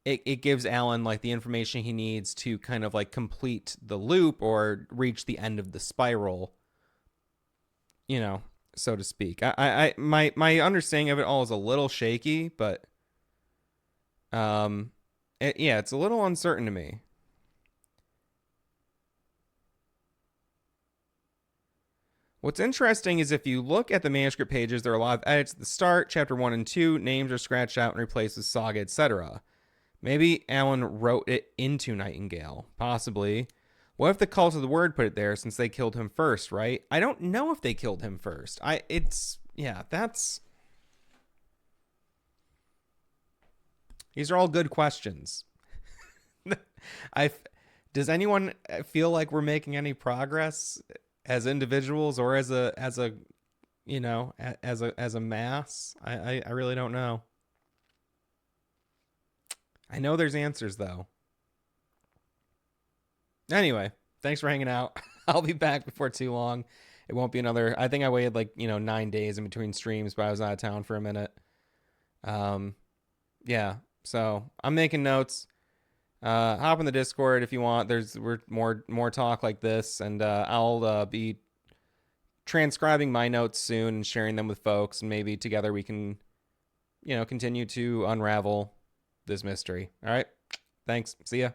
it gives Alan like the information he needs to kind of like complete the loop or reach the end of the spiral, so to speak. My understanding of it all is a little shaky, but it's a little uncertain to me. What's interesting is if you look at the manuscript pages, there are a lot of edits at the start. Chapter 1 and 2, names are scratched out and replaced with Saga, etc. Maybe Alan wrote it into Nightingale. Possibly. What if the Cult of the Word put it there since they killed him first, right? I don't know if they killed him first. These are all good questions. Does anyone feel like we're making any progress as individuals or as a mass? I really don't know. I know there's answers though. Anyway, thanks for hanging out. I'll be back before too long. It won't be another, I think I waited 9 days in between streams, but I was out of town for a minute. Yeah, so I'm making notes. Hop in the Discord if you want. We're more talk like this, and I'll be transcribing my notes soon and sharing them with folks, and maybe together we can, continue to unravel this mystery. All right, thanks. See ya.